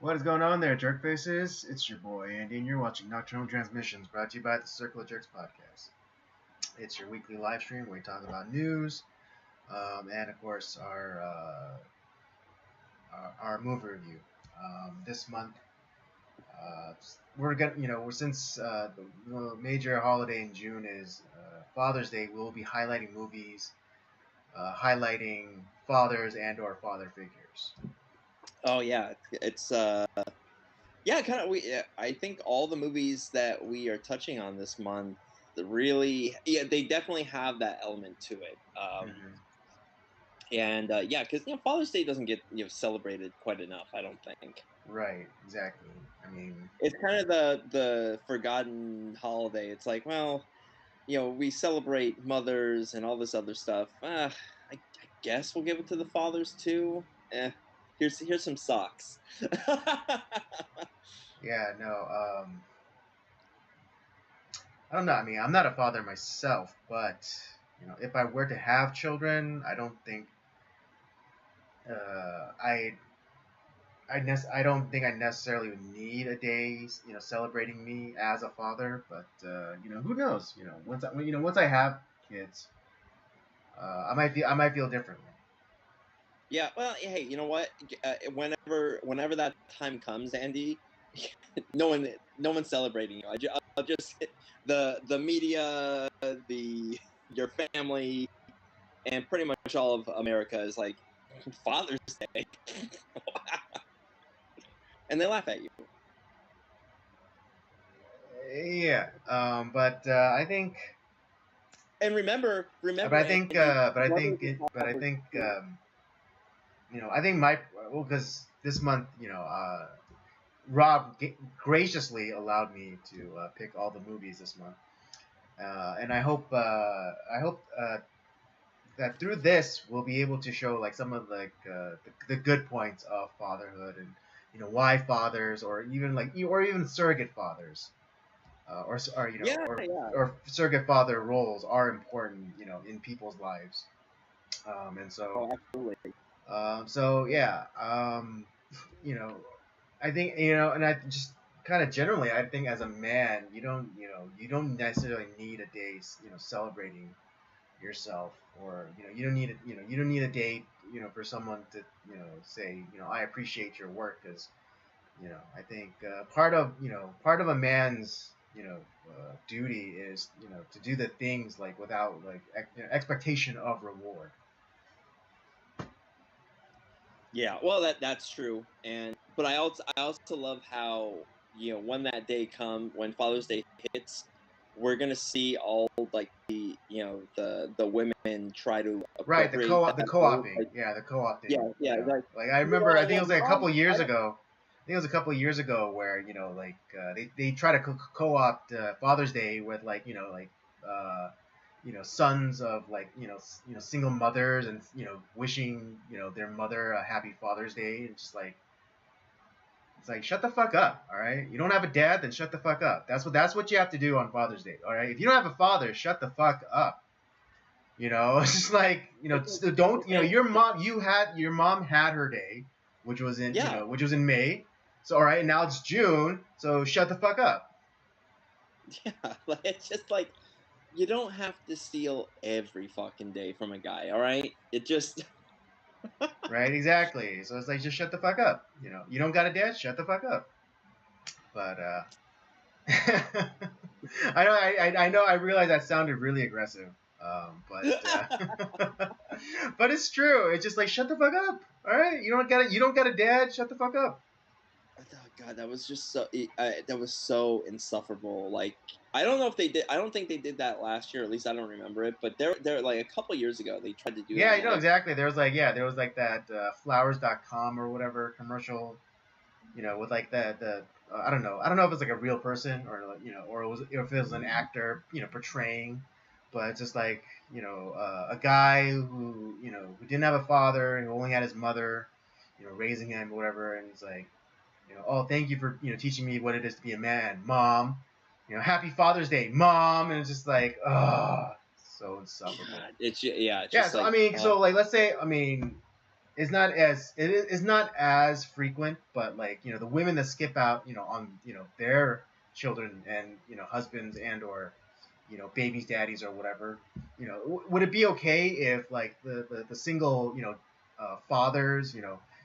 What is going on there, jerk faces? It's your boy Andy, and you're watching Nocturnal Transmissions, brought to you by the Circle of Jerks podcast. It's your weekly live stream where we talk about news, and of course our movie review. This month, we're gonna, since the major holiday in June is Father's Day, we'll be highlighting movies, highlighting fathers and/or father figures. Oh yeah, it's kind of I think all the movies that we are touching on this month really, they definitely have that element to it. And because Father's Day doesn't get celebrated quite enough, I don't think. Right, exactly. I mean, it's kind of the forgotten holiday. It's like, well, we celebrate mothers and all this other stuff. I guess we'll give it to the fathers too. Here's some socks. Yeah, no, I don't know. I mean, I'm not a father myself, but if I were to have children, I don't think I don't think I necessarily would need a day, celebrating me as a father. But who knows? Once I have kids, I might feel differently. Yeah, well, hey, you know what? Whenever that time comes, Andy, no one's celebrating you. I'll just the media, your family, and pretty much all of America is like, Father's Day, and they laugh at you. Yeah, but I think. And remember. But I think because this month, Rob graciously allowed me to pick all the movies this month, and I hope that through this we'll be able to show like some of the good points of fatherhood and why fathers or even surrogate fathers or surrogate father roles are important in people's lives, and so absolutely. I think and I just kind of generally I think as a man you don't necessarily need a day celebrating yourself, or you don't need a day for someone to say I appreciate your work, because I think part of a man's duty is to do the things like without expectation of reward. Yeah, well, that's true, but I also love how when that day when Father's Day hits, we're gonna see all like the women try to right the co-opting like I remember I think it was like a couple years ago. I think it was a couple of years ago where they try to co-opt Father's Day with sons of single mothers and wishing their mother a happy Father's Day, and just like it's like, shut the fuck up, all right? You don't have a dad, then shut the fuck up. That's what you have to do on Father's Day, all right? If you don't have a father, shut the fuck up. It's just like don't your mom had her day, which was in May. So all right, now it's June, so shut the fuck up. Yeah, it's just like you don't have to steal every fucking day from a guy, all right? It just right, exactly. So it's like, just shut the fuck up. You don't got a dad, shut the fuck up. But I know I realize that sounded really aggressive. But but it's true. It's just like, shut the fuck up. All right, you don't got a dad, shut the fuck up. Oh God, that was just so that was so insufferable. Like, I don't know if they did. I don't think they did that last year. At least I don't remember it. But they're like a couple years ago they tried to do. Yeah, that. Exactly. There was that flowers.com or whatever commercial, with like the I don't know if it's like a real person or or if it was an actor portraying, but it's just like a guy who who didn't have a father and who only had his mother raising him or whatever, and he's like, oh, thank you for teaching me what it is to be a man, Mom. Happy Father's Day, Mom. And it's just like, oh, so insufferable. God, it's so like, let's say, is not as frequent, but like the women that skip out on their children and husbands and or babies daddies or whatever, would it be okay if like the single fathers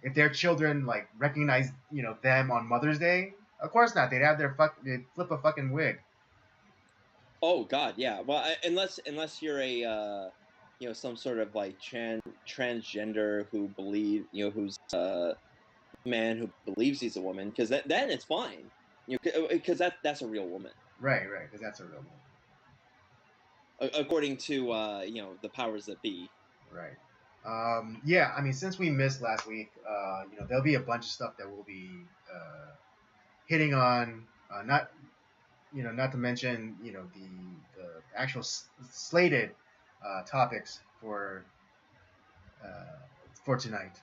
if their children like recognize them on Mother's Day? Of course not. They'd flip a fucking wig. Oh God, yeah. Well, unless you're a some sort of like transgender who believe who's a man who believes he's a woman, because then it's fine. Because that's a real woman. Right, because that's a real one. According to the powers that be. Right. Yeah, I mean, since we missed last week, there'll be a bunch of stuff that we'll be hitting on. Not to mention, the actual slated topics uh, for tonight.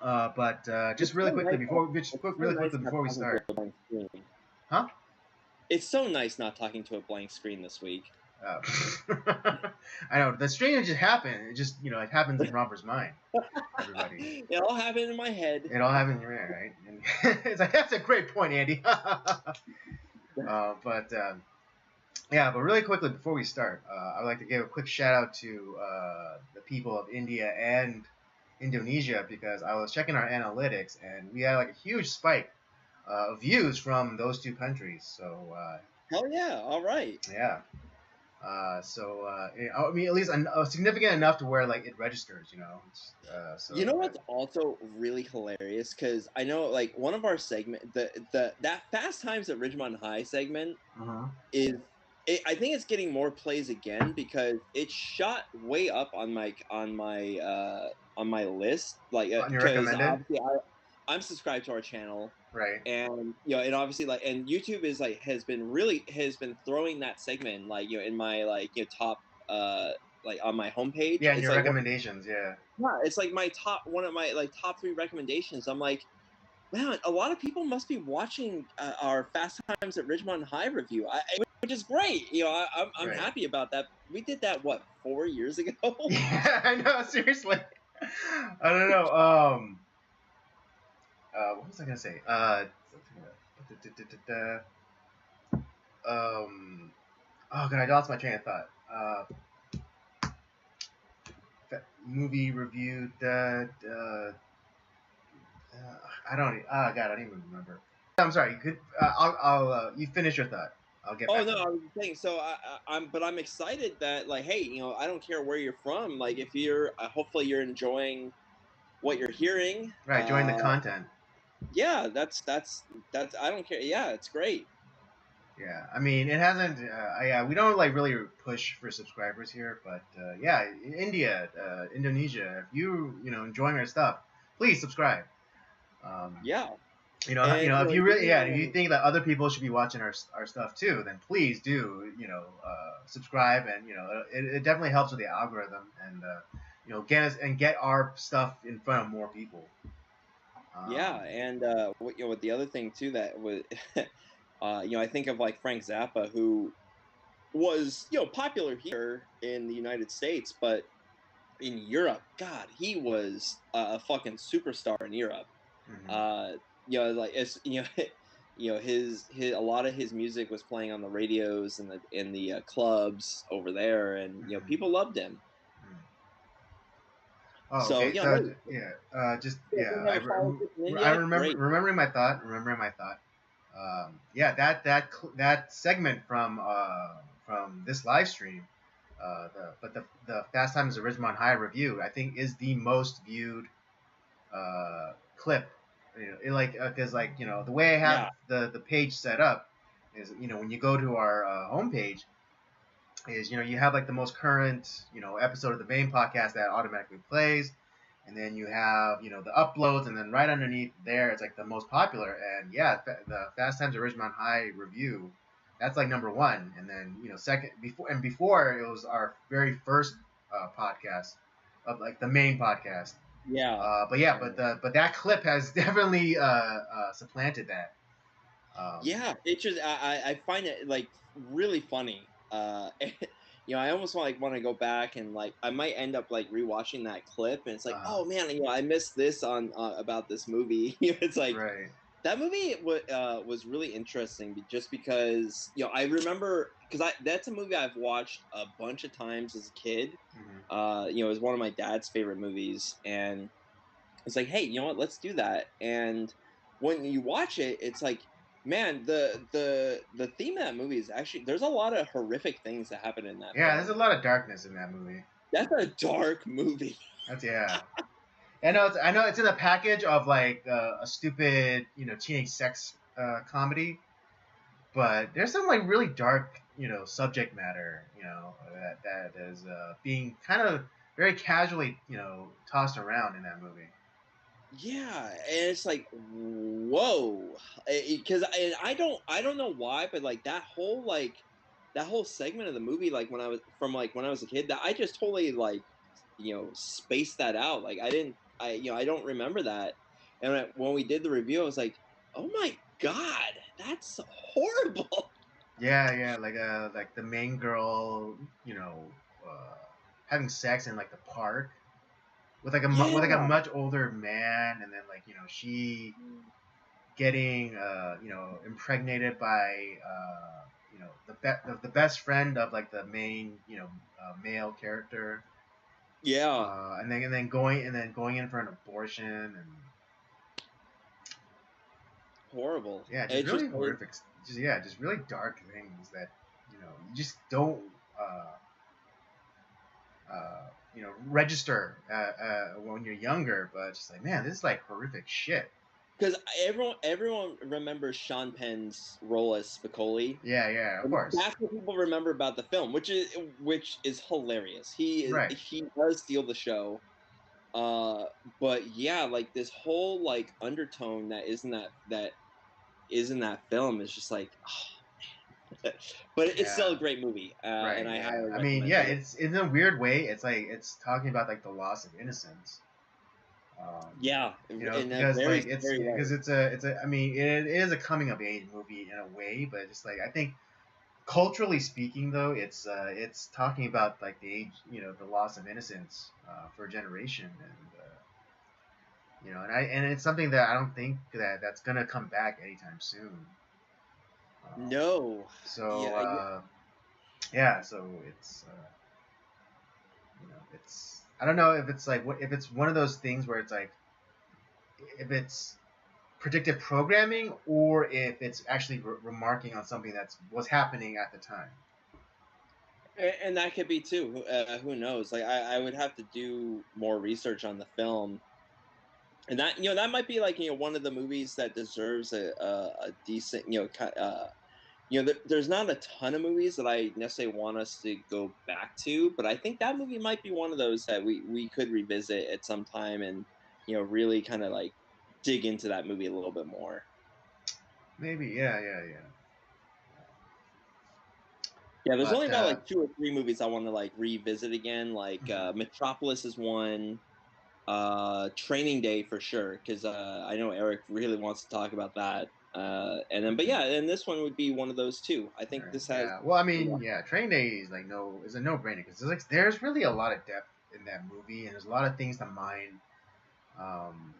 But just It's really so quickly nice. before, It's so nice not we talking to start, a blank screen. huh? It's so nice not talking to a blank screen this week. Uh, I know the strange just happened. It just it happens in Robert's mind. Everybody. It all happened in my head. It all happened in your head, right? And it's like that's a great point, Andy. But yeah, but really quickly before we start, I'd like to give a quick shout out to the people of India and Indonesia because I was checking our analytics and we had like a huge spike of views from those two countries. So Hell yeah! All right. yeah. I mean, at least significant enough to where like it registers, So You know what's also really hilarious? Because I know like one of our segment, that Fast Times at Ridgemont High segment uh-huh. is. I think it's getting more plays again because it shot way up on my list. Like On your because recommended, obviously I'm subscribed to our channel. right? And and obviously like and YouTube has been throwing that segment like in my like top like on my homepage. Yeah, and It's your like recommendations, yeah. it's like my one of my like top 3 recommendations. I'm like, man, a lot of people must be watching our Fast Times at Ridgemont High review, which is great. I'm Right. happy about that. We did that 4 years ago. Yeah, I know. Seriously, I don't know. What was I gonna say? Oh god, I lost my train of thought. Movie review. I don't. Oh god, I don't even remember. I'm sorry. You could. I'll. You finish your thought. I'll get Oh back no, to I it. was saying. So I'm excited that like, hey, I don't care where you're from. Like, if you're, hopefully you're enjoying what you're hearing. Right. Join the content. Yeah, that's I don't care. Yeah, it's great. Yeah, I mean, it hasn't. Yeah, we don't like really push for subscribers here, but yeah, India, Indonesia, if enjoying our stuff, please subscribe. Yeah, If you really, yeah, if you think that other people should be watching our stuff too, then please do, subscribe, and it definitely helps with the algorithm, and get our stuff in front of more people. yeah, and what the other thing too that was, I think of like Frank Zappa, who was popular here in the United States, but in Europe, God, he was a fucking superstar in Europe. Mm-hmm. Like it's his a lot of his music was playing on the radios and the clubs over there, and Mm-hmm. people loved him. Oh, So okay. So yeah, if you never followed in I India, remember great. remembering my thought. Yeah, that segment from this live stream, the Fast Times at Ridgemont High review, I think is the most viewed clip. Because the way I have Yeah, the page set up is when you go to our homepage is you have like the most current episode of the main podcast that automatically plays, and then you have the uploads, and then right underneath there it's like the most popular, and yeah, the Fast Times at Ridgemont High review, that's like number one, and then second before it was our very first podcast of like the main podcast. yeah. But yeah, but that clip has definitely supplanted that. Yeah, it just I find it like really funny. I almost want to go back and like I might end up like rewatching that clip, and it's like, Uh, oh man, I missed this on about this movie. It's like right. that movie was really interesting just because I remember because I that's a movie I've watched a bunch of times as a kid. Hmm. It was one of my dad's favorite movies, and it's like, hey, you know what? Let's do that. And when you watch it, it's like, man, the theme of that movie is actually there's a lot of horrific things that happen in that Yeah, there's a film. lot of darkness in that movie. That's a dark movie. That's yeah. I know it's in a package of like a stupid, teenage sex comedy, but there's some like really dark, subject matter, that is being kind of very casually, tossed around in that movie. Yeah, and it's like, whoa, because I don't know why, but like that whole segment of the movie, like when I was a kid, that I just totally like spaced that out. Like I don't remember that, and when we did the review, I was like, oh my god, that's horrible. Yeah, yeah, like the main girl, you know, uh, having sex in like the park with like with like a Yeah, much older man, and then like she getting impregnated by the best friend of like the main male character, yeah, and then going in for an abortion, and horrible. yeah, just It just really horrific, just really dark things that you just don't uh, register when you're younger, but just like, man, this is like horrific shit. because everyone remembers Sean Penn's role as Spicoli. Yeah, yeah, of And course. that's what people remember about the film, which is hilarious. Right. He does steal the show. Uh, but yeah, like this whole like undertone that is in that film is just like, but it's still a Yeah. great movie, Right. and I Yeah. highly I mean, recommend yeah. it. It's in a weird way. It's like it's talking about like the loss of innocence. Um, Yeah, in a because very like it's scary way. because it's a. I mean, it is a coming of age movie in a way, but just like I think culturally speaking, though, it's talking about like the age, the loss of innocence for a generation, and it's something that I don't think that's gonna come back anytime soon. Um, No, so yeah, yeah, so it's I don't know if it's like if it's one of those things where it's like if it's predictive programming or if it's actually remarking on something that's was happening at the time. and that could be too. Who knows? Like I would have to do more research on the film, and that that might be like one of the movies that deserves a decent there's not a ton of movies that I necessarily want us to go back to, but I think that movie might be one of those that we could revisit at some time and really kind of like dig into that movie a little bit more. Maybe, yeah, yeah, yeah. Yeah, there's only But about like two or three movies I want to like revisit again. Like mhm. Metropolis is one. Training Day for sure, because I know Eric really wants to talk about that. And then, but Mhm. yeah, and this one would be one of those two. I All think right, this has. yeah. Well, I mean, yeah, Train Day is like is a no brainer because there's really a lot of depth in that movie, and there's a lot of things to mine um,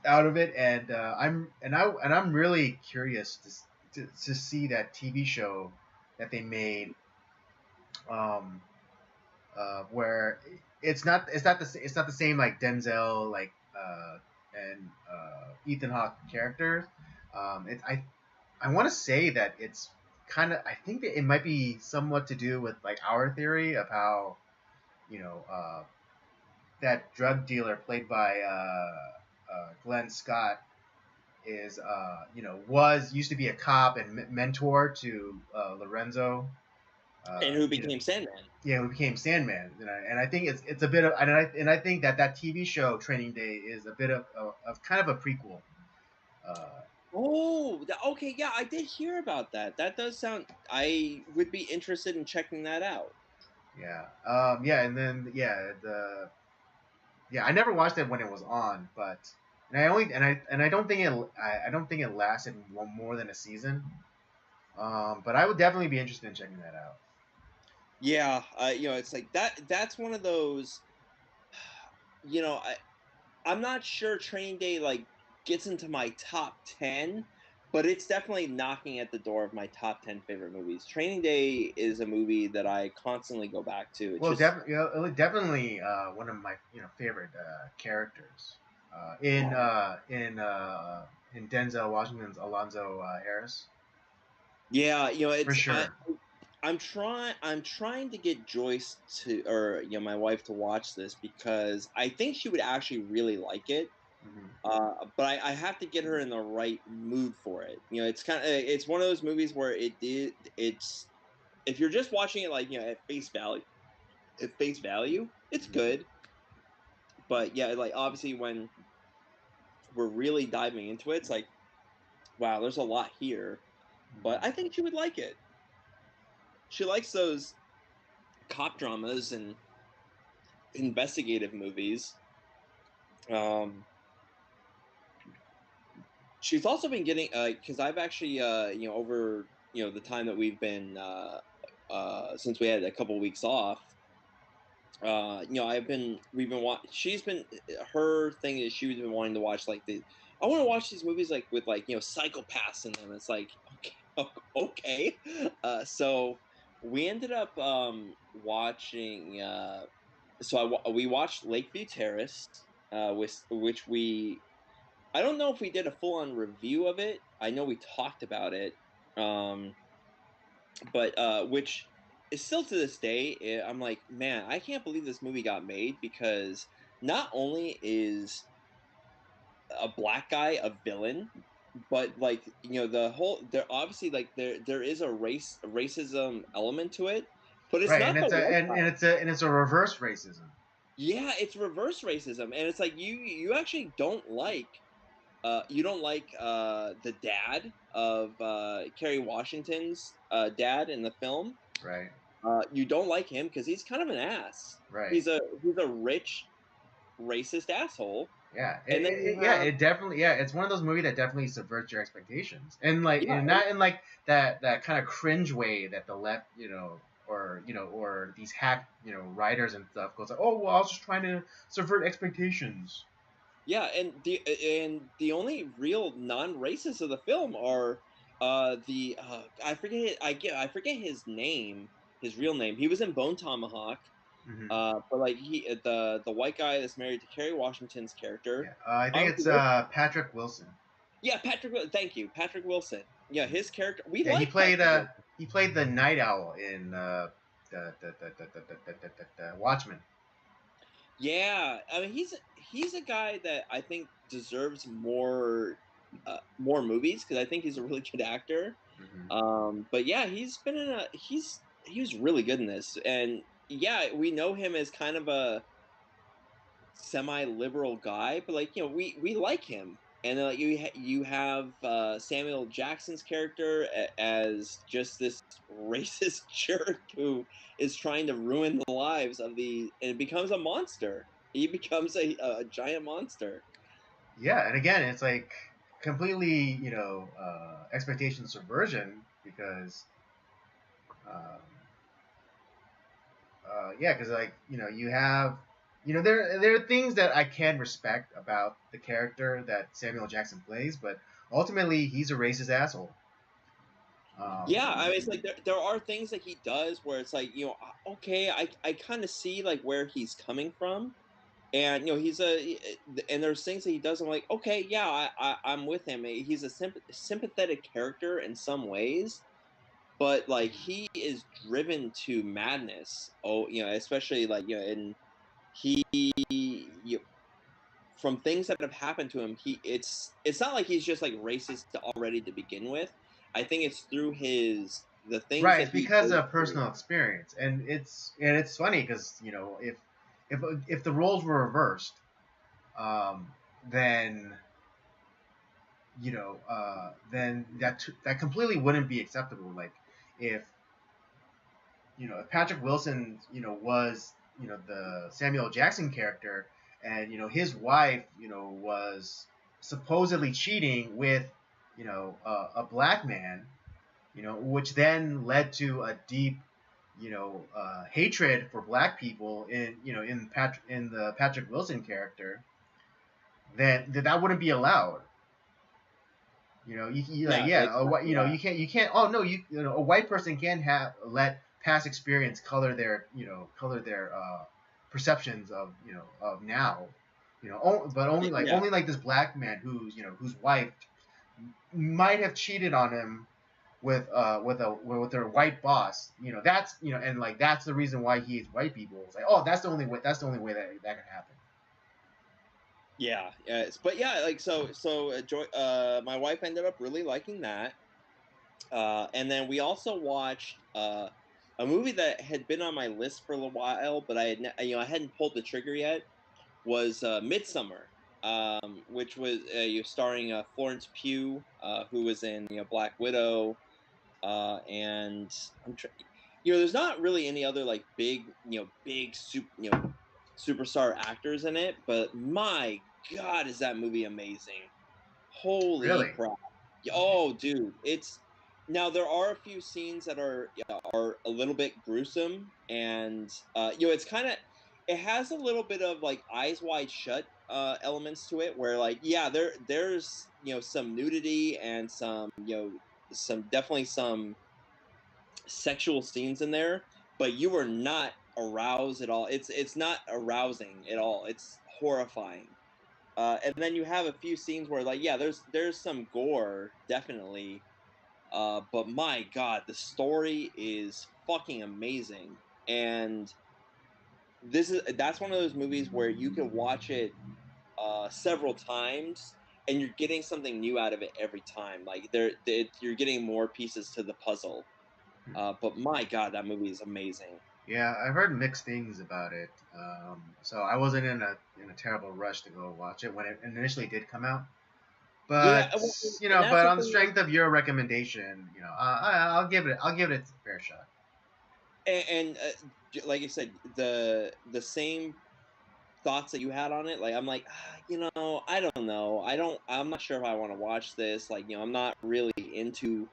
out of it, and I'm really curious to see that TV show that they made, um, where it's not the same like Denzel and Ethan Hawke characters. I want to say that it's I think that it might be somewhat to do with like our theory of how you know uh, that drug dealer played by Glenn Scott is was used to be a cop and mentor to Lorenzo. And who became Sandman? Who became Sandman, and I think it's a bit of and I think that TV show Training Day is a bit of kind of a prequel. Uh, Oh, okay, yeah, I did hear about that. That does sound. I would be interested in checking that out. yeah, yeah, and then I never watched it when it was on, but and I don't think I don't think it lasted more than a season. But I would definitely be interested in checking that out. Yeah, it's like that. That's one of those. You know, I'm not sure Training Day like gets into my top 10, but it's definitely knocking at the door of my top 10 favorite movies. Training Day is a movie that I constantly go back to. It's Well, just definitely one of my favorite characters in Denzel Washington's Alonzo Harris yeah, for it's sure. I'm trying to get Joyce to or my wife to watch this because I think she would actually really like it. Hmm. But I have to get her in the right mood for it. It's one of those movies where it's if you're just watching it like at face value, it's Hmm. good. But yeah, like obviously when we're really diving into it, it's like wow, there's a lot here. But I Hmm. think she would like it. She likes those cop dramas and investigative movies. Um, she's also been getting because I've actually over the time that we've been since we had a couple weeks off. We've been she's been her thing is she's been wanting to watch like I want to watch these movies like with like psychopaths in them. It's like okay. So we ended up watching we watched Lakeview Terrace, which we I don't know if we did a full on review of it. I know we talked about it, um, but which is still to this day. I'm like, man, I can't believe this movie got made because not only is a black guy a villain, but like the whole there obviously like there is a racism element to it, but it's Right, not the white guy. and it's a reverse racism. Yeah, it's reverse racism, and it's like you actually don't like the dad of Kerry Washington's dad in the film. Right, You don't like him because he's kind of an ass. right. He's a rich racist asshole. Yeah, And then you yeah, have it definitely, yeah, it's one of those movies that definitely subverts your expectations, and like, yeah and not in like that kind of cringe way that the left, or these hack, writers and stuff goes like, oh, well, I was just trying to subvert expectations. yeah, and the only real non-racists of the film are the I forget his name, his real name. He was in Bone Tomahawk. Hmm. But like the white guy that's married to Kerry Washington's character, Yeah, I think it's obviously Patrick Wilson. yeah, Thank you, Patrick Wilson. Yeah, Mhm. his character. We Yeah, like Patrick Wilson. he played the Night Owl in the Watchmen. Yeah, I mean he's a guy that I think deserves more movies because I think he's a really good actor. Hmm. But yeah, he was really good in this, and yeah, we know him as kind of a semi-liberal guy, but like we like him. And then like you have Samuel Jackson's character as just this racist jerk who is trying to ruin the lives of and it becomes a monster. He becomes a giant monster. Yeah, and again, it's like completely, expectation subversion because, um, yeah, because like, you have, there are things that I can respect about the character that Samuel Jackson plays, but ultimately he's a racist asshole. Yeah, I mean, it's like there are things that he does where it's like okay, I kind of see like where he's coming from, and and there's things that he does. I'm like, okay, yeah, I'm with him. He's a sympathetic character in some ways, but like he is driven to madness. Oh, especially like and he from things that have happened to him, it's not like he's just like racist already to begin with. I think it's through the things Right, that it's he because goes of through. personal experience, and it's funny because if the roles were reversed, um, then then that completely wouldn't be acceptable. Like if if Patrick Wilson was the Samuel Jackson character, and his wife was supposedly cheating with a black man, which then led to a deep hatred for black people in the Patrick Wilson character, that wouldn't be allowed. You like, Yeah, yeah, exactly. Yeah. you can't. Oh no, a white person can have let past experience color their perceptions of of now. But Yeah. only like this black man whose wife might have cheated on him with their white boss. That's and like that's the reason why he hates white people. It's like, oh, that's the only way that could happen. Yeah, but yeah, like my wife ended up really liking that, and then we also watched a movie that had been on my list for a little while, but I hadn't pulled the trigger yet. Was Midsummer, which was starring Florence Pugh, who was in Black Widow, and there's not really any other like big superstar actors in it, but my God, is that movie amazing! Holy Really? crap! Okay. Oh, dude, it's now there are a few scenes that are a little bit gruesome, and it's kind of it has a little bit of like Eyes Wide Shut elements to it, where like there's some nudity and some definitely some sexual scenes in there, but you are not aroused at all. It's not arousing at all. It's horrifying. And then you have a few scenes where like there's some gore definitely, but my God, the story is fucking amazing. And that's one of those movies where you can watch it several times and you're getting something new out of it every time. Like you're getting more pieces to the puzzle. But my God, that movie is amazing. Yeah, I've heard mixed things about it. So I wasn't in a terrible rush to go watch it when it initially did come out. Yeah, But well, and that's but the on the thing. Like, strength of your recommendation, I'll give it a fair shot. like I said, the same thoughts that you had on it. Like I'm like, I don't know. I'm not sure if I want to watch this. Like, I'm not really into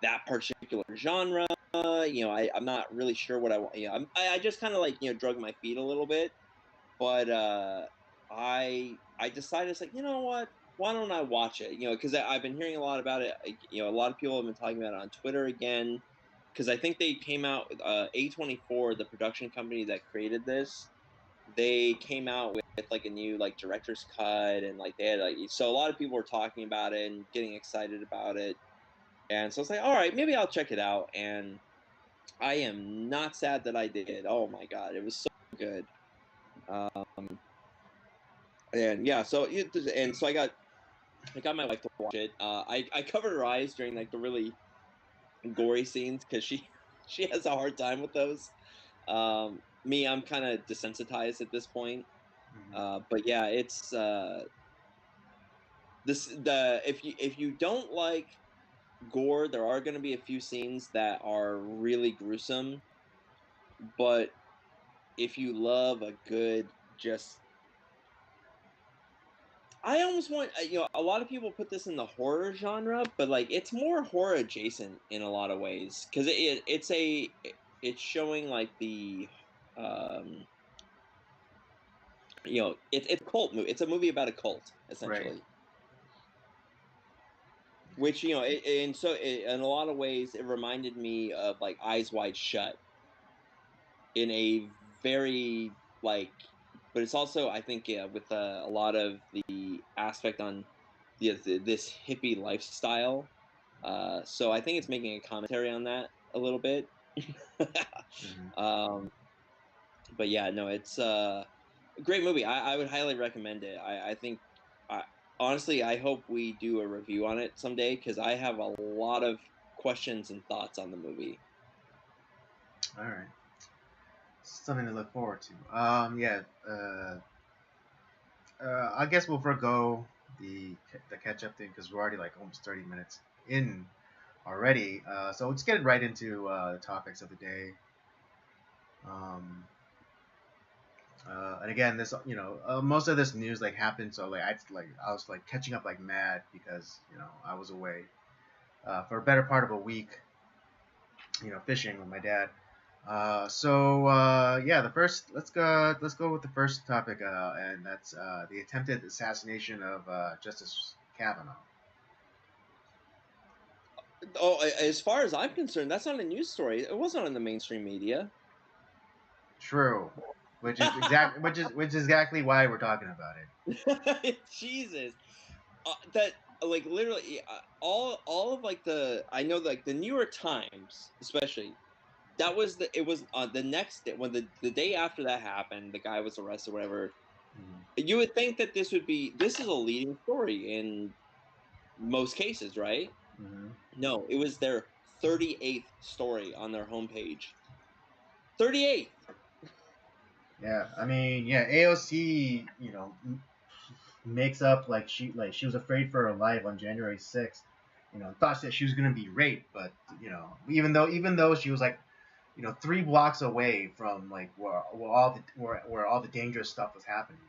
that particular genre. I'm not really sure what I want. I just kind of like drug my feet a little bit. But I decided, it's like, you know what? Why don't I watch it? Because I've been hearing a lot about it. A lot of people have been talking about it on Twitter again. Because I think they came out with A24, the production company that created this. They came out with like a new like director's cut, and like they had like, so a lot of people were talking about it and getting excited about it. And so it's like, all right, maybe I'll check it out. And I am not sad that I did. Oh my God, it was so good. Um, and yeah, so I got my wife to watch it. I covered her eyes during like the really gory scenes because she has a hard time with those. Me, I'm kind of desensitized at this point. Hmm. But yeah, it's this the if you don't like gore, there are going to be a few scenes that are really gruesome. But if you love a good, just I almost want a lot of people put this in the horror genre, but like it's more horror adjacent in a lot of ways because it's showing like the um it's a cult movie. It's a movie about a cult Right. essentially, which in a lot of ways it reminded me of like Eyes Wide Shut in a very like, but it's also I think with a lot of the aspect on this hippie lifestyle. So I think it's making a commentary on that a little bit. Hmm. um, but yeah, no, it's a great movie. I would highly recommend it. I think, I, honestly, I hope we do a review on it someday because I have a lot of questions and thoughts on the movie. All right. Something to look forward to. Yeah. I guess we'll forego the catch up thing because we're already like almost 30 minutes in already. So let's get right into the topics of the day. Um, and again, this most of this news like happened, so I was like catching up like mad because I was away for a better part of a week, fishing with my dad. Yeah, the first let's go with the first topic, and that's the attempted assassination of Justice Kavanaugh. Oh, as far as I'm concerned, that's not a news story. It wasn't on the mainstream media. True, which is exactly why we're talking about Jesus, that like literally all of like the I know like the New York Times especially that was the next day when the day after that happened, the guy was arrested, whatever. it. You would think that this is a leading story in most cases, right? Hmm. No, it was their 38th story on their homepage. 38th. Yeah, I mean, yeah, AOC, makes up like she was afraid for her life on January 6th. Thought that she was gonna be raped, but even though she was like 3 blocks away from like where all the dangerous stuff was happening.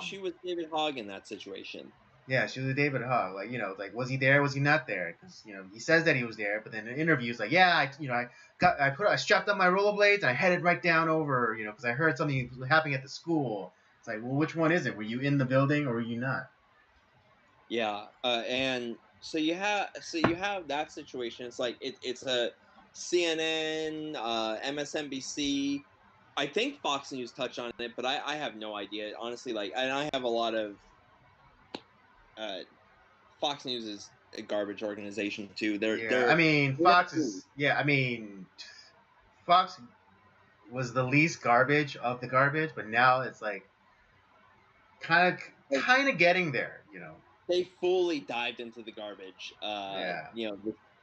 She was David Hogg in that situation. Yeah, she was a David Hogg. Like, like was he there? Was he not there? Because he says that he was there, but then in interviews, like, yeah, I strapped up my rollerblades and I headed right down over, because I heard something happening at the school. It's like, well, which one is it? Were you in the building or were you not? Yeah, and so you have that situation. It's like it's a CNN, MSNBC. I think Fox News touched on it, but I have no idea honestly. Like, and I have a lot of uh, Fox News is a garbage organization too. Yeah, I mean, they're not good. Fox was the least garbage of the garbage, but now it's like kind of Like, kind of getting there. they fully dived into the garbage. Yeah.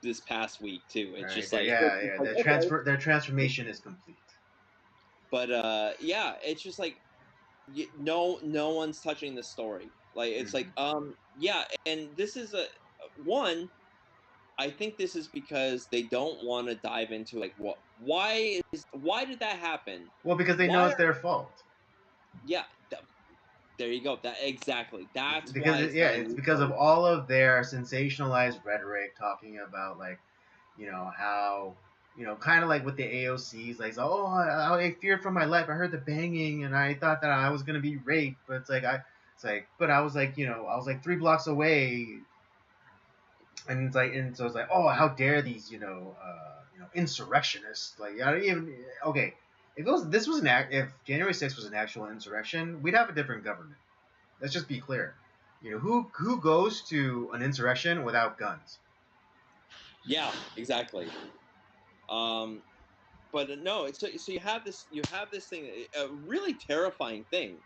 This past week too. All It's right. just like it's just Yeah. like okay, Their transformation is complete. but yeah, it's just like no one's touching the story. Like it's like Hmm. yeah, and this is a one. I think this is because they don't want to dive into like why did that happen? Well, because they know Why it's are their fault. yeah there you go that exactly that's Because why it's yeah, not a it's news because of story. all of their sensationalized rhetoric talking about like how kind of like with the AOCs, like, oh, I feared for my life. I heard the banging and I thought that I was gonna be raped, but but I was like, I was like 3 blocks away, and so it's like, oh, how dare these, insurrectionists, like, I don't even, okay, if this was if January 6th was an actual insurrection, we'd have a different government. Let's just be clear. Who goes to an insurrection without guns? Yeah, exactly. Um, but no, so you have this thing, a really terrifying thing,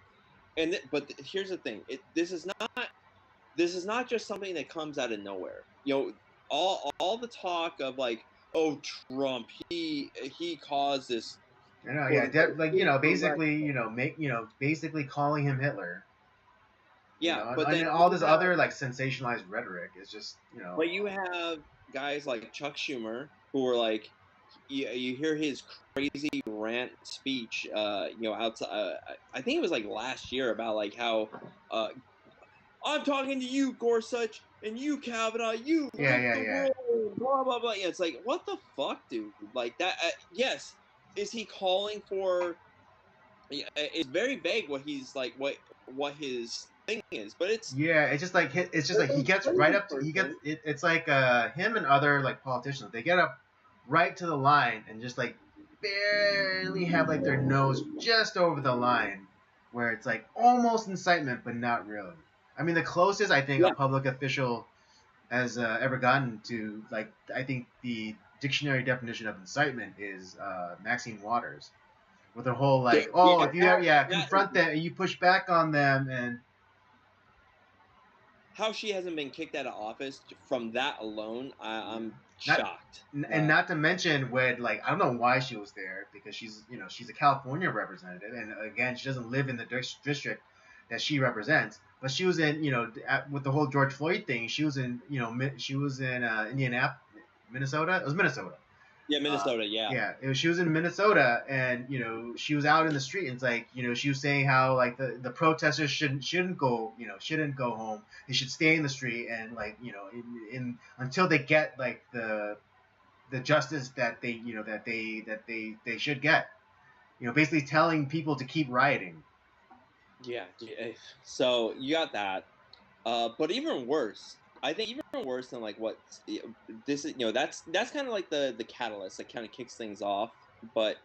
and here's the thing: this is not just something that comes out of nowhere. All the talk of like, oh, Trump, he caused this quote Yeah, unquote like insurrection. basically, basically calling him Hitler, Yeah, and all this other like sensationalized rhetoric is just, but you have guys like Chuck Schumer who are like, you hear his crazy rant speech, outside. I think it was like last year about like how uh, I'm talking to you, Gorsuch, and you, Kavanaugh. You yeah, ripped the yeah. roll. Blah blah blah. Yeah, it's like what the fuck, dude. Like that. Yes, is he calling for? Yeah, it's very vague what he's like. What his thing is, but Yeah, it's just like he it's a gets right crazy up to he gets person. it's like him and other like politicians, they get up right to the line and just like barely have like their nose just over the line where it's like almost incitement but not really. I mean, the closest I think a Yeah, public official has ever gotten to, like, I think the dictionary definition of incitement is Maxine Waters with her whole like, oh, yeah. if you ever, yeah, That confront them and you push back on them. And how she hasn't been kicked out of office from that alone, I'm not shocked. and not to mention when, like, I don't know why she was there, because she's a California representative, and again, she doesn't live in the district that she represents, but she was in, with the whole George Floyd thing, she was in, she was in Indianapolis, Minnesota. It was Minnesota. Yeah, Uh, Minnesota. Yeah, yeah, she was in Minnesota, and she was out in the street, and it's like, she was saying how like the protesters shouldn't go, shouldn't go home. They should stay in the street, and like, in until they get like the justice that they should get. Basically telling people to keep rioting. Yeah. So you got that. But even worse, I think even worse than like what this is, that's kind of like the catalyst that kind of kicks things off. But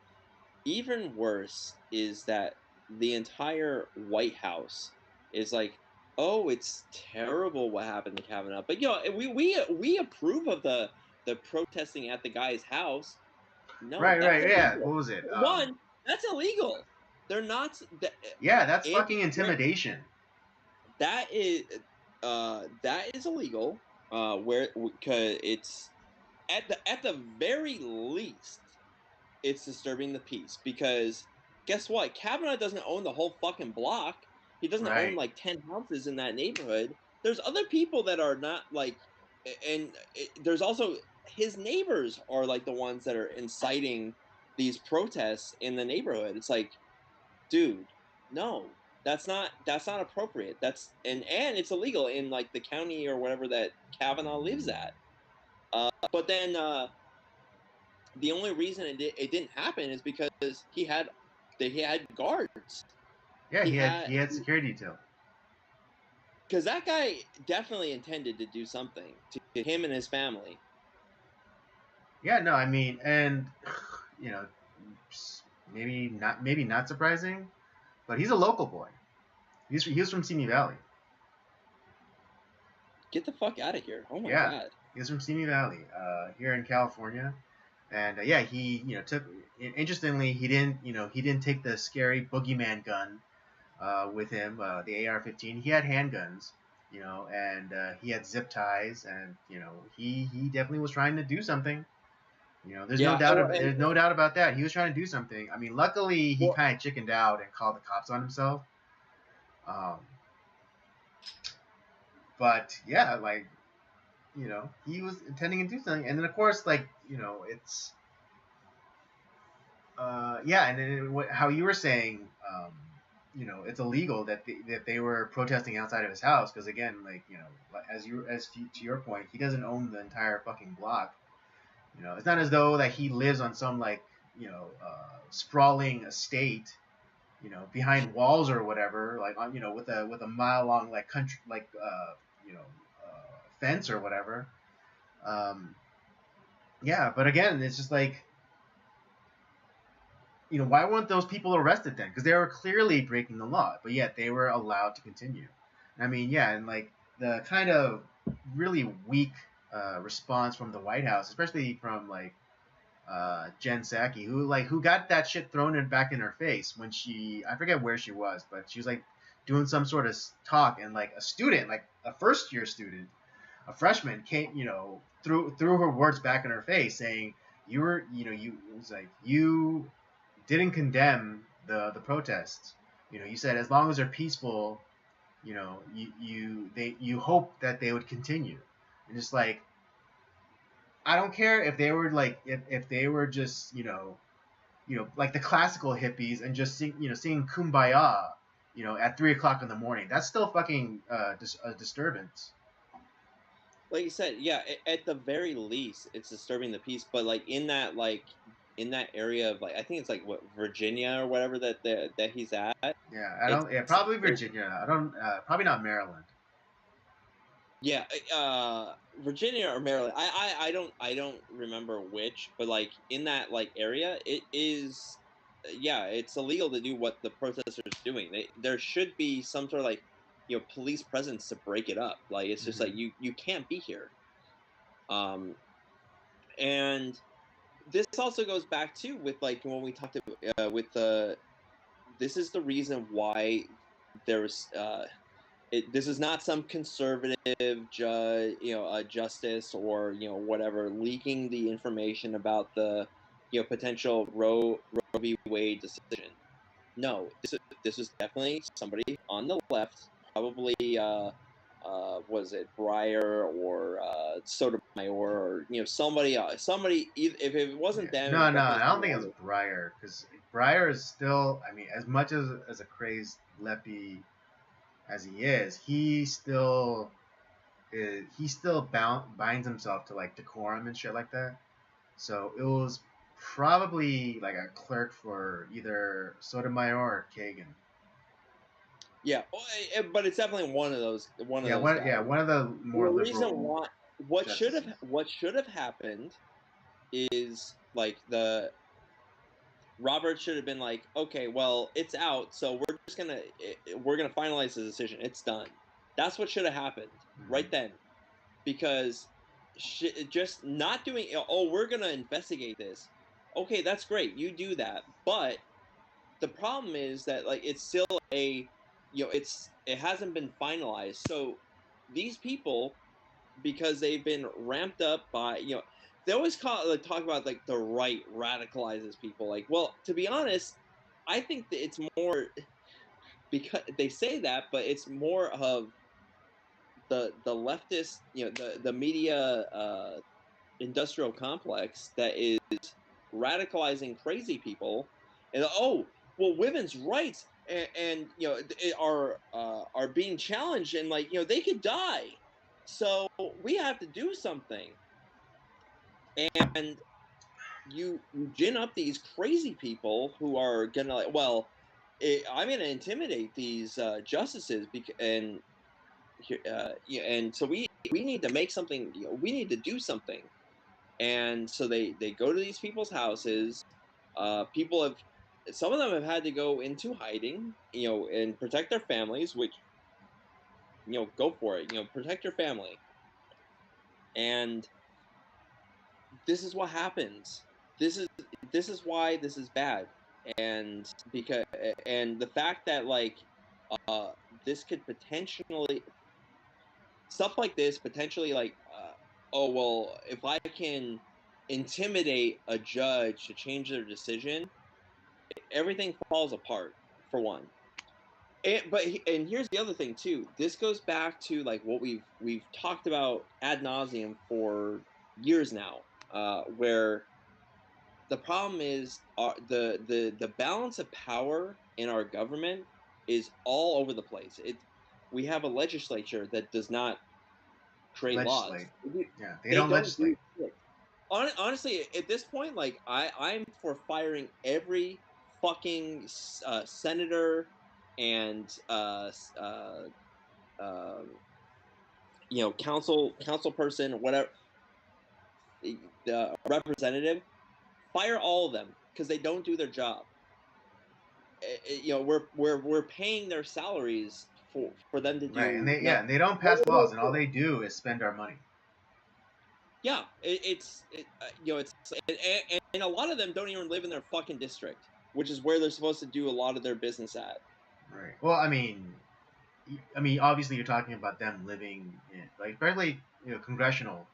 even worse is that the entire White House is like, oh, it's terrible what happened to Kavanaugh. But we approve of the protesting at the guy's house. No, Right, that's right, yeah. illegal. What was it? One, that's illegal. They're not. Yeah, that's And fucking intimidation. that is illegal. Where because it's at the very least, it's disturbing the peace because guess what? Kavanaugh doesn't own the whole fucking block. He doesn't own Right. like 10 houses in that neighborhood. There's other people that are not like, and there's also his neighbors are like the ones that are inciting these protests in the neighborhood. It's like, dude, no, that's not appropriate. And it's illegal in like the county or whatever that Kavanaugh lives at. But then the only reason it didn't happen is because he had guards. Yeah, He he had had security detail. because that guy definitely intended to do something to him and his family. Yeah, no, I mean, and you know, maybe not surprising, but he's a local boy. He was from Simi Valley. Get the fuck out of here! Oh my Yeah, god. he's from Simi Valley, here in California, and yeah, he took. Interestingly, he didn't take the scary boogeyman gun with him, the AR-15. He had handguns, and he had zip ties, and he definitely was trying to do something. There's no Yeah. doubt. Oh, and There's no doubt about that. He was trying to do something. I mean, luckily he well, kind of chickened out and called the cops on himself. Um, but yeah, like he was intending to do something, and then of course, like it's yeah, and then how you were saying, it's illegal that they were protesting outside of his house because again, like to your point, he doesn't own the entire fucking block. It's not as though that he lives on some like sprawling estate, behind walls or whatever, like on with a mile long like country like fence or whatever. Um, yeah, but again, it's just like why weren't those people arrested then? Because they were clearly breaking the law, but yet they were allowed to continue. I mean, yeah, and like the kind of really weak response from the White House, especially from like Jen Psaki, who got that shit thrown back in her face when I forget where she was, but she was like doing some sort of talk, and like a student, like a first year student, a freshman, came, threw her words back in her face, saying it was like you didn't condemn the protests. You said as long as they're peaceful, you hope that they would continue, and just like I don't care if they were like if they were just like the classical hippies and just singing Kumbaya, at 3 o'clock in the morning. That's still fucking a disturbance. like you said, yeah, at the very least, it's disturbing the peace. But in that area of like, I think it's like what Virginia or whatever that he's at. Yeah, I It's don't. Yeah, probably Virginia. I don't. Probably not Maryland. yeah, Virginia or Maryland. I don't remember which, but like in that like area, it is. Yeah, it's illegal to do what the protesters are doing. There should be some sort of like police presence to break it up. Like it's just like Hmm. you can't be here. Um, and this also goes back to with like when we talked with the this is the reason why there's this is not some conservative justice or whatever leaking the information about the potential Roe v. Wade decision. No, this is definitely somebody on the left, probably was it Breyer or Sotomayor or somebody if it wasn't Yeah. them, it No, was no, definitely I don't somebody think it on was the Breyer because Breyer is still. I mean, as much as a crazed lefty as he is, he still binds himself to like decorum and shit like that. So it was probably like a clerk for either Sotomayor or Kagan. Yeah, but it's definitely one of those guys. One of the more The reason liberal why justices. what should have happened is like the Robert should have been like, okay, well, it's out, so we're gonna finalize the decision. It's done. That's what should have happened right then, because just not doing. Oh, we're gonna investigate this. Okay, that's great. You do that, but the problem is that like it's still a, it hasn't been finalized. So these people, because they've been ramped up by, they always talk about like the right radicalizes people. Like, well, to be honest, I think that it's more because they say that, but it's more of the leftist, the media industrial complex that is radicalizing crazy people. And oh, well, women's rights and are being challenged, and like, they could die, so we have to do something. And you gin up these crazy people who are gonna like, well, I'm gonna intimidate these justices, yeah, and so we need to make something. We need to do something. And so they go to these people's houses. People have Some of them have had to go into hiding, and protect their families. Which, go for it. Protect your family. And this is what happens. This is this is why this is bad. And because and the fact that like uh this could potentially, stuff like this potentially, like, oh well, if I can intimidate a judge to change their decision, everything falls apart, for one. And here's the other thing too. This goes back to like what we've talked about ad nauseum for years now, where the problem is, the balance of power in our government is all over the place. We have a legislature that does not create laws. Legislate. Yeah, they They don't don't legislate. do shit. Honestly, at this point, like, I'm for firing every fucking senator and um, council person, whatever, the representative. Fire all of them because they don't do their job. We're paying their salaries for them to Right, and do nothing. and they don't pass laws, and all they do is spend our money. Yeah, and a lot of them don't even live in their fucking district, which is where they're supposed to do a lot of their business at. Right. Well, obviously you're talking about them living in, like, barely, congressional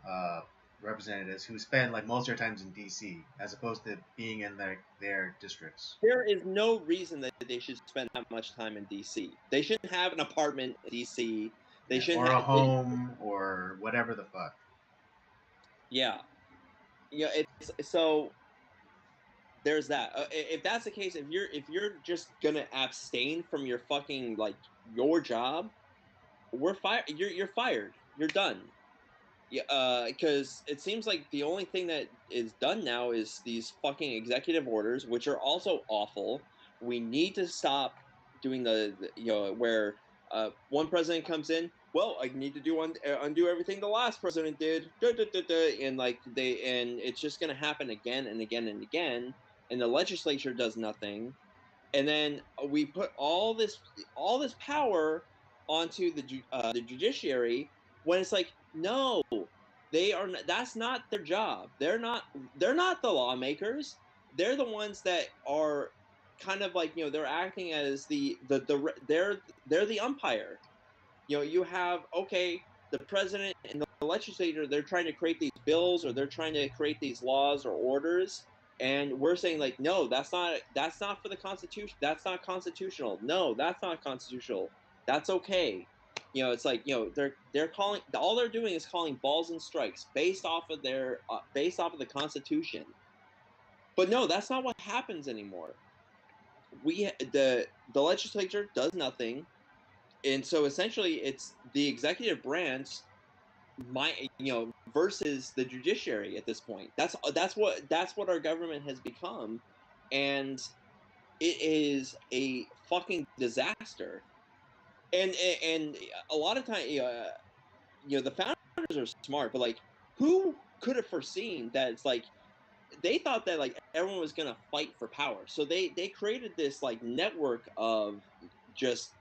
uh, representatives who spend like most of their times in D.C. as opposed to being in their districts. There is no reason that they should spend that much time in DC. They shouldn't have an apartment in DC. They Yeah, shouldn't or a have. home or whatever the fuck. Yeah, it's so. There's that. If that's the case, if you're just gonna abstain from your fucking, like, your job, we're fired. You're fired. You're done. Yeah, because it seems like the only thing that is done now is these fucking executive orders, which are also awful. We need to stop doing where one president comes in. Well, I need to undo everything the last president did, and like and it's just gonna happen again and again and again, and the legislature does nothing, and then we put all this power onto the judiciary, when it's like, no, they are not, that's not their job. They're not the lawmakers. They're the ones that are kind of like, they're acting as they're the umpire. You have, okay, the president and the legislature, they're trying to create these bills, or they're trying to create these laws or orders, and we're saying like, no, that's not for the Constitution. That's not constitutional. No, that's not constitutional. That's okay. It's like, they're calling, all they're doing is calling balls and strikes based off of the Constitution. But no, that's not what happens anymore. The legislature does nothing, and so essentially it's the executive branch versus the judiciary at this point. That's what our government has become, and it is a fucking disaster. And a lot of time, the founders are smart, but like, who could have foreseen that it's like they thought that like everyone was gonna fight for power, so they created this like network of just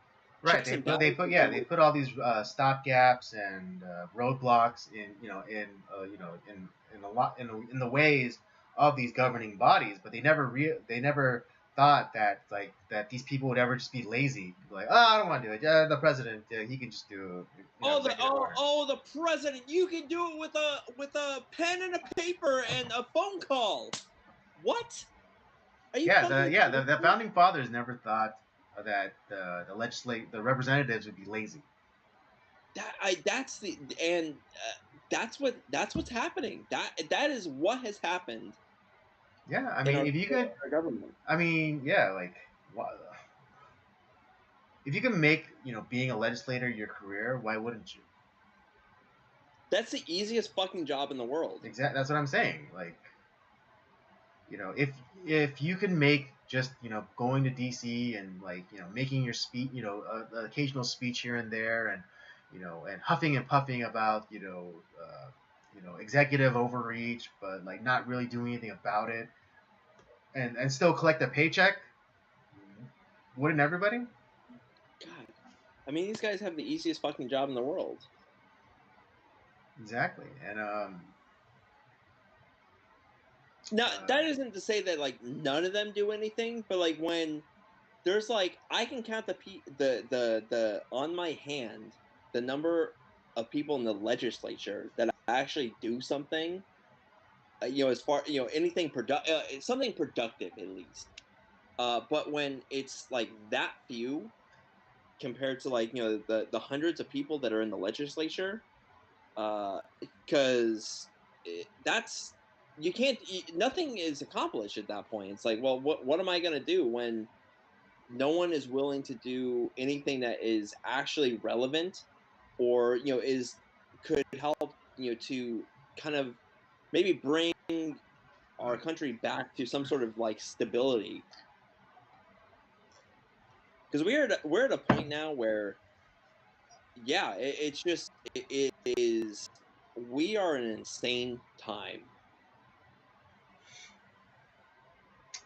Right. checks and balances. They put all these stop gaps and roadblocks in a lot in the ways of these governing bodies, but they never thought that that these people would ever just be lazy, like, oh, I don't want to do it. Yeah, the president, he can just do executive order. The president, you can do it with a pen and a paper and a phone call. What? Are you The founding fathers never thought that the representatives would be lazy. That's what's happening. That is what has happened. Yeah, I mean, if you could, government. I mean, yeah, like, if you can make being a legislator your career, why wouldn't you? That's the easiest fucking job in the world. Exactly, that's what I'm saying. Like, if you can make just going to DC and like making your speech, an occasional speech here and there, and and huffing and puffing about executive overreach, but like not really doing anything about it, and still collect a paycheck, wouldn't everybody? God, I mean, these guys have the easiest fucking job in the world. Exactly, and now that isn't to say that like none of them do anything, but like when there's like I can count the on my hand the number of people in the legislature that actually do something. As far anything something productive at least. But when it's like that few compared to like the hundreds of people that are in the legislature, because that's you can't nothing is accomplished at that point. It's like, well, what am I gonna do when no one is willing to do anything that is actually relevant or could help to kind of maybe bring our country back to some sort of like stability, because we're at a point now where it's just it is we are in an insane time.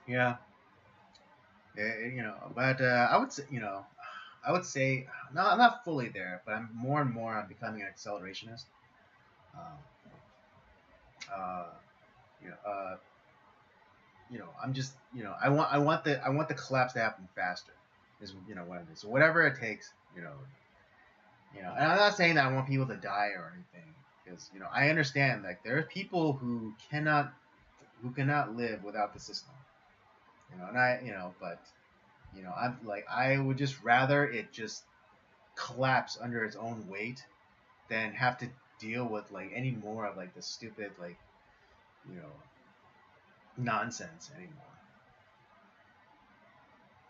Yeah. But I would say no, I'm not fully there, but I'm more and more I'm becoming an accelerationist. Um, uh, you know, uh, I'm just I want the collapse to happen faster. Is what it is. So whatever it takes, and I'm not saying that I want people to die or anything, because I understand like there are people who cannot live without the system. And but I'm like I would just rather it just collapse under its own weight than have to deal with like any more of like the stupid like you know nonsense anymore.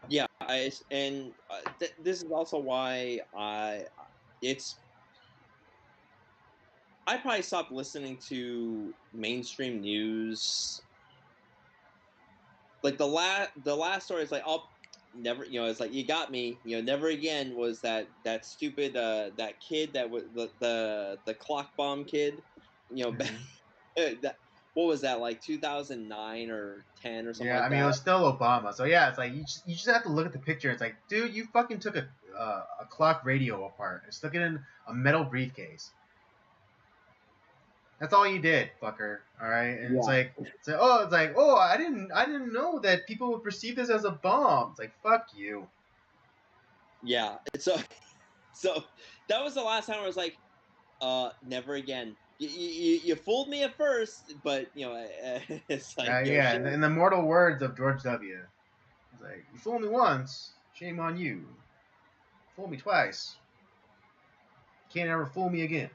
Yeah, this is also why I probably stopped listening to mainstream news. Like the last story is like, oh, never, it's like you got me, never again was that stupid that kid that was the clock bomb kid, Mm-hmm. that what was that, like 2009 or 10 or something Yeah, like I mean it that. was still Obama, so yeah, it's like you just have to look at the picture. It's like, dude, you fucking took a clock radio apart and stuck it in a metal briefcase. That's all you did, fucker. All right, and Yeah. it's like, oh, I didn't know that people would perceive this as a bomb. It's like, fuck you. Yeah. So that was the last time I was like, never again. You fooled me at first, but it's like, Yeah, shit. in the mortal words of George W. It's like, you fooled me once, shame on you. Fool me twice, can't ever fool me again.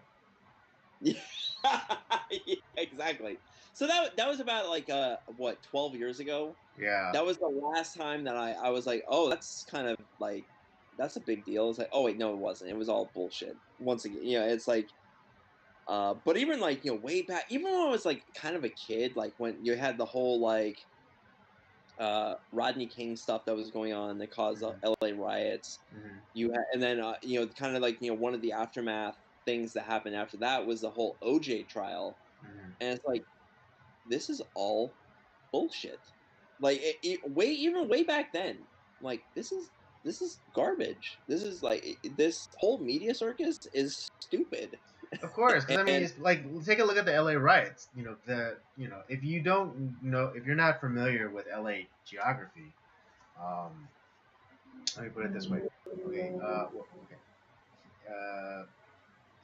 Yeah, exactly. So that was about like 12 years ago. Yeah. That was the last time that I was like, oh, that's kind of like that's a big deal. It's like, oh wait, no, it wasn't. It was all bullshit. Once again, it's like But even like way back, even when I was like kind of a kid, like when you had the whole like Rodney King stuff that was going on that caused Mhm. LA riots. Mhm. And then kind of like one of the aftermath things that happened after that was the whole OJ trial, Mhm. and it's like this is all bullshit. Like even way back then, like this is garbage. This is like this whole media circus is stupid. Of course, because I mean, And it's like take a look at the LA riots. If you don't know, if you're not familiar with LA geography, um, let me put it this way. Okay, okay. Uh,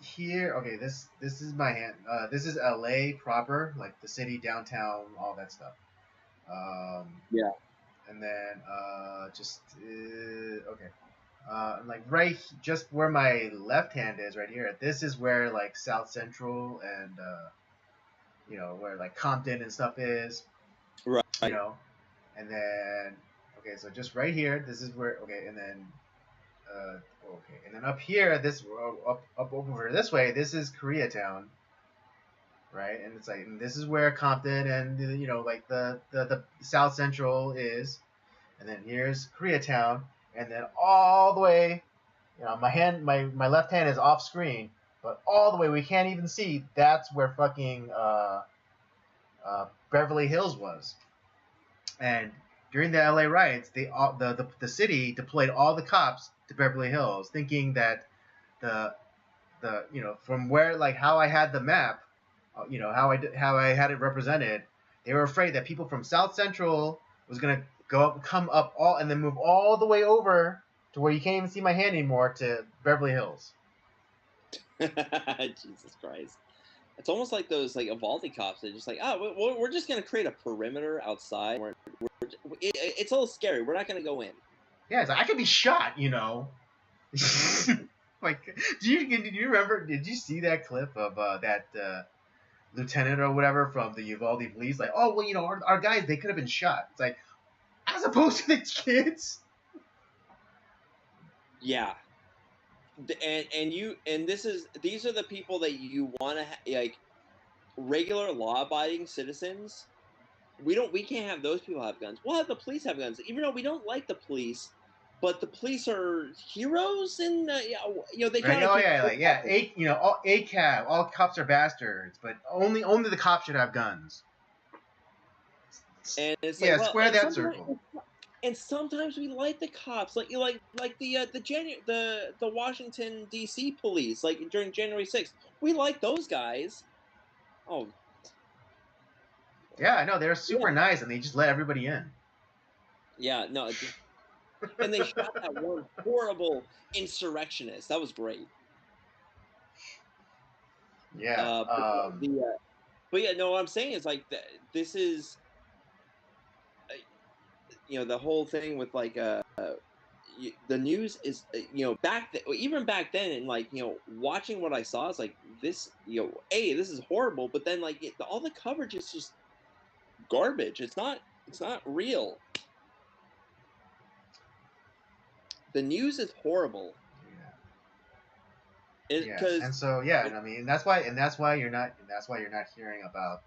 Here, okay, this is my hand. This is LA proper, like the city, downtown, all that stuff. Um, yeah, and then okay. Like just where my left hand is, right here. This is where like South Central and where like Compton and stuff is. You right. know, and then okay, so just right here, this is where okay, and then okay, and then up here, up over this way, this is Koreatown, right? And it's like and this is where Compton and like the South Central is, and then here's Koreatown, and then all the way, my left hand is off screen, but all the way we can't even see. That's where fucking Beverly Hills was, and during the LA riots, the city deployed all the cops to Beverly Hills, thinking that the from where like how I had the map, how I had it represented, they were afraid that people from South Central was gonna come up all and then move all the way over to where you can't even see my hand anymore to Beverly Hills. Jesus Christ. It's almost like those like Evaldi cops. They're just like, oh, we're just gonna create a perimeter outside. It's a little scary. We're not gonna go in. Yeah, it's like, I could be shot. Like, did you remember? Did you see that clip of that lieutenant or whatever from the Uvalde police? Like, oh well, our guys, they could have been shot. It's like, as opposed to the kids. Yeah, and these are the people that you want to like regular law abiding citizens. We can't have those people have guns. We'll have the police have guns, even though we don't like the police. But the police are heroes, and they Right? kind of Oh keep. yeah, like yeah, all ACAB, all cops are bastards, but only the cops should have guns. And it's like, Yeah, well, square that circle. and sometimes we like the cops, like like the Washington D.C. police, like during January 6th. We like those guys. Oh Yeah, I know they're yeah, super nice and they just let everybody in. yeah, no, and they shot that one horrible insurrectionist. That was great. Yeah. But but yeah, no, what I'm saying is like this is the whole thing with like the news is even back then, and like watching what I saw is like this this is horrible, but then like all the coverage is just garbage. It's not real. The news is horrible Yeah, because and so yeah, and I mean, and that's why you're not hearing about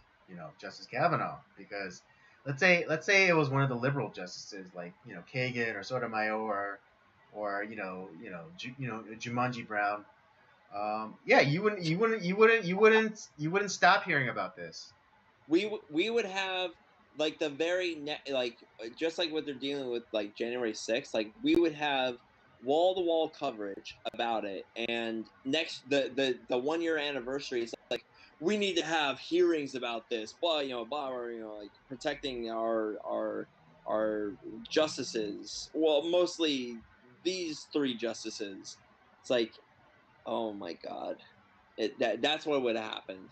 Justice Kavanaugh, because let's say it was one of the liberal justices like Kagan or Sotomayor or Jumanji Brown. Yeah, you wouldn't stop hearing about this. we would have like the very like just like what they're dealing with like January 6th, like we would have wall to wall coverage about it, and next the 1 year anniversary is like we need to have hearings about this, but like protecting our justices, well mostly these three justices. It's like, oh my god, that's what would have happened.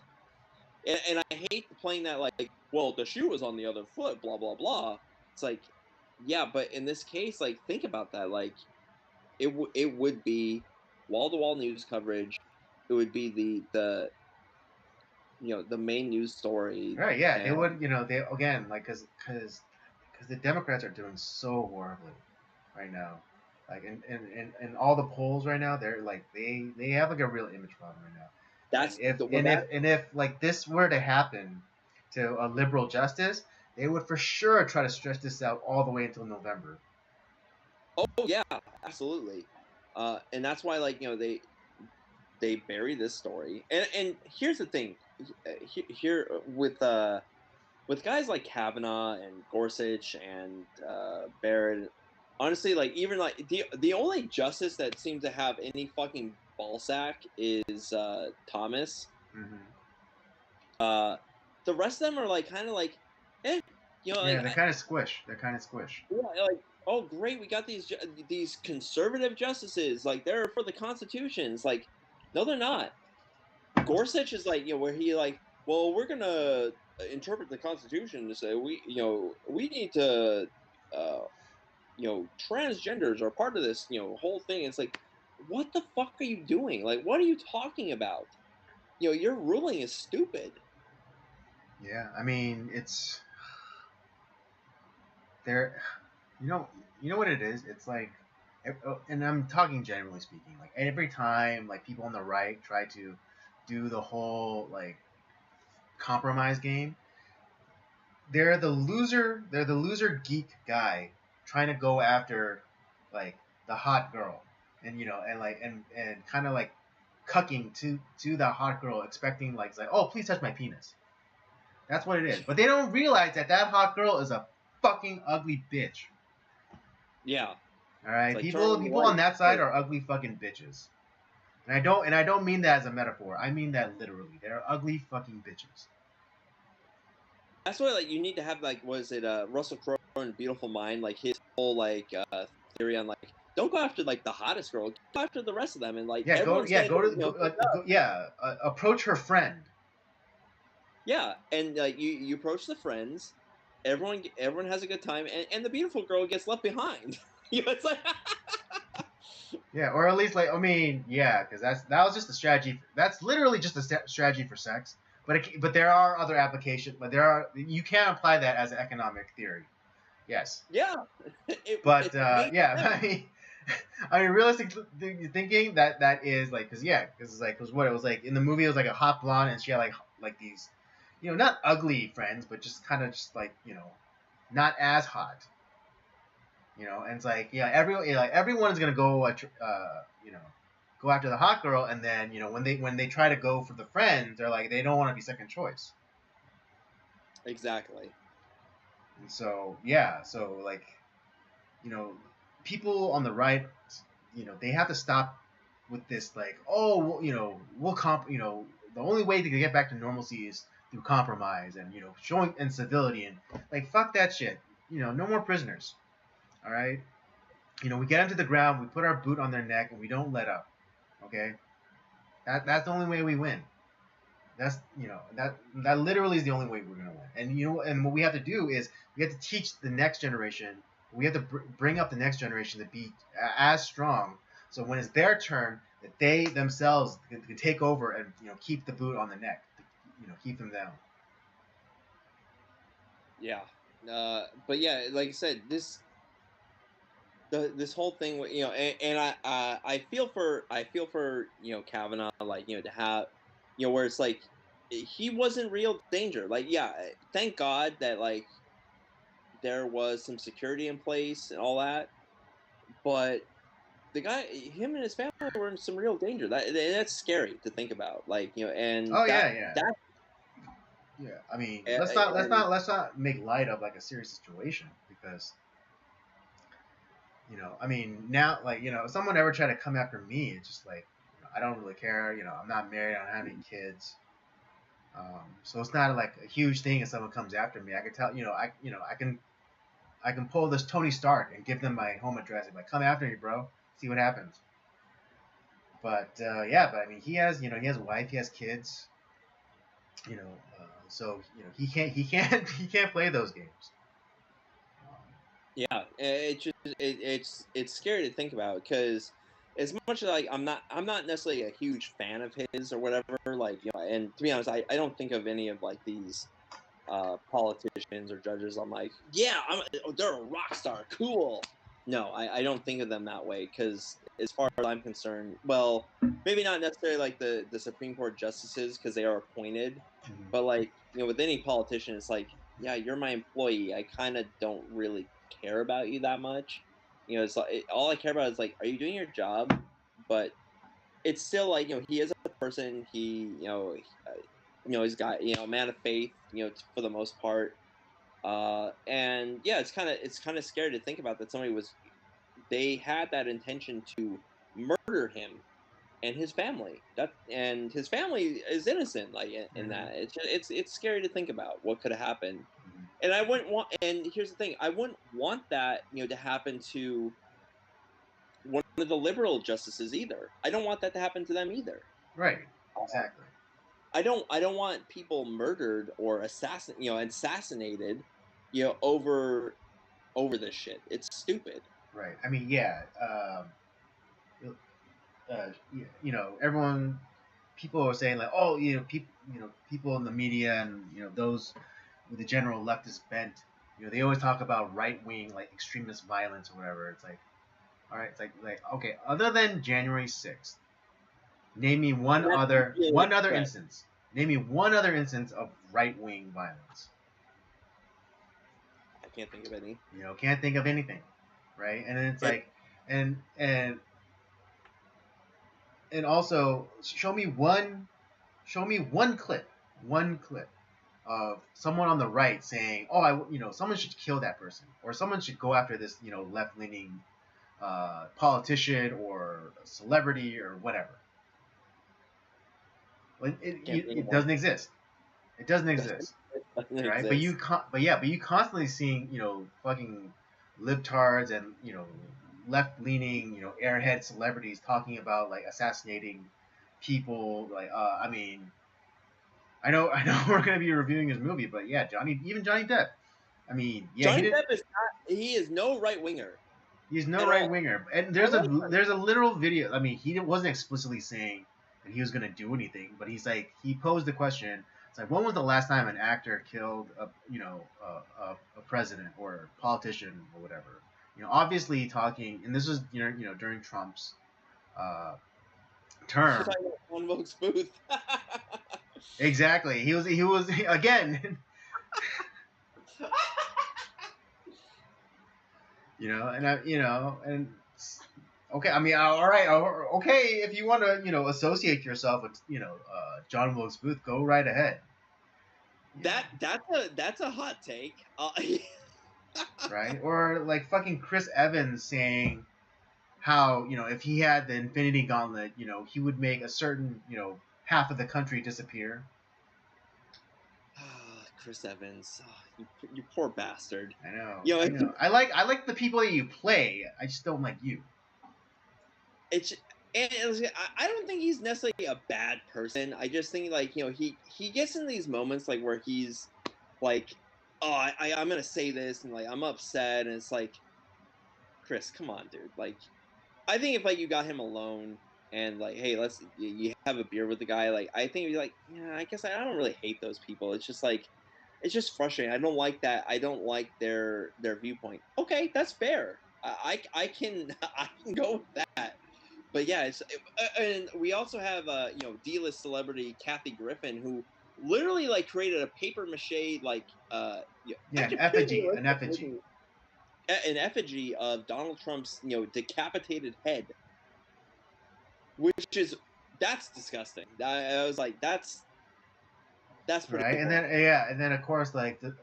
And I hate playing that like, well, the shoe was on the other foot, blah blah blah. It's like, yeah, but in this case, like, think about that. Like, it would be wall to wall news coverage. It would be the main news story, Right? Yeah, they and would. They again like because the Democrats are doing so horribly right now. Like in all the polls right now, they're like they have like a real image problem right now. Like That's if the well and if that and if like this were to happen to a liberal justice, they would for sure try to stretch this out all the way until November. oh yeah, absolutely. And that's why like they bury this story. And here's the thing, here with guys like Kavanaugh and Gorsuch and Barrett, honestly, like even like the only justice that seems to have any fucking ballsack is Thomas. Hmm. Uh, the rest of them are like kind of like, eh, like Yeah, they're kind of squish. They're kind of squish. yeah, like oh great, we got these conservative justices, like they're for the Constitution. It's like no, they're not. Gorsuch is like where he like well we're gonna interpret the Constitution to say we need to uh, transgenders are part of this whole thing. It's like what the fuck are you doing? Like what are you talking about? Your ruling is stupid. Yeah, I mean it's there. You know, you know what it is. It's like, and I'm talking generally speaking. Like every time, like people on the right try to do the whole like compromise game, they're the loser. They're the loser geek guy trying to go after like the hot girl, and and kind of like cucking to the hot girl, expecting like, it's like, oh, please touch my penis. That's what it is. But they don't realize that that hot girl is a fucking ugly bitch. Yeah, All it's right, like turn on the people light. on that side are ugly fucking bitches. And I don't mean that as a metaphor. I mean that literally. They're ugly fucking bitches. That's why like you need to have like was it Russell Crowe in Beautiful Mind, like his whole like theory on like don't go after like the hottest girl, go after the rest of them, and like everyone's gonna Go to approach her friend. yeah, and like you approach the friends, everyone has a good time, and the beautiful girl gets left behind. It's like Yeah, or at least like, I mean, yeah, because that was just a strategy. That's literally just a strategy for sex. But there are other applications. But you can apply that as an economic theory. Yes, yeah, but it makes yeah, sense. I mean, realistic thinking that is like, because it's like, because what it was like in the movie, it was like a hot blonde, and she had like these, not ugly friends, but just kind of just like, not as hot, and it's like, yeah, everyone is gonna go, you know, go after the hot girl, and then when they try to go for the friends, they're like, they don't want to be second choice. Exactly. And so yeah, so like, you know, people on the right, they have to stop with this like, oh, well, the only way to get back to normalcy is through compromise and showing and civility, and like, fuck that shit. No more prisoners. All right. We get them to the ground, we put our boot on their neck, and we don't let up. Okay. That's the only way we win. That's that literally is the only way we're gonna win. And what we have to do is we have to teach the next generation. We have to bring up the next generation to be as strong. So when it's their turn, that they themselves can take over and keep the boot on the neck. Keep them down. Yeah. But yeah, like I said, this whole thing, and I feel for Kavanaugh, like to have, where it's like he wasn't real danger. Like, yeah, thank God that like there was some security in place and all that, but the guy, him and his family were in some real danger. That's scary to think about. Like, and Oh yeah, yeah, that yeah. I mean, and let's not make light of like a serious situation, because I mean, now, like, if someone ever tried to come after me, it's just like, I don't really care. I'm not married. I don't have any kids. So it's not like a huge thing if someone comes after me. I can tell, I can pull this Tony Stark and give them my home address and like, come after me, bro. See what happens. But yeah, but I mean, he has a wife, he has kids. You know, so he can't play those games. yeah, it's scary to think about because as much as like I'm not necessarily a huge fan of his or whatever, like and to be honest, I don't think of any of like these politicians or judges. I'm like, yeah, they're a rock star, cool. No, I don't think of them that way because, as far as I'm concerned, well, maybe not necessarily like the Supreme Court justices because they are appointed, but like with any politician, it's like, yeah, you're my employee. I kind of don't really care about you that much. It's like all I care about is like, are you doing your job? But it's still like he is a person. He's got a man of faith. For the most part. And yeah, it's kind of scary to think about that they had that intention to murder him and his family. And his family is innocent, like in that. It's scary to think about what could have happened. And I wouldn't want. And here's the thing: I wouldn't want that to happen to one of the liberal justices either. I don't want that to happen to them either. Right. Exactly. I don't want people murdered or assassinated, over this shit. It's stupid. Right. I mean, yeah. Everyone, people are saying like, oh, people in the media and those with the general leftist bent, they always talk about right wing like extremist violence or whatever. It's like, all right, it's like okay, other than January 6th, name me one other instance. Name me one other instance of right wing violence. I can't think of any. Can't think of anything, right? And then it's like, and also show me one clip of someone on the right saying, oh, someone should kill that person, or someone should go after this, left leaning politician or celebrity or whatever. It doesn't exist. It doesn't exist. Right? But you constantly seeing, fucking libtards and, left-leaning, airhead celebrities talking about like assassinating people. Like, I mean, I know we're gonna be reviewing his movie, but yeah, Johnny Depp. I mean, yeah, Johnny Depp he is no right winger. He's no right winger, and there's a literal video. I mean, he wasn't explicitly saying that he was gonna do anything, but he posed the question. It's like, when was the last time an actor killed a president or a politician or whatever? Obviously talking, and this was during Trump's term. One Wilkes Booth. Exactly. He was again. And okay. I mean, all right. Okay, if you want to, associate yourself with, John Wilkes Booth, go right ahead. That's a hot take. Right? Or like fucking Chris Evans saying how, if he had the Infinity Gauntlet, he would make a certain, half of the country disappear. Chris Evans, you poor bastard. I know. I know. I like the people that you play. I just don't like you. I don't think he's necessarily a bad person. I just think like he gets in these moments like where he's like, oh, I'm gonna say this and like I'm upset, and it's like, Chris, come on, dude. Like, I think if like you got him alone and like, hey, you have a beer with the guy, like I think you'd be like, yeah, I guess I don't really hate those people. It's just like, it's just frustrating. I don't like that. I don't like their viewpoint. Okay, that's fair. I can go with that. But yeah, and we also have D-list celebrity Kathy Griffin, who literally like created a paper mache like an effigy of Donald Trump's decapitated head, that's disgusting. I was like, that's pretty right. cool. And then of course like the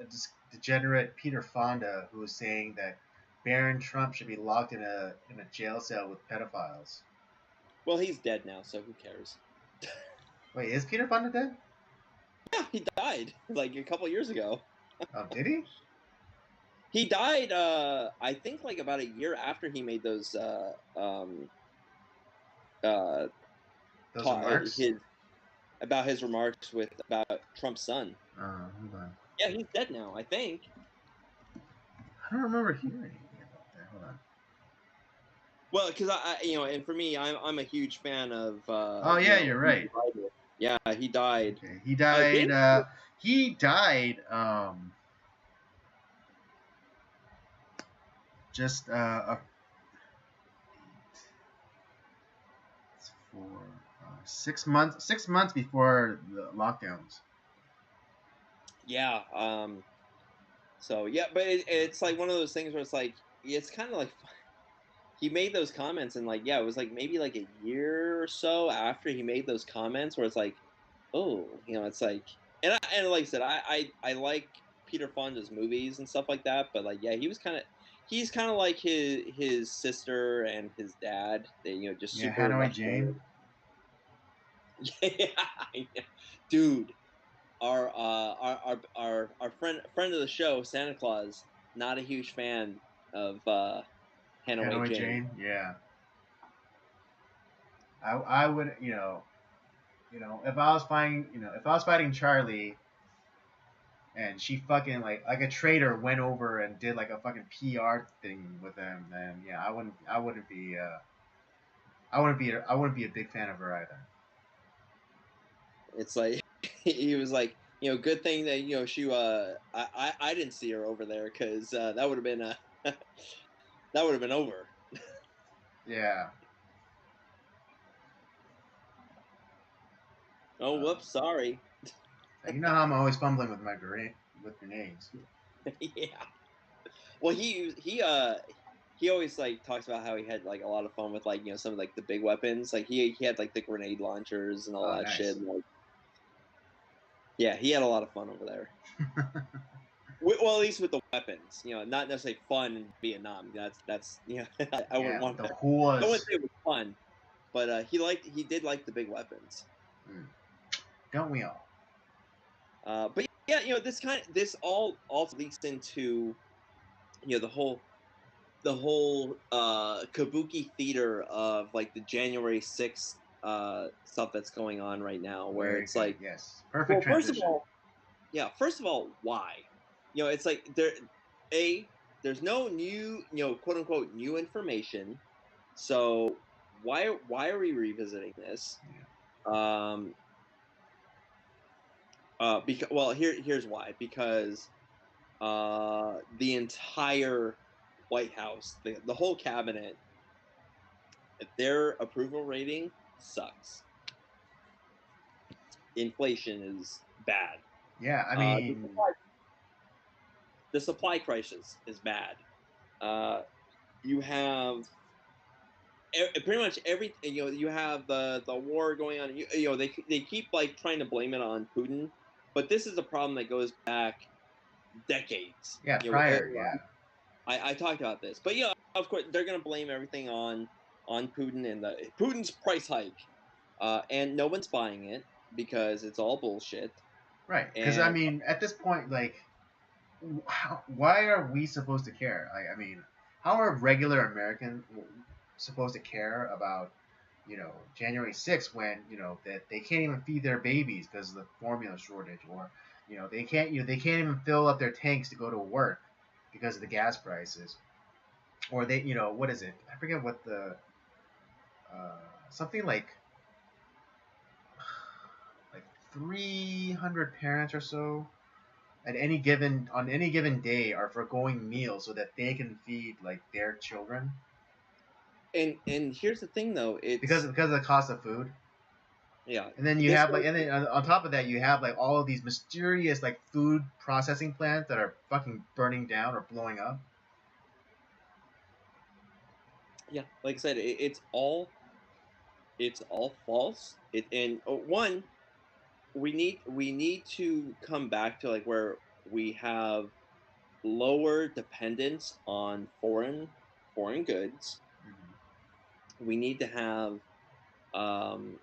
degenerate Peter Fonda, who was saying that Barron Trump should be locked in a jail cell with pedophiles. Well, he's dead now, so who cares? Wait, is Peter Fonda dead? Yeah, he died like a couple years ago. Oh, did he? He died, I think, like about a year after he made those remarks? About his remarks about Trump's son. Hold on. Yeah, he's dead now, I think. I don't remember hearing anything about that. Hold on. Well, because and for me, I'm a huge fan of. You're right. Yeah, he died. Okay. He died. He died. Just for 6 months. 6 months before the lockdowns. Yeah. So yeah, but it's like one of those things where it's like it's kind of like he made those comments and like yeah, it was like maybe like a year or so after he made those comments where it's like, oh, it's like and like I said, I like Peter Fonda's movies and stuff like that, but like yeah, he's kind of like his sister and his dad. They just Yeah, super Hanoi left Jane. wing. Yeah, dude. Our friend of the show, Santa Claus, not a huge fan of Hanoi Hanoi Jane. Jane. Yeah, I would if I was fighting if I was fighting Charlie and she fucking like a traitor went over and did like a fucking PR thing with him, then yeah, I wouldn't be a big fan of her either. It's like he was like, good thing that she I didn't see her over there because that would have been that would have been over. Yeah. Oh, Um, whoops, sorry. you know how I'm always fumbling with with grenades. Yeah. Well, he always like talks about how he had like a lot of fun with like some of like the big weapons. Like he had like the grenade launchers and all Oh, that shit. nice. And, like, yeah, he had a lot of fun over there. Well, at least with the weapons, not necessarily fun in Vietnam. That's I wouldn't Yeah, want the to. I wouldn't whores. say it was fun, but he did like the big weapons. Mm. Don't we all? But yeah, this all also leaks into the whole kabuki theater of like the January 6th stuff that's going on right now, where Very it's good. like, Yes. Perfect well, first of transition. all, yeah, first of all, why? It's like there's no new, quote unquote new information. So why are we revisiting this? Um because well here's why. Because the entire White House, the whole cabinet, their approval rating sucks. Inflation is bad. Yeah, I Uh, the, mean, supply, the supply crisis is bad. You have pretty much every you have the war going on. They keep like trying to blame it on Putin, but this is a problem that goes back decades. yeah, prior, yeah. I talked about this, but yeah, of course they're gonna blame everything on Putin and Putin's price hike, and no one's buying it because it's all bullshit. Right. Because, I And mean, at this point, like, why are we supposed to care? I mean, how are regular Americans supposed to care about, January 6th when, that they can't even feed their babies because of the formula shortage, or, they can't even fill up their tanks to go to work because of the gas prices, or they, what is it? I forget what the, something like 300 parents or so at any given day are foregoing meals so that they can feed like their children and here's the thing though, because of the cost of food. yeah, And then you this have like goes and then on top of that you have like all of these mysterious like food processing plants that are fucking burning down or blowing up. yeah, like I said, it's all false. And one, we need to come back to like where we have lower dependence on foreign goods. Mm-hmm. We need to have um,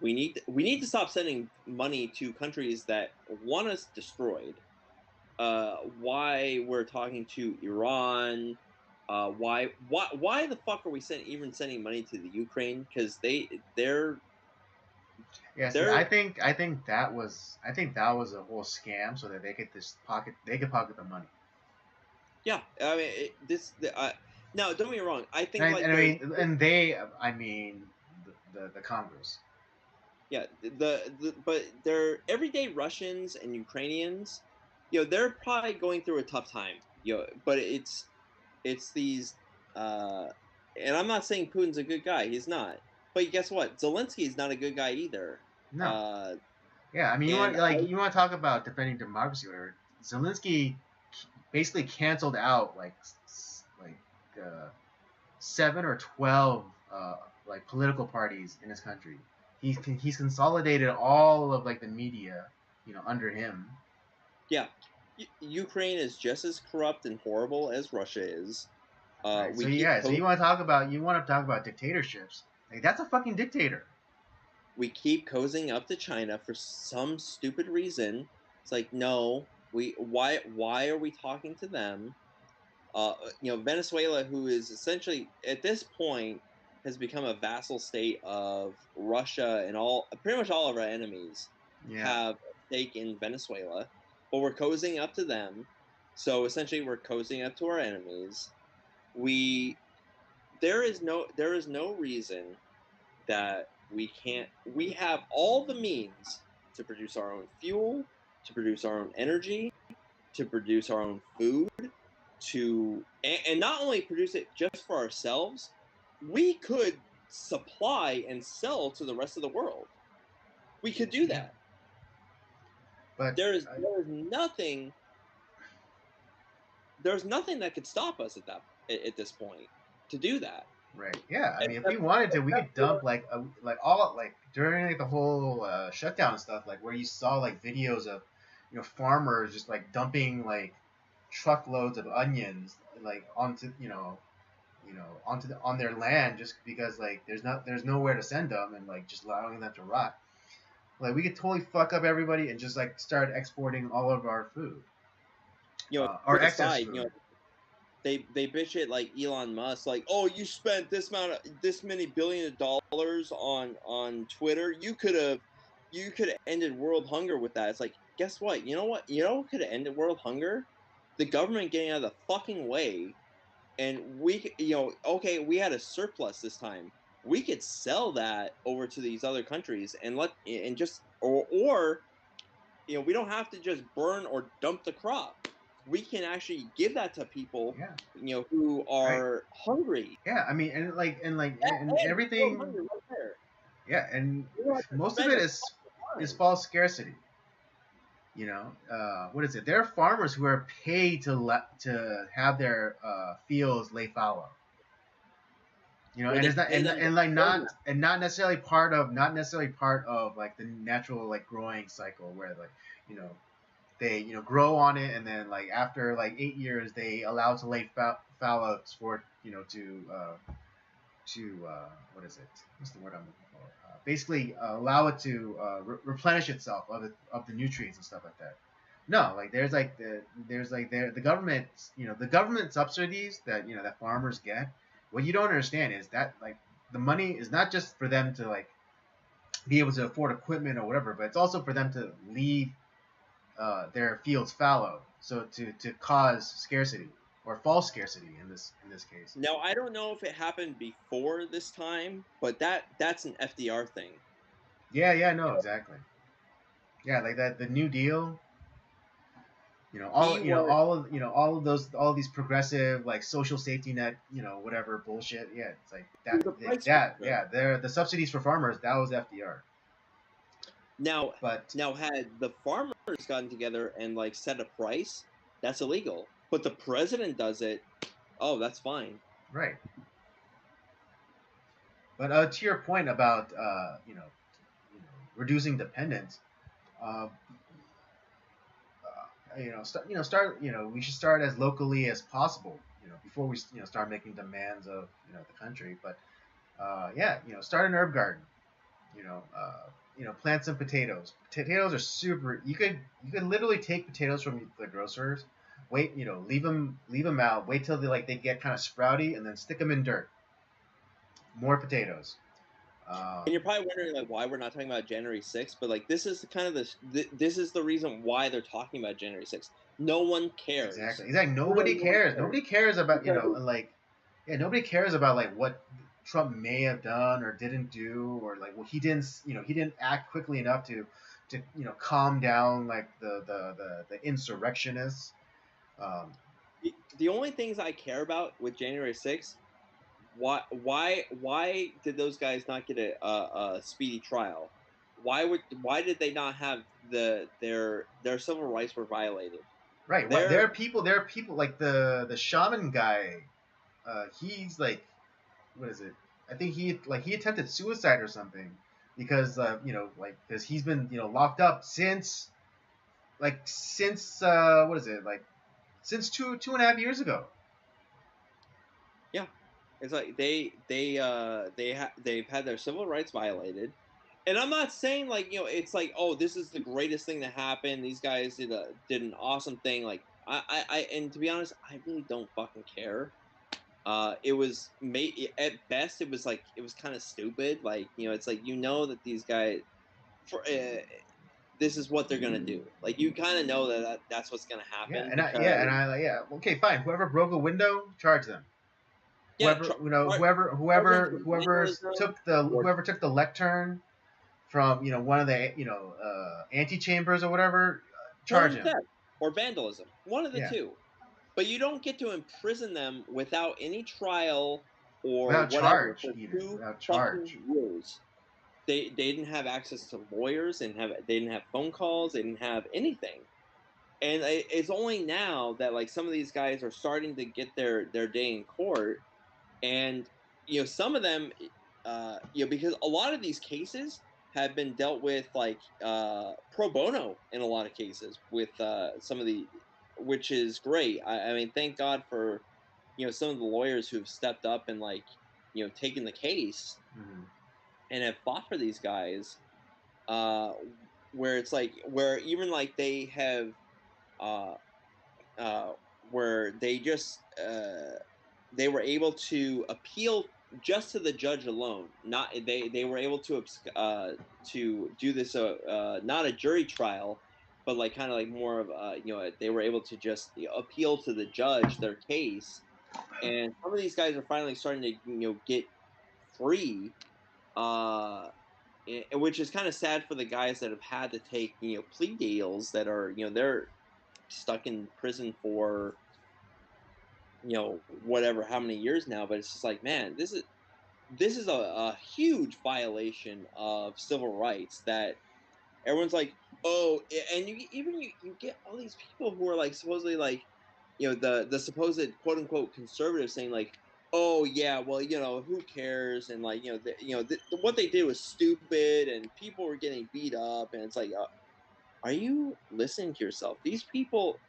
we need to stop sending money to countries that want us destroyed. Why we're talking to Iran? Why the fuck are we even sending money to the Ukraine? Because Yeah, see, they're I think that was a whole scam so that they could pocket the money. yeah. I mean now don't get me wrong. I think And like I mean and they I mean the Congress. yeah, but they're everyday Russians and Ukrainians. They're probably going through a tough time. But it's these, uh, and I'm not saying Putin's a good guy. He's not. But guess what? Zelensky is not a good guy either. No. Uh, Yeah, I mean, and you want to talk about defending democracy, or whatever. Zelensky basically canceled out like uh, 7 or 12 like political parties in his country. He's consolidated all of like the media, under him. yeah, Ukraine is just as corrupt and horrible as Russia is. Right. So We keep yeah. So you want to talk about dictatorships? Like that's a fucking dictator. cozying up to China for some stupid reason. It's like, no, why are we talking to them? Venezuela, who is essentially at this point has become a vassal state of Russia, and pretty much all of our enemies Yeah. have a stake in Venezuela, but we're cozying up to them. So essentially, we're cozying up to our enemies. We there is no reason that we can't. We have all the means to produce our own fuel, to produce our own energy, to produce our own food, and not only produce it just for ourselves, we could supply and sell to the rest of the world. We could do Yeah. that. But There is nothing. There's nothing that could stop us at this point to do that. right. Yeah. I mean, if we Except, wanted to, we except could for dump like all like during like the whole shutdown and stuff, like where you saw like videos of farmers just like dumping like truckloads of onions like onto on their land just because like there's nowhere to send them and like just allowing them to rot. Like we could totally fuck up everybody and just like start exporting all of our food, our quick excess aside, food. they bitch it like Elon Musk, like, oh, you spent this many billion of dollars on Twitter. You could have ended world hunger with that. It's like, guess what? You know what? You know what could have ended world hunger? The government getting out of the fucking way, and okay, we had a surplus this time. We could sell that over to these other countries and just or we don't have to just burn or dump the crop. We can actually give that to people, Yeah. who Right. are hungry. Yeah. I mean, and And world everything. hunger right there. Yeah, and You don't have to most of spend it a is dime. false scarcity. What is it? There are farmers who are paid to have their fields lay fallow. Or And they it's not pay them to and like burn that. not necessarily part of like the natural like growing cycle where like you know they grow on it and then like after like 8 years they allow it to lay fallow for what is it? What's the word I'm looking for? Basically, allow it to replenish itself of the nutrients and stuff like that. No, like the government, the government subsidies that that farmers get. What you don't understand is that like the money is not just for them to like be able to afford equipment or whatever, but it's also for them to leave their fields fallow, so to cause scarcity or false scarcity in this case. Now I don't know if it happened before this time, but that's an FDR thing. Yeah, no, exactly. Yeah, like that the New Deal, He was all of these progressive like social safety net, whatever bullshit. Yeah, it's like he that was a like price that. fixer. Yeah, the subsidies for farmers, that was FDR. Now, But had the farmers gotten together and like set a price, that's illegal. But the president does it. Oh, that's fine. right. But to your point about reducing dependence, uh, we should start as locally as possible, before we start making demands of the country. But yeah, start an herb garden. Plant some potatoes. Potatoes are super. You could literally take potatoes from the grocers, wait, leave them out, wait till they get kind of sprouty, and then stick them in dirt. More potatoes. And you're probably wondering like why we're not talking about January 6th, but like this is kind of this is the reason why they're talking about January 6th. No one cares. Exactly. Nobody Literally no one cares. cares. Nobody cares about Because like, yeah, nobody cares about like what Trump may have done or didn't do, or like, well, he didn't act quickly enough to calm down like the insurrectionists. Um, the only things I care about with January 6th why did those guys not get a speedy trial? Why did they not have their civil rights were violated? Right. What They're there are people like the shaman guy. He's like, what is it? I think he attempted suicide or something because because he's been locked up since what is it, like since 2.5 years ago. Yeah, it's like they've had their civil rights violated, and I'm not saying like it's like, oh, this is the greatest thing that happened. These guys did an awesome thing. Like and to be honest, I really don't fucking care. It was made at best. It was like it was kind of stupid. Like it's like that these guys for this is what they're gonna do. Like you kind of know that's what's gonna Yeah, happen and I because yeah, and I like yeah. Okay, fine. Whoever broke a window, charge them. yeah, Whoever char- charge them for vandalism or whoever took the lectern from one of the antechambers or whatever, charge felony him. theft or vandalism, one of the Yeah, two. But you don't get to imprison them without any trial or without whatever charge, for even two without fucking charge. years. They didn't have access to lawyers, they didn't have phone calls, they didn't have anything. And it's only now that like some of these guys are starting to get their day in court, and some of them, because a lot of these cases have been dealt with like pro bono in a lot of cases with some of the, which is great. I mean, thank God for some of the lawyers who've stepped up and like taken the case Mm-hmm. and have fought for these guys. Uh, where it's like where even like they have uh, uh, where they were able to appeal just to the judge alone. Not they were able to do this not a jury trial, but like kind of like more of they were able to just appeal to the judge their case, and some of these guys are finally starting to get free. Uh, which is kind of sad for the guys that have had to take plea deals that are they're stuck in prison for whatever how many years now, but it's just like, man, this is a huge violation of civil rights that everyone's like, oh, and you get all these people who are like supposedly like the supposed quote unquote conservatives saying like, oh yeah, well who cares, and like what they did was stupid and people were getting beat up, and it's like, are you listening to yourself? These people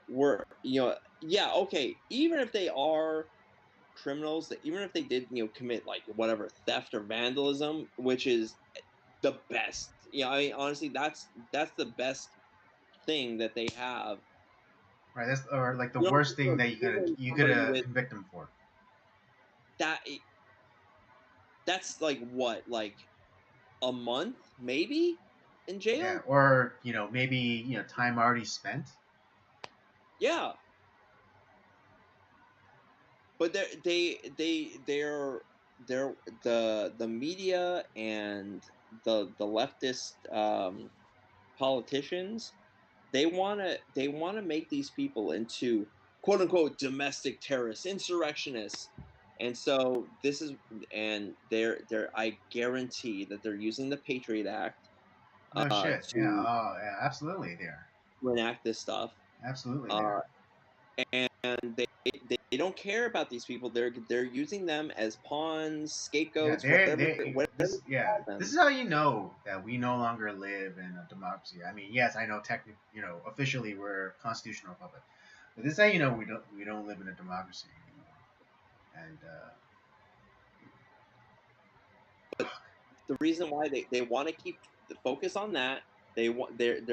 were yeah, okay, even if they are criminals, that even if they did commit like whatever theft or vandalism, which is the best, I mean, honestly, that's the best thing that they have. Right. That's or like the You don't worst thing that imprison you could somebody with convict them for. that. That's like what, like a month maybe in Yeah. jail. Or maybe time already spent. Yeah, but they're the media and the leftist politicians, they want to make these people into quote unquote domestic terrorists, insurrectionists, and so this is, and they're I guarantee that they're using the Patriot Act No shit. Yeah. to Oh, yeah. Absolutely, there. enact this stuff, Absolutely, there. uh, and they don't care about these people. They're using them as pawns, Yeah, scapegoats, they whatever this you yeah. call This them. is how you know that we no longer live in a democracy. I mean, yes, I know technically, officially we're a constitutional republic, but this is how you know we don't live in a democracy anymore. And The reason why they want to keep the focus on that, they're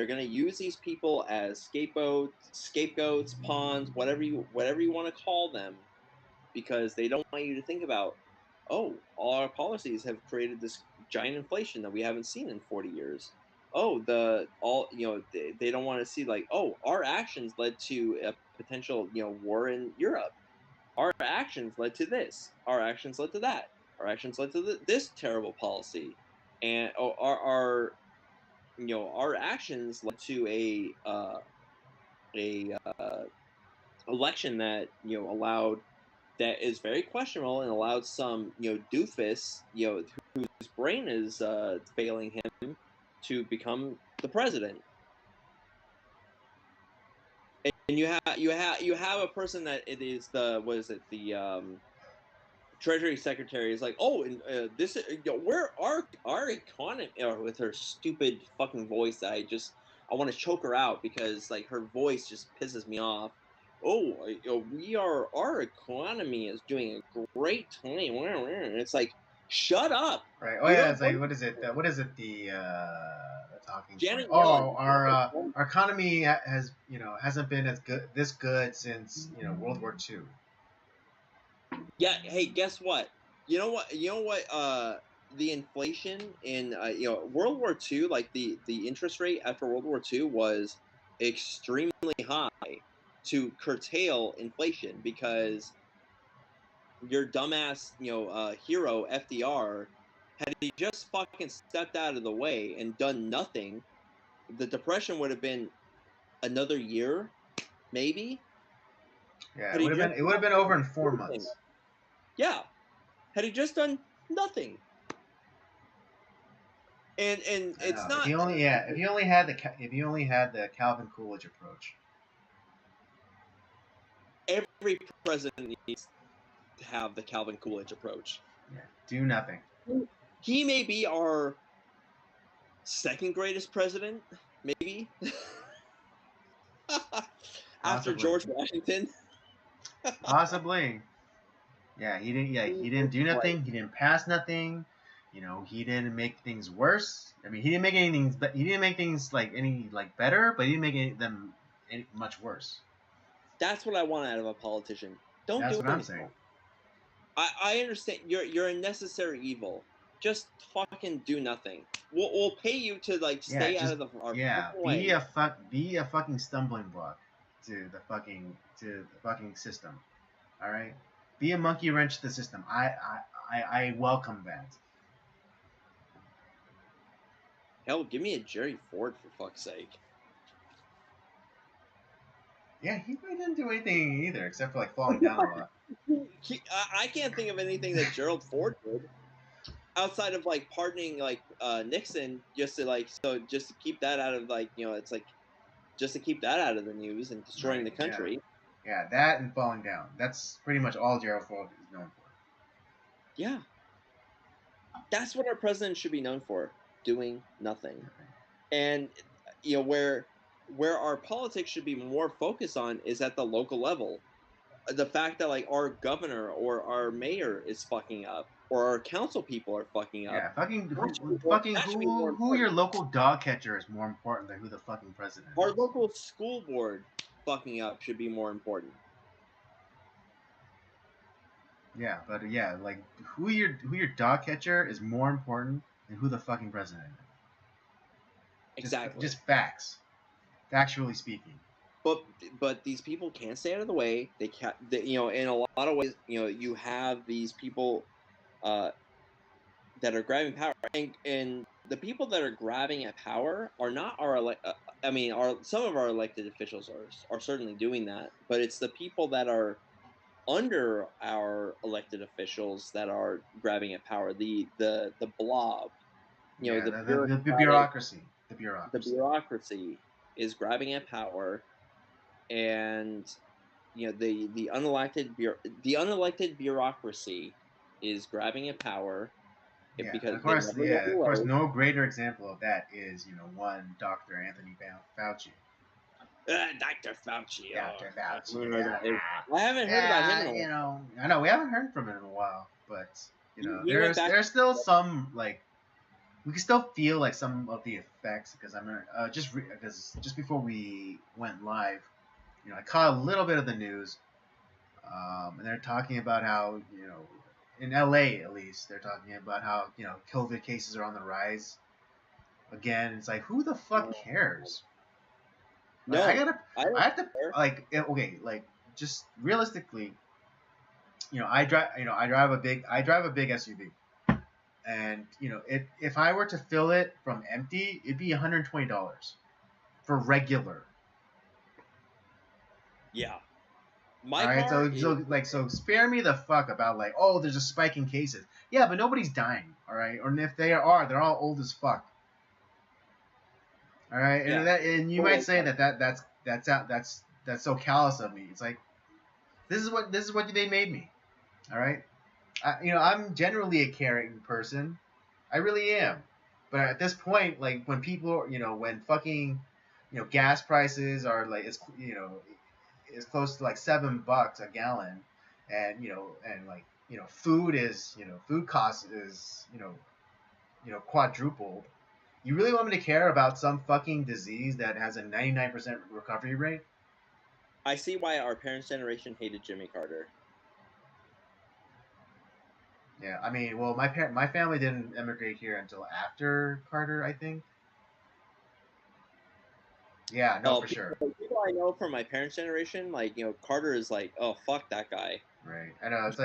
going to use these people as scapegoats, pawns, whatever you want to call them, because they don't want you to think about, oh, all our policies have created this giant inflation that we haven't seen in 40 years. Oh, they don't want to see like, oh, our actions led to a potential war in Europe. Our actions led to this. Our actions led to that. Our actions led to this terrible policy, and our actions led to a election that allowed that is very questionable and allowed some doofus whose brain is failing him to become the president. And you have a person that it is the what is it the Treasury Secretary is like, oh, and this where our economy with her stupid fucking voice. I want to choke her out because like her voice just pisses me off. Oh, our economy is doing a great time. And it's like, shut up. Right. Oh yeah. It's like what is it? What is it? The talking point. Janet Yellen. Oh, our economy has hasn't been as good since World War II. Yeah. Hey, guess what? You know what? The inflation in World War II, like the interest rate after World War II was extremely high to curtail inflation because your dumbass hero FDR, had he just fucking stepped out of the way and done nothing, the depression would have been another year, maybe. Yeah, Had it he would have just been over in 4 months. nothing. Yeah, had he just done nothing. And it's not. If you only had the Calvin Coolidge approach. Every president needs to have the Calvin Coolidge approach. Yeah, do nothing. He may be our second greatest president, maybe. After George Washington. Possibly. Yeah, he didn't. Yeah, he didn't do nothing. He didn't pass nothing. He didn't make things worse. I mean, he didn't make anything. But he didn't make things like any like better. But he didn't make them any much worse. That's what I want out of a politician. Don't That's do what I'm saying. I understand you're a necessary evil. Just fucking do nothing. We'll pay you to like stay out of the be a fucking stumbling block to the fucking system. All right, be a monkey wrench to the system. I welcome that. Hell, give me a Jerry Ford for fuck's sake. Yeah, he really didn't do anything either, except for like falling down a lot. I can't think of anything that Gerald Ford did outside of like pardoning like Nixon just to keep that out of like it's like just to keep that out of the news and destroying the country. Yeah, that and falling down. That's pretty much all Gerald Ford is known for. Yeah. That's what our president should be known for, doing nothing. And where our politics should be more focused on is at the local level. The fact that like our governor or our mayor is fucking up, or our council people are fucking up. Yeah, who your local dog catcher is more important than who the fucking president is. Our local school board fucking up should be more important. Yeah, but yeah, like who your dog catcher is more important than who the fucking president is. Exactly. Just facts. Factually speaking. But these people can't stay out of the way. They can't. In a lot of ways, you have these people that are grabbing power, and the people that are grabbing at power are not some of our elected officials are certainly doing that, but it's the people that are under our elected officials that are grabbing at power. The blob, the bureaucracy. The bureaucracy is grabbing at power. And the unelected bureaucracy is grabbing at power. Yeah, because of course, no greater example of that is one Dr. Anthony Fauci. Dr. Fauci. Dr. Fauci. I haven't heard about him in a while. I know we haven't heard from him in a while, but there's still some like we can still feel like some of the effects because just before we went live. I caught a little bit of the news, and they're talking about how, in LA at least, they're talking about how, COVID cases are on the rise. Again, it's like, who the fuck cares? No, I have to, like, okay, like, just realistically, I drive a big SUV, and if I were to fill it from empty, it'd be $120 for regular. Yeah. My All right, car is so spare me the fuck about like, oh, there's a spike in cases. Yeah, but nobody's dying. All right, or if they are, they're all old as fuck. All right, yeah. and you might Oh, say that's so callous of me. It's like this is what they made me. All right, I'm generally a caring person. I really am. But at this point, like when people, when fucking, gas prices are like, is close to like $7 a gallon, and like food cost is quadrupled. You really want me to care about some fucking disease that has a 99% recovery rate? I see why our parents' generation hated Jimmy Carter. Yeah, I mean, well, my family didn't immigrate here until after Carter, I think. Yeah, no, Oh, for sure. people I know from my parents' generation, like Carter is like, oh fuck that guy. Right. I know. It's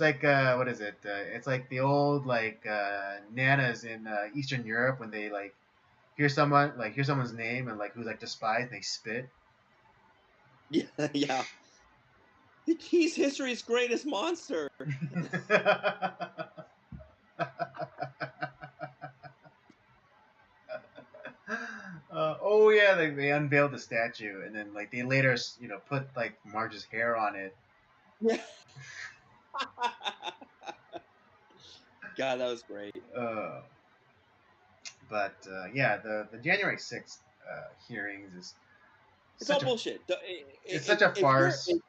like what is it? It's like the old like nanas in Eastern Europe when they like hear someone's name and like who's like despised, they spit. Yeah, yeah. He's history's greatest monster. Oh yeah, they unveiled the statue and then like they later put like Marge's hair on it. Yeah. God, that was great. Uh, but yeah, the January 6th hearings is It's all such a bullshit. it's such a farce. And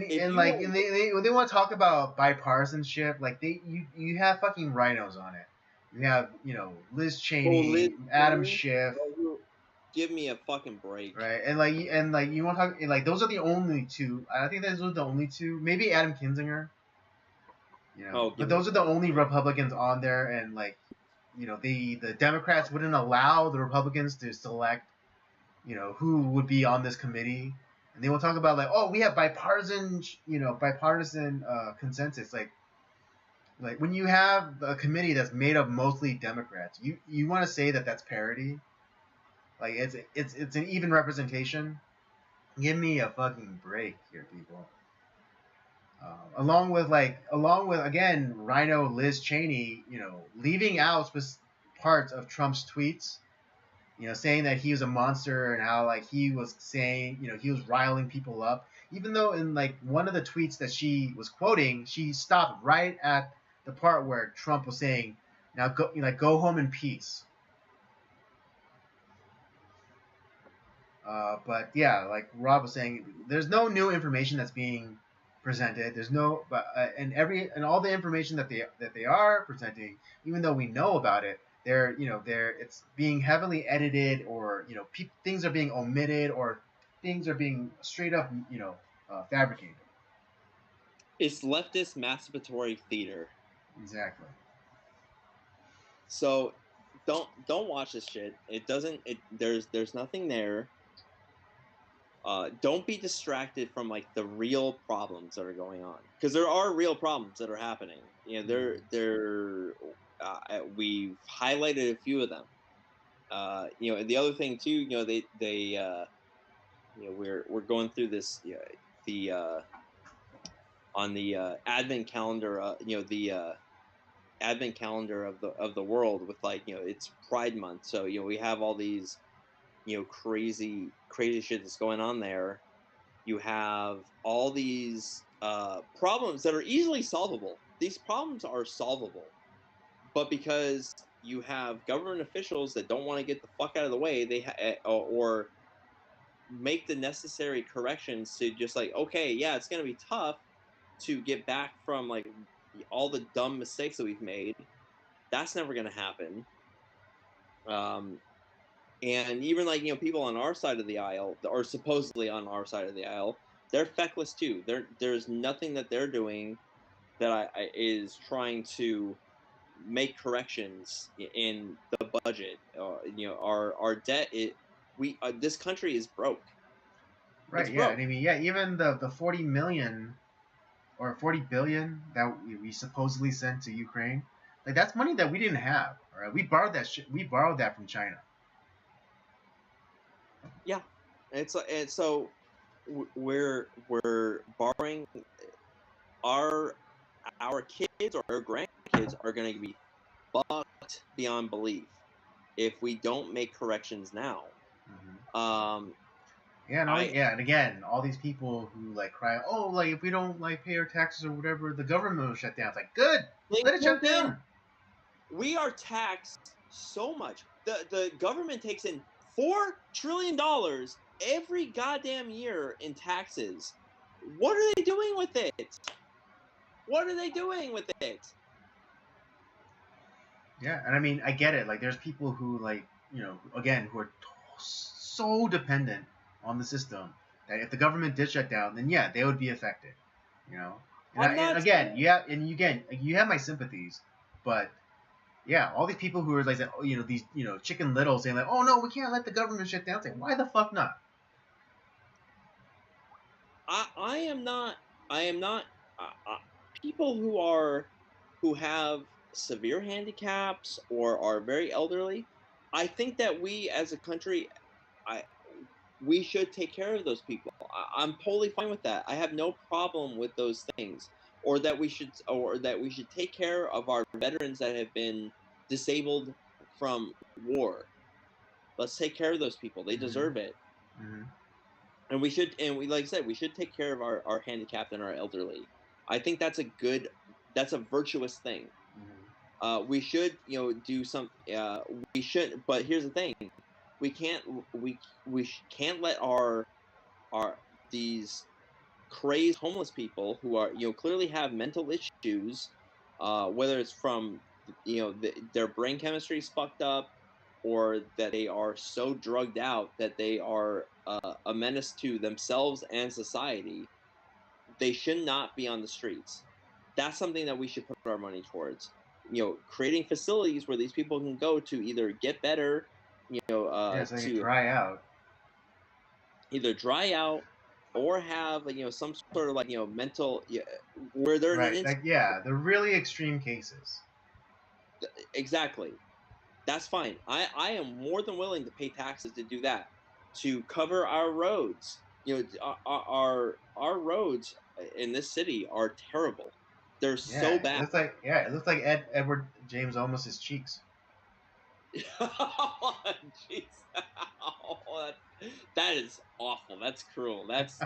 if you like and they want to talk about bipartisanship, like you have fucking rhinos on it. You have Liz Liz Cheney, Adam Cheney, Schiff, give me a fucking break. right? And like you want to talk like those are the only two. I think those are the only two. Maybe Adam Kinzinger, Oh, give but me those are the only Republicans on there, and like the Democrats wouldn't allow the Republicans to select who would be on this committee, and they will talk about like, oh, we have bipartisan consensus. Like when you have a committee that's made up mostly Democrats, you want to say that that's parity? Like it's an even representation. Give me a fucking break here, people. Along with again, Rhino Liz Cheney, leaving out parts of Trump's tweets, saying that he was a monster and how like he was saying, he was riling people up. Even though in like one of the tweets that she was quoting, she stopped right at the part where Trump was saying, "Now go home in peace." But yeah, like Rob was saying, there's no new information that's being presented. There's no, but and all the information that they are presenting, even though we know about it, they're it's being heavily edited, or things are being omitted, or things are being straight up fabricated. It's leftist masturbatory theater. Exactly. So don't watch this shit. It doesn't. There's nothing there. Don't be distracted from like the real problems that are going on, because there are real problems that are happening. We've highlighted a few of them. And the other thing too, we're going through this, the on the advent calendar, the advent calendar of the world, with like it's Pride Month, so we have all these crazy shit that's going on there. You have all these problems that are easily solvable. These problems are solvable, but because you have government officials that don't want to get the fuck out of the way, or make the necessary corrections to just like, okay, yeah, it's gonna be tough to get back from like all the dumb mistakes that we've made. That's never gonna happen. Um, and even like people on our side of the aisle, or supposedly on our side of the aisle, they're feckless too. There's nothing that they're doing that is trying to make corrections in the budget. Our debt, this country is broke. It's Right. Yeah. broke. And I mean, yeah. Even the 40 million or 40 billion that we supposedly sent to Ukraine, like that's money that we didn't have. All right, we borrowed that shit. We borrowed that from China. Yeah, and so we're borrowing our kids or our grandkids are going to be fucked beyond belief if we don't make corrections now. Mm-hmm. Um, Yeah, and I and again, all these people who like cry, oh, like if we don't like pay our taxes or whatever, the government will shut down. It's like, good, they let it sure shut did. down. We are taxed so much. The government takes in $4 trillion every goddamn year in taxes. What are they doing with it? What are they doing with it? Yeah, and I mean, I get it. Like, there's people who like, again, who are so dependent on the system that if the government did shut down, then yeah, they would be affected. You know, I'm and not again, you have my sympathies, but yeah, all these people who are like, these, Chicken Little saying like, oh no, we can't let the government shut down. It's like, why the fuck not? I am not. I am not. People who have severe handicaps or are very elderly. I think that we as a country, I we should take care of those people. I'm totally fine with that. I have no problem with those things. Or that we should take care of our veterans that have been disabled from war. Let's take care of those people. They Mm-hmm. deserve it. Mm-hmm. And we should, and we, like I said, we should take care of our handicapped and our elderly. I think that's a virtuous thing. Mm-hmm. We should, do some. We should, but here's the thing: we can't, can't let our these crazed homeless people who are, clearly have mental issues, whether it's from, their brain chemistry is fucked up, or that they are so drugged out that they are a menace to themselves and society. They should not be on the streets. That's something that we should put our money towards. Creating facilities where these people can go to either get better, Yeah, so they to dry out. either dry out or have, some sort of, like, mental, where they're in an Right. Like, yeah, the really extreme cases. exactly. That's fine. I am more than willing to pay taxes to do that, to cover our roads. Our roads in this city are terrible. They're Yeah, so bad. it looks like Edward James Olmos's cheeks. Jeez. Oh, that is awful. That's cruel. That's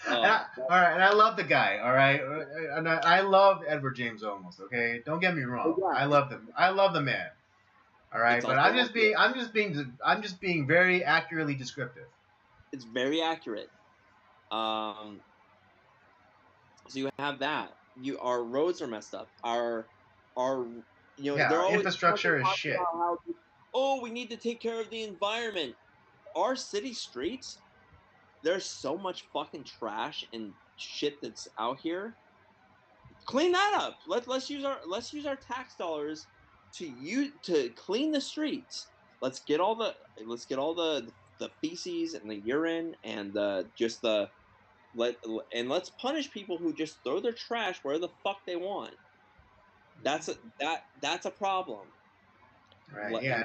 All right, and I love the guy. All right, and I love Edward James Olmos. Okay, don't get me wrong. yeah. I love them. I love the man. All right, It's but also accurate. I'm just being very accurately descriptive. It's very accurate. Um, so you have that. Our roads are messed up. Our Yeah, they're our always infrastructure is talking shit. about how, oh, we need to take care of the environment. Our city streets, there's so much fucking trash and shit that's out here. Clean that up. Let's use our tax dollars to clean the streets. Let's get all the feces and the urine and the just the let and let's punish people who just throw their trash where the fuck they want. That's a problem. Right. Yeah.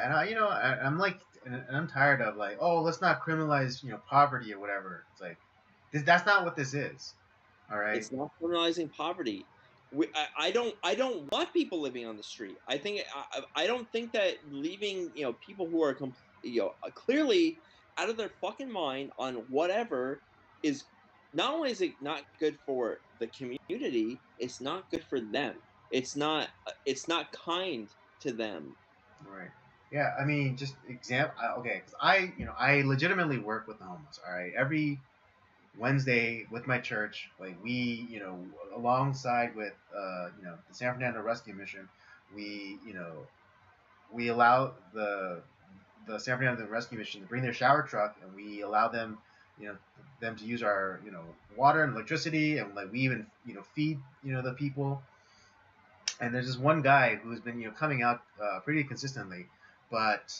And I'm like, and I'm tired of like, oh, let's not criminalize, poverty or whatever. It's like, that's not what this is. All right. It's not criminalizing poverty. I don't want people living on the street. I don't think that leaving, people who are clearly out of their fucking mind on whatever is, not only is it not good for the community, it's not good for them. It's not kind to them. Right. Yeah. I mean, just example. Okay. Because I legitimately work with the homeless. All right. Every Wednesday with my church, like we, alongside with, the San Fernando Rescue Mission, we, we allow the San Fernando Rescue Mission to bring their shower truck, and we allow them, you know, them to use our, water and electricity, and like we even, feed, the people. And there's this one guy who's been, coming out pretty consistently, but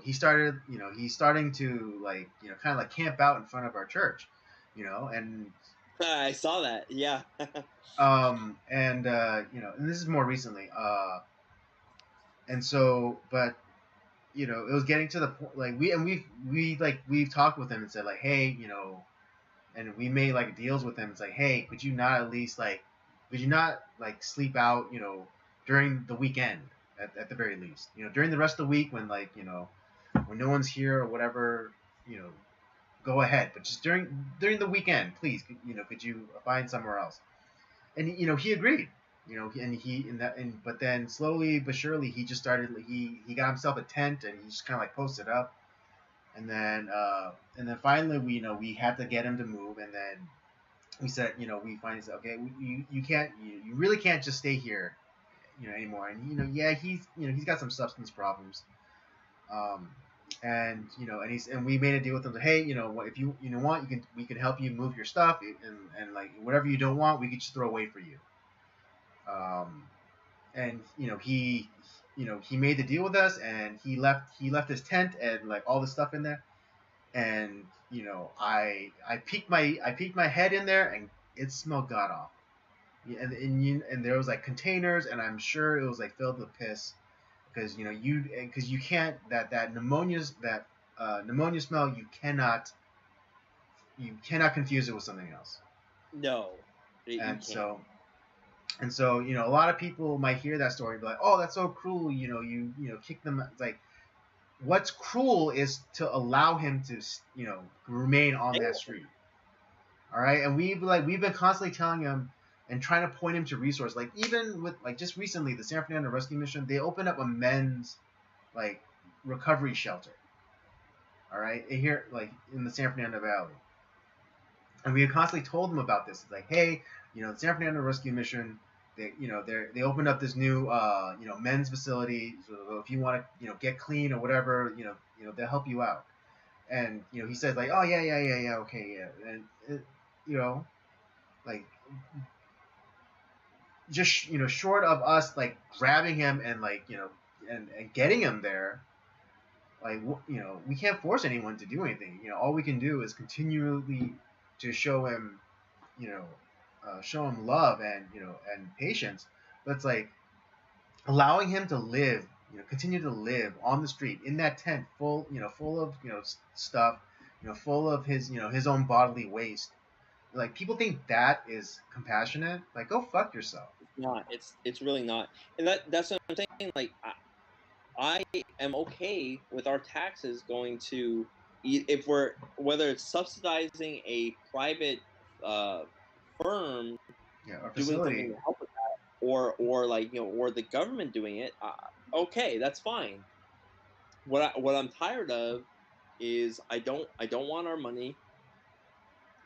he's starting to like, kind of like camp out in front of our church, and I saw that. Yeah. and this is more recently, and so, but it was getting to the point like we've talked with him and said like, hey, and we made like deals with him. It's like, hey, could you not at least could you not like sleep out, during the weekend at the very least, during the rest of the week when when no one's here or whatever, go ahead, but just during the weekend, please, could you find somewhere else? And he agreed. But then slowly but surely he just started. He got himself a tent and he just kind of like posted up, and then finally we had to get him to move, and then we said, we finally said, okay, you can't, you really can't just stay here, anymore. And yeah, he's got some substance problems, um, and we made a deal with him. Like, hey, if you want, we can help you move your stuff, and like whatever you don't want, we could just throw away for you. Um, and he made the deal with us, and he left his tent and like all the stuff in there, and I peeked my head in there, and it smelled god awful. Yeah, and there was like containers, and I'm sure it was like filled with piss, because you can't, that pneumonia smell, you cannot confuse it with something else. No, you And can't. so a lot of people might hear that story and be like, oh, that's so cruel, kick them. It's like, what's cruel is to allow him to remain on that street. All right, and we've been constantly telling him and trying to point him to resources. Like, even with like just recently, the San Fernando Rescue Mission, they opened up a men's like recovery shelter. All right, here, like in the San Fernando Valley, and we had constantly told them about this. It's like, hey, the San Fernando Rescue Mission, they opened up this new men's facility. So if you want to get clean or whatever, they'll help you out. And he says like, oh yeah, yeah, yeah, yeah, okay, yeah, and like, just short of us like grabbing him and like and getting him there, like we can't force anyone to do anything. All we can do is continually to you know show him love and and patience. But it's like allowing him to live, continue to live on the street in that tent, full of stuff, full of his own bodily waste. Like, people think that is compassionate. Like, go fuck yourself. Not. It's really not. And that's what I'm saying. Like, I am okay with our taxes going to, if we're, whether it's subsidizing a private uh, firm Yeah, or doing something facility. to help with that, or like, or the government doing it. Okay, that's fine. What I'm tired of is I don't want our money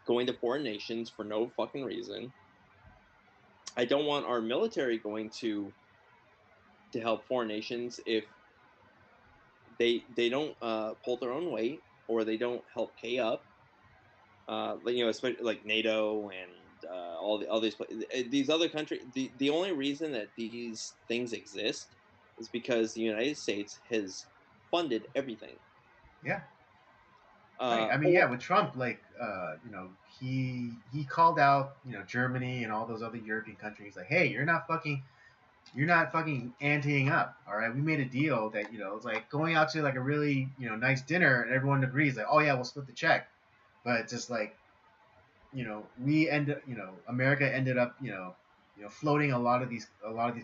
going to foreign nations for no fucking reason. I don't want our military going to help foreign nations if they don't pull their own weight, or they don't help pay up. Especially like NATO and all these other countries. The only reason that these things exist is because the United States has funded everything. Yeah. Right. I mean, Or yeah, with Trump, like, he called out, Germany and all those other European countries, like, hey, you're not fucking anteing up. All right, we made a deal that it's like going out to like a really nice dinner, and everyone agrees, like, oh yeah, we'll split the check. But just like, America ended up, floating a lot of these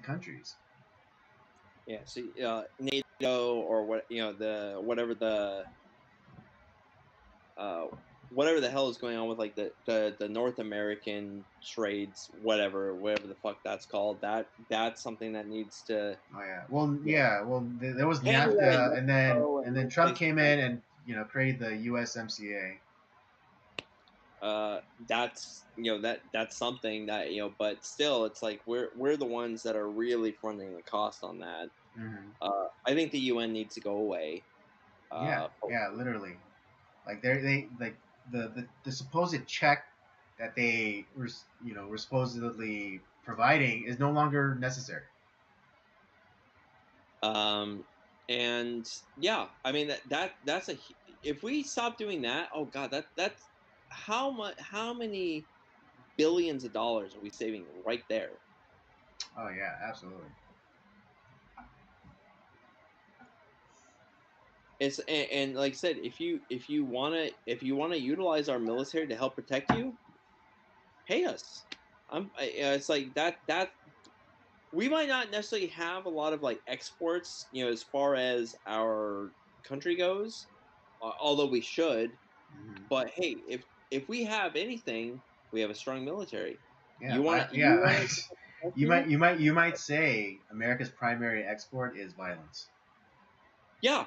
countries. yeah, see, NATO, or what, the uh, whatever the hell is going on with like the North American trades, whatever the fuck that's called. That's something that needs to, Oh yeah. Well, you know, yeah. Well, there was Canada and NAFTA, and then Mexico and and then those Trump places. came in and created the USMCA. Uh, that's that's something that, but still, it's like we're the ones that are really fronting the cost on that. Hmm. I think the UN needs to go away. Yeah. Uh, Yeah. Literally. Like, they like the supposed check that were supposedly providing is no longer necessary. Um, and yeah, I mean that's if we stop doing that, oh god, that's how many billions of dollars are we saving right there? Oh yeah. Absolutely. And like I said, if you wanna utilize our military to help protect you, pay us. It's like that we might not necessarily have a lot of like exports, as far as our country goes, although we should. Hmm. But hey, if we have anything, we have a strong military. Yeah, You want us to protect you? you might say America's primary export is violence. Yeah.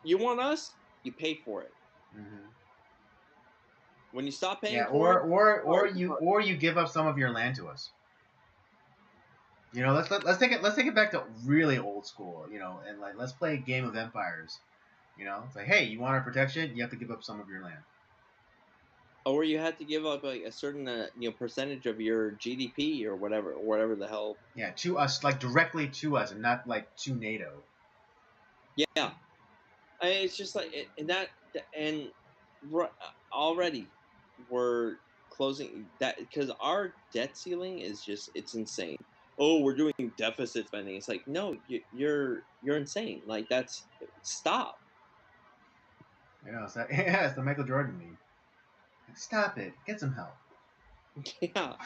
You want us? You pay for it. Hmm. When you stop paying Yeah, for it, or you give up some of your land to us. Let's take it back to really old school. And like let's play a game of empires. It's like, hey, you want our protection? You have to give up some of your land. or you had to give up like a certain percentage of your GDP or whatever the hell. Yeah, to us, like directly to us, and not like to NATO. Yeah, it's just like and and already we're closing that because our debt ceiling is just it's insane. Oh, we're doing deficit spending. It's like no, you're insane. Like that's stop. It's like, yeah, it's the Michael Jordan meme. Like, stop it. Get some help. Yeah,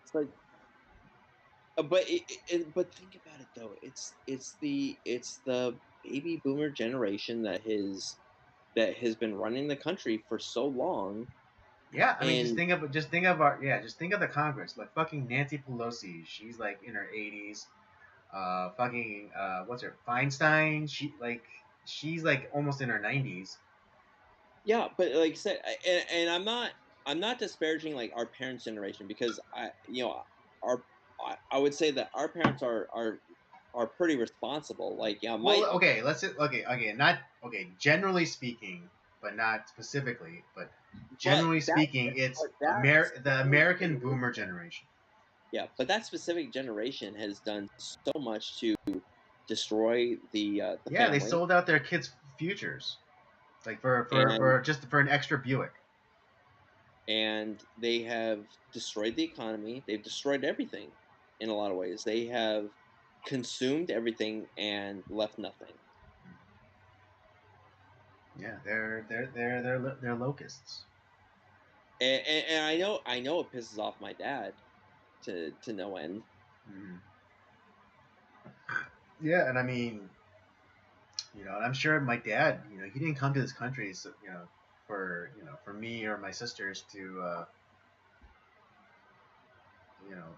it's like but think about it though. It's the baby boomer generation that has been running the country for so long, Yeah, I mean, and just think of the Congress. Like fucking Nancy Pelosi, she's like in her 80s. Fucking what's her Feinstein? She's like almost in her 90s. yeah, but like I said, and I'm not disparaging like our parents' generation because our I would say that our parents are pretty responsible. Like yeah, Well, my okay, not okay. Generally speaking, but not specifically, but but generally that speaking, it's but that The specific American Boomer generation, generation. yeah, but that specific generation has done so much to destroy the Yeah, they family, sold out their kids' futures, like and for just for an extra Buick. they have destroyed the economy. They've destroyed everything in a lot of ways. They have consumed everything and left nothing. Yeah, they're locusts. And I know it pisses off my dad to no end. Mhm. Yeah, and I mean, and I'm sure my dad, he didn't come to this country, so, for me or my sisters to,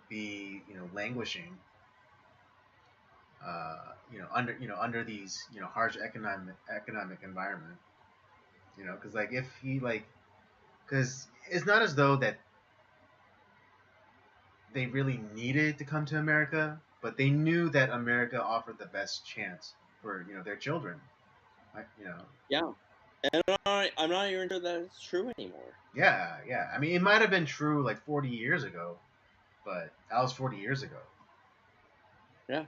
be, languishing, under these, harsh economic environment, because like if he like, because it's not as though that they really needed to come to America, but they knew that America offered the best chance for, their children, like, Yeah, and I'm not even sure that it's true anymore. yeah, yeah. I mean, it might have been true like 40 years ago, but that was 40 years ago. Yeah,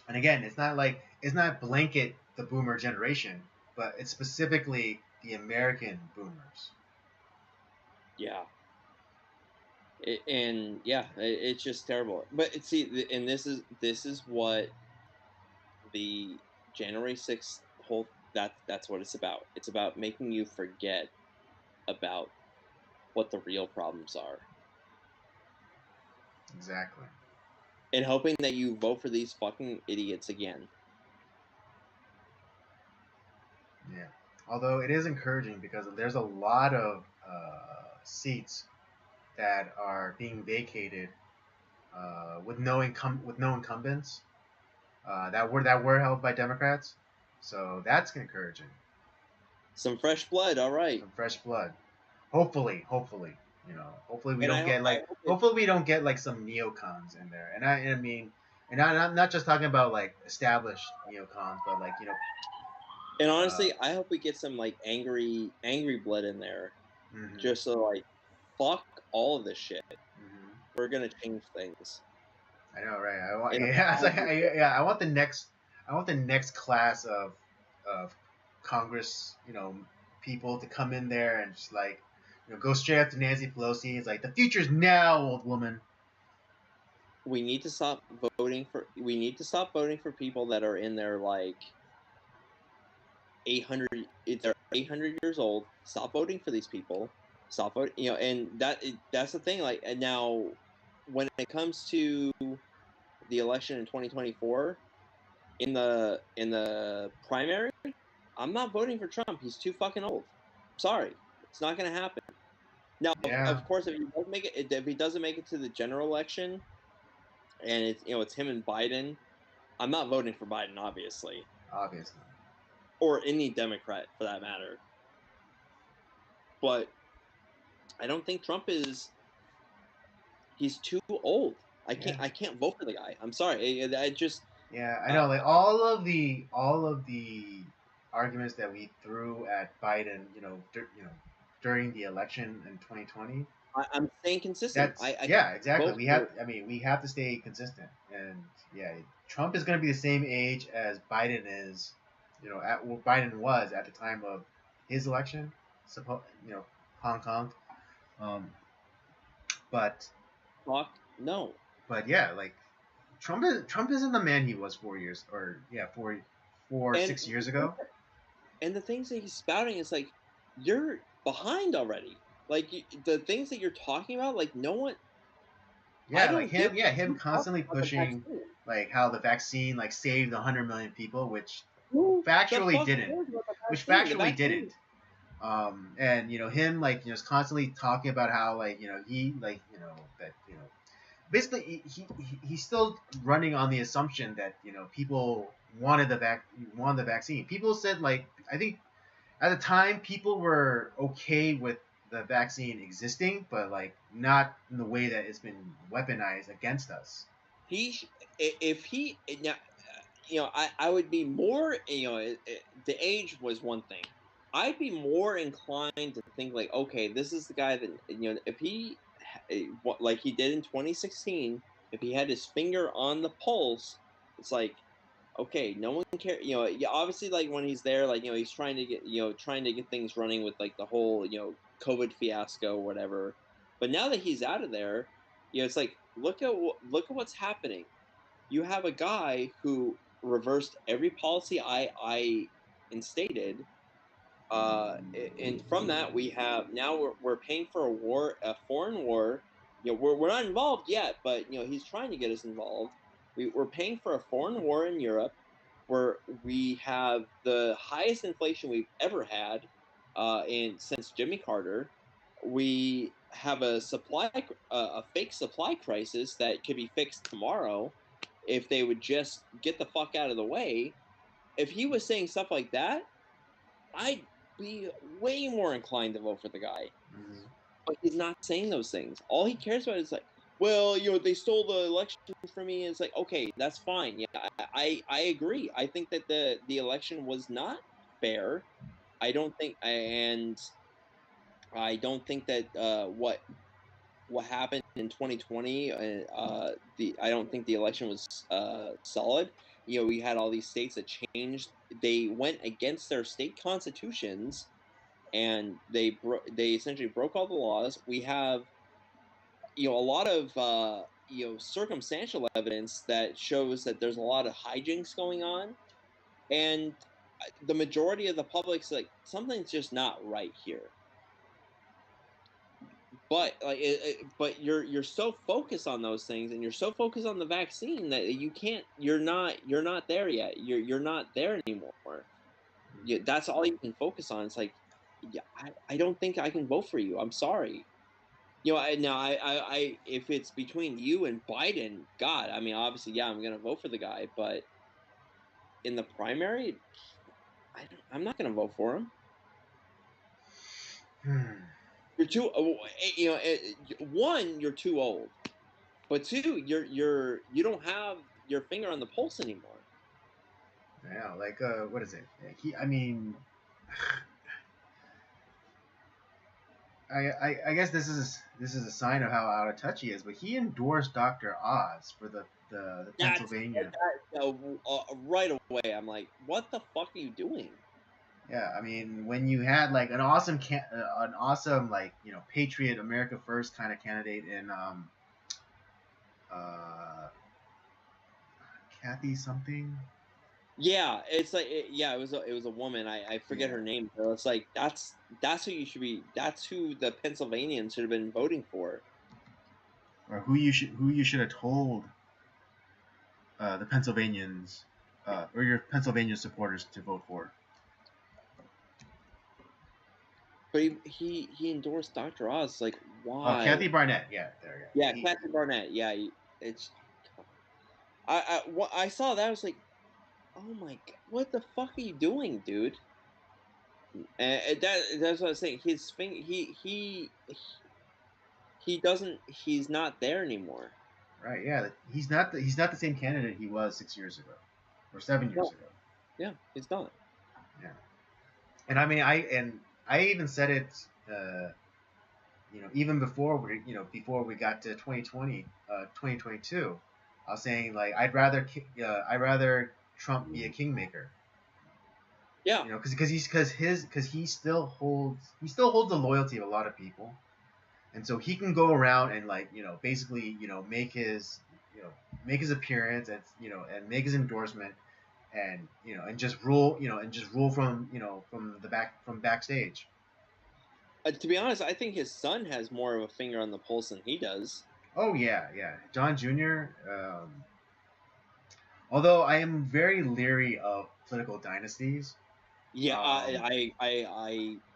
And again, it's not blanket the boomer generation, but it's specifically the American boomers. yeah, and yeah, it's just terrible. But see, and this is what the January 6th whole that's what it's about. It's about making you forget about what the real problems are Exactly. and hoping that you vote for these fucking idiots again. Yeah. Although it is encouraging because there's a lot of seats that are being vacated with no incumbents that were held by Democrats. So that's encouraging. Some fresh blood, all right. Some fresh blood. Hopefully, hopefully we And don't get I like hope it, hopefully we don't get like some neocons in there. And I mean, and I'm not just talking about like established neocons, but like and uh, honestly, I hope we get some like angry blood in there, hmm just so like fuck all of this shit. hmm We're gonna change things. I know, right? I want, In a yeah, it's like, positive way. yeah. I want the next class of Congress, people to come in there and just like, go straight up to Nancy Pelosi. It's like the future's now, old woman. We need to stop voting for people that are in their like 800. They're 800 years old. Stop voting for these people. Stop voting. And that's the thing. Like, and now, when it comes to the election in 2024, in the primary, I'm not voting for Trump. He's too fucking old. Sorry, it's not gonna happen. Now, Yeah, of course, if he doesn't make it to the general election, and it's him and Biden, I'm not voting for Biden, obviously, obviously. or any Democrat for that matter. But I don't think Trump is. He's too old. Yeah. I can't vote for the guy. I'm sorry. I just. Yeah, I know. Like all of the arguments that we threw at Biden, during the election in 2020. I'm staying consistent. That's I yeah, can't exactly. vote for. We have to stay consistent, and yeah, Trump is going to be the same age as Biden is, at what Biden was at the time of his election. Hong Kong. Um, but Fuck no. but yeah, like Trump isn't the man he was 4 years or yeah 6 years ago. And the things that he's spouting is like, you're behind already. Like, the things that you're talking about, like, no one. I Yeah, like don't give. him constantly About the pushing vaccine. like how the vaccine like saved 100 million people, which Who the factually fuck didn't, cares about the which vaccine? The factually vaccine. didn't. And him like just constantly talking about how like he like that basically he's still running on the assumption that people wanted the vaccine. People said like I think at the time people were okay with the vaccine existing, but like not in the way that it's been weaponized against us. If he now, I would be more, the age was one thing. I'd be more inclined to think like, okay, this is the guy that, if he, like he did in 2016, if he had his finger on the pulse, it's like, okay, no one cares. Yeah, obviously, like when he's there, like he's trying to get things running with like the whole COVID fiasco, or whatever. But now that he's out of there, it's like look at what's happening. You have a guy who reversed every policy I instated, and from that we have now we're paying for a foreign war. We're not involved yet, but he's trying to get us involved. We're paying for a foreign war in Europe, where we have the highest inflation we've ever had, in since Jimmy Carter. We have a fake supply crisis that could be fixed tomorrow if they would just get the fuck out of the way. If he was saying stuff like that, I'd be way more inclined to vote for the guy. Mm-hmm. But he's not saying those things. All he cares about is like, well, they stole the election from me. And it's like, okay, that's fine. Yeah, I agree. I think that the election was not fair. I don't think, and I don't think that what happened in 2020, the I don't think the election was solid. We had all these states that changed. They went against their state constitutions, and they essentially broke all the laws. We have a lot of circumstantial evidence that shows that there's a lot of hijinks going on, and the majority of the public's like, something's just not right here. But like but you're so focused on those things, and you're so focused on the vaccine, that you're not there yet. You're not there anymore. That's all you can focus on. It's like, yeah, I don't think I can vote for you. I'm sorry. I if it's between you and Biden, God, I mean, obviously, yeah, I'm gonna vote for the guy, but in the primary, I'm not gonna vote for him. Hmm. You're too, one, you're too old, but two, you don't have your finger on the pulse anymore. Yeah, like what is it? I mean, I guess this is a sign of how out of touch he is. But he endorsed Dr. Oz for the Pennsylvania. Right away. I'm like, what the fuck are you doing? Yeah, I mean, when you had like an awesome like patriot, America First kind of candidate in uh, Kathy something. Yeah, it's like yeah, it was a woman. I forget Yeah. her name. But it's like that's who you should be. That's who the Pennsylvanians should have been voting for. Or who you should have told the Pennsylvanians or your Pennsylvania supporters to vote for. But he endorsed Dr. Oz. Like Oh, why? Kathy Barnett. Yeah, there you Yeah, go. Kathy Barnett. Yeah, it's. I saw that. I was like, oh my god, what the fuck are you doing, dude? And that's what I was saying. His thing, he doesn't. He's not there anymore. Right. Yeah. He's not the same candidate he was 6 years ago, or 7 years No, ago. yeah, he's not. Yeah. And I mean, I even said it. Even before we got to 2020, 2022, I was saying like I'd rather Trump be a kingmaker. Yeah, Because he still holds the loyalty of a lot of people, and so he can go around and like basically make his appearance and make his endorsement and just rule from backstage. To be honest, I think his son has more of a finger on the pulse than he does. Oh yeah, yeah, John Jr. Although I am very leery of political dynasties. Yeah, Um,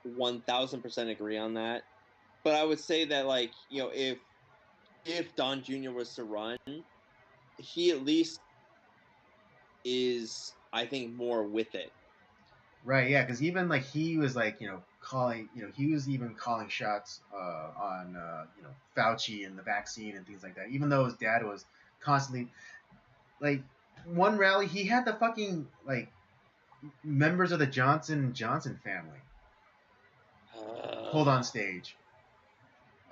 1000% agree on that. But I would say that like if Don Jr. was to run, he at least is I think more with it. right, yeah, because even like he was like calling he was even calling shots on Fauci and the vaccine and things like that. Even though his dad was constantly like one rally he had the fucking like members of the Johnson family pulled on Uh, stage.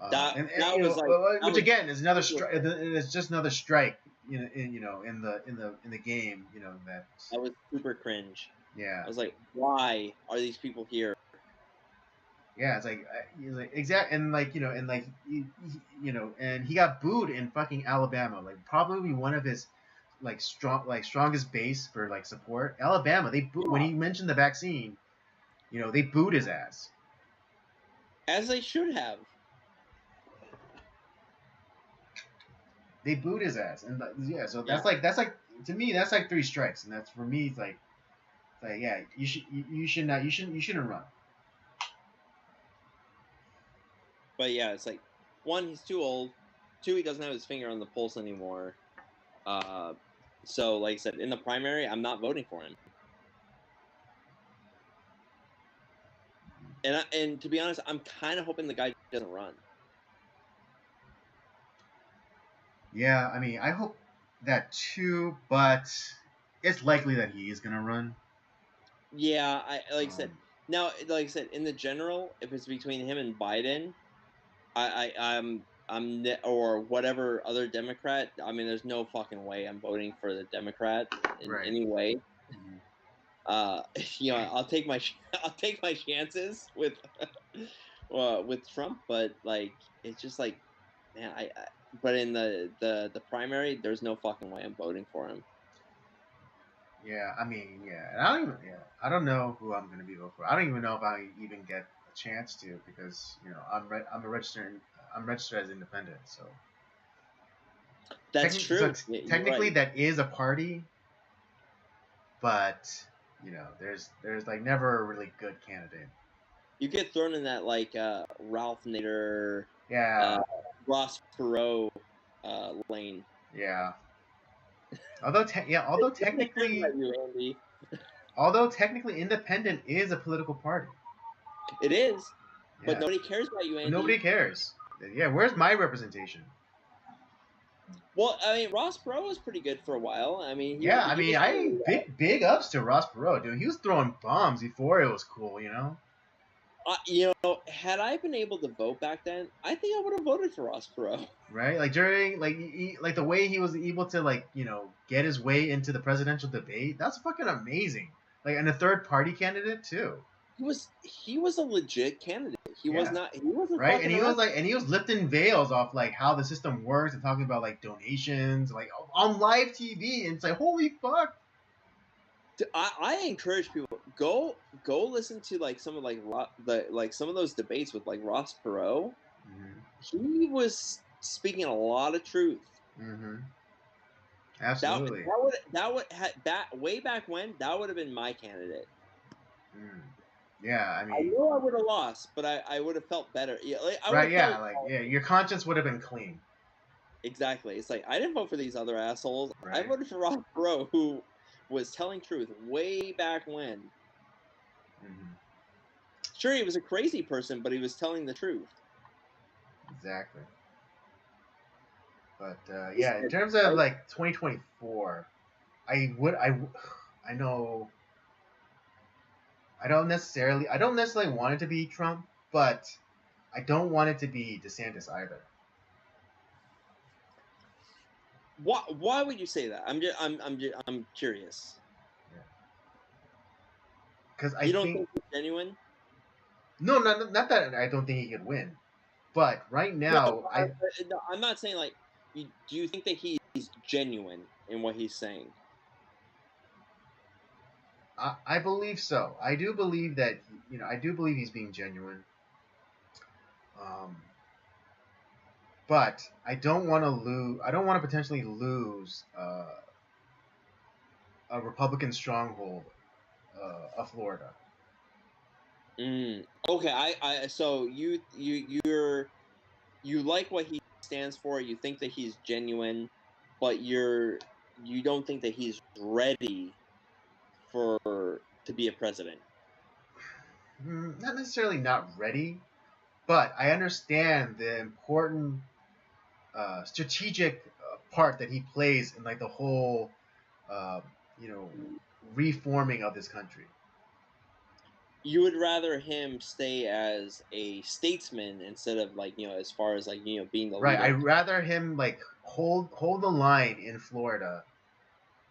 And that was like that which was again is another strike. It's just another strike, in the game. That that was super cringe. yeah, I was like, why are these people here? yeah. It's like he's like exact and like and he got booed in fucking Alabama. Like probably one of his strongest base for like support. Alabama. They boo when he mentioned the vaccine. They booed his ass. As they should have. They booed his ass, and yeah. So Yeah. that's like to me that's like three strikes, and that's for me it's like yeah, you shouldn't run. But yeah, it's like one, he's too old. Two, he doesn't have his finger on the pulse anymore. Uh, so like I said, in the primary, I'm not voting for him. And to be honest, I'm kind of hoping the guy doesn't run. Yeah, I mean I hope that too, but it's likely that he is gonna run. Yeah, I like I said. Um, Now, like I said, in the general, if it's between him and Biden, or whatever other Democrat. I mean, there's no fucking way I'm voting for the Democrat in right. any way. Mhm. Uh, I'll take my I'll take my chances with Trump, but like it's just like, man, but in the primary, there's no fucking way I'm voting for him. Yeah, I mean yeah, and I don't know who I'm gonna be voting for. I don't even know if I even get a chance to because I'm registered as independent, so That's technically so true. You're technically right. that is a party, but there's like never a really good candidate. You get thrown in that like Ralph Nader, uh, Yeah, Ross Perot lane. yeah. Although Nobody cares technically, about you, Andy. independent is a political party. It is, but Yeah, nobody cares about you, but nobody Andy. cares. Yeah, where's my representation? Well, I mean, Ross Perot was pretty good for a while. I mean, Yeah, I he mean, was I really big ups to Ross Perot, dude. He was throwing bombs before it was cool. had I been able to vote back then, I think I would have voted for Ross Perot. Right? Like during like the way he was able to get his way into the presidential debate. That's fucking amazing. Like and a third party candidate too. He was a legit candidate. He was Yeah. not. He wasn't Right? fucking around. And he was lifting veils off like how the system works and talking about like donations like on live TV and it's like holy fuck. I encourage people go listen to like some of like some of those debates with like Ross Perot. Mm-hmm. He was speaking a lot of truth. Mm-hmm. That Absolutely. that way back when that would have been my candidate. Mm. Yeah, I I mean, know I would have lost, but I would have felt better. Yeah, like, I would right? have Yeah, felt like yeah, your conscience would have been clean, exactly. It's like I didn't vote for these other assholes. I right? voted for Ross Perot, who was telling truth way back when. Mm-hmm. Sure, he was a crazy person, but he was telling the truth. Exactly. But Is yeah, in it terms of right? like 2024, I know I don't necessarily want it to be Trump, but I don't want it to be DeSantis either. Why would you say that? I'm curious. Because I You don't think think it's genuine? no, not that I don't think he could win, but right No, now no, I'm not saying like. Do you think that he's genuine in what he's saying? I believe so. I do believe that I do believe he's being genuine. Um, but I don't want to lose. I don't want to potentially lose a Republican stronghold of Florida. Okay, so you like what he stands for. You think that he's genuine, but you don't think that he's ready for to be a president. Not necessarily not ready, but I understand the important strategic part that he plays in like the whole, uh, you know, reforming of this country. You would rather him stay as a statesman instead of like as far as like being the Right. leader I'd of the. rather him like hold the line in Florida,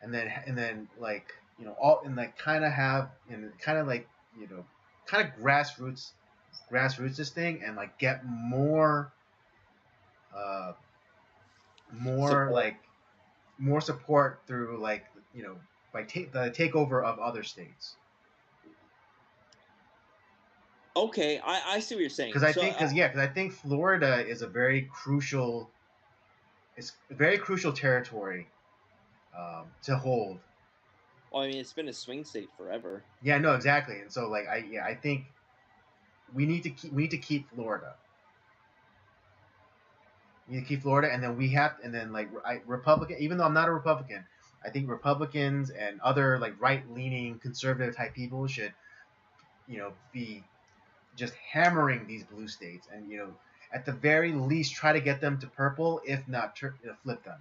and then like all and like kind of have and kind of like kind of grassroots this thing and like get uh more Support. like more support through like by the takeover of other states. Okay, I see what you're saying. So Because I think Florida is a very crucial it's a very crucial territory to hold. well, I mean, it's been a swing state forever. Yeah, no, exactly. And so like I think we need to keep Florida. We need to keep Florida, and then like Republican. Even though I'm not a Republican, I think Republicans and other like right leaning conservative type people should be just hammering these blue states, and at the very least try to get them to purple, if not flip them.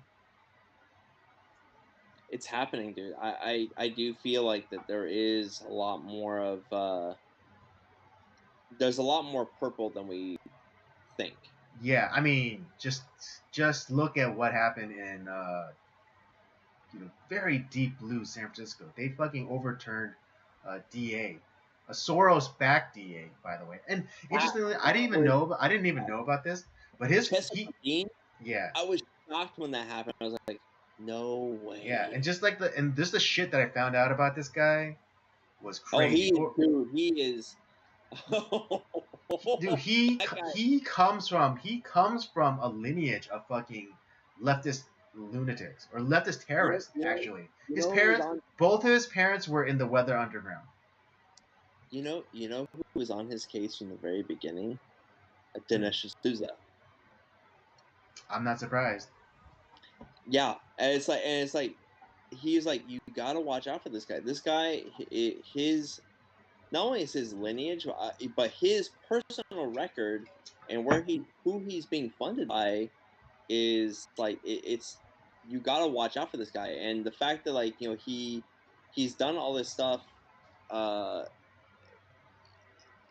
It's happening, dude. I do feel like that there is a lot more of there's a lot more purple than we think. Yeah, I mean, just look at what happened in very deep blue San Francisco. They fucking overturned DA, a Soros-backed DA, by the way. And interestingly, That was I didn't even know about this, but his Chester he Dean. yeah. I was shocked when that happened. I was like, no Yeah, way. and just the shit that I found out about this guy was Oh, crazy. dude, he is. Dude, That guy. he comes from a lineage of fucking leftist lunatics or leftist terrorists. Actually, his Who was parents, on? both of his parents were in the Weather Underground. Who was on his case from the very beginning? Hmm. Dinesh D'Souza. I'm not surprised. Yeah, and it's like he's like, you gotta watch out for this guy. This guy, his not only is his lineage, but his personal record and who he's being funded by is like it's you gotta watch out for this guy. And the fact that like he's done all this stuff, uh,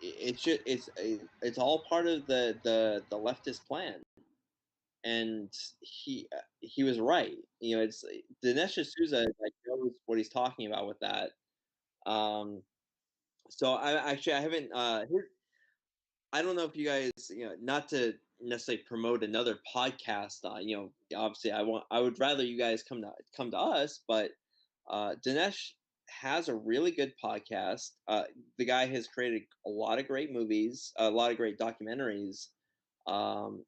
it's all part of the leftist plan. And he was right. It's Dinesh D'Souza like knows what he's talking about with that. Um, so I haven't I don't know if you guys, not to necessarily promote another podcast. Obviously, I would rather you guys come to us, but Dinesh has a really good podcast. The guy has created a lot of great movies, a lot of great documentaries. Um,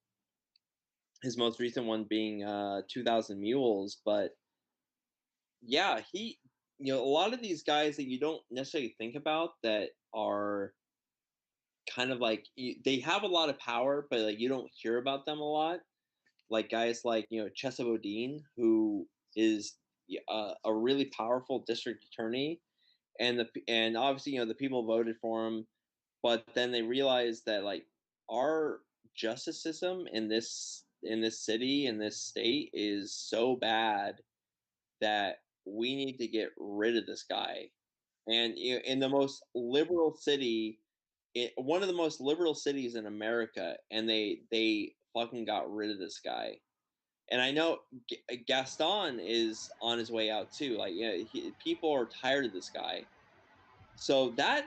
his most recent one being 2000 Mules, but yeah, a lot of these guys that you don't necessarily think about that are kind of like they have a lot of power, but like you don't hear about them a lot. Like guys like Chesa Bodine, who is a really powerful district attorney, and obviously the people voted for him, but then they realized that like our justice system in this city in this state is so bad that we need to get rid of this guy. And in the most liberal city, one of the most liberal cities in America, and they fucking got rid of this guy. And I know Gaston is on his way out too. Like, people are tired of this guy. So that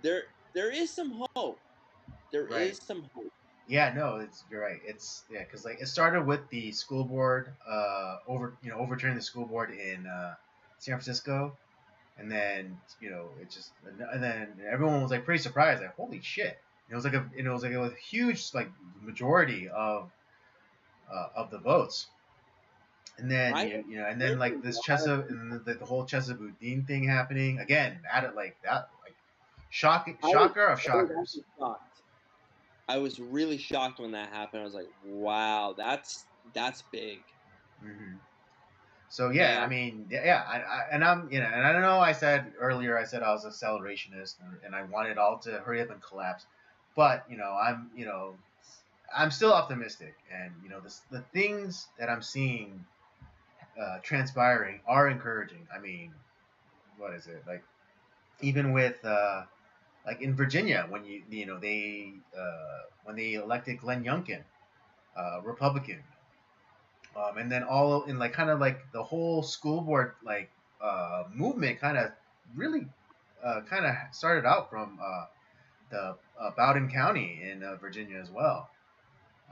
there is some hope. There Right. is some hope. Yeah, no, you're right. It's yeah, because like it started with the school board overturning the school board in San Francisco, and then it just and then everyone was like pretty surprised, like holy shit. It was a huge like majority of the votes. And then I and then wonder like this why. Chesa and the whole Chesa Boudin thing happening again, added like that, like shocking, shocker of I was shockers. actually shocked. I was really shocked when that happened. I was like, wow, that's big. hmm So yeah, I And mean, yeah, and I'm, and I don't know. I said earlier, I said I was a celebrationist, and I wanted it all to hurry up and collapse. But I'm still optimistic, and the things that I'm seeing transpiring are encouraging. I mean, what is it like? Even with like in Virginia, when they when they elected Glenn Youngkin, Republican, and then all in like kind of like the whole school board like movement kind of really kind of started out from the Bowdoin County in Virginia as well.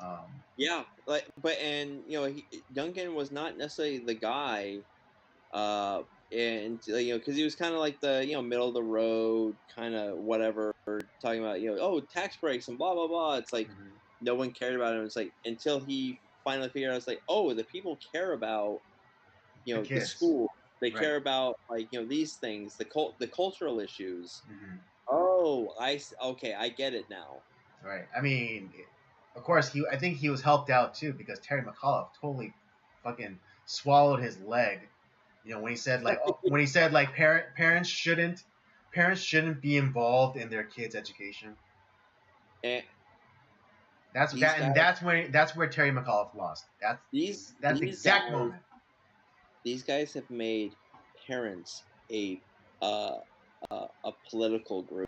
Um, yeah, like, but and Duncan was not necessarily the guy, uh, and because he was kind of like the middle of the road kind of whatever, talking about oh, tax breaks and blah blah blah. It's like mhm. no one cared about him. It's like until he finally figured out, it's like, oh, the people care about The the kids, school. They right? care about like these things, the cultural issues. hmm Oh, okay, I get it now. Right. I mean, of course, I think he was helped out too because Terry McAuliffe totally fucking swallowed his leg. When he said like parents shouldn't be involved in their kids' education. And That's these that, and guys, that's where Terry McAuliffe lost. That's the these exact guys, moment. these guys have made parents a uh, a political group.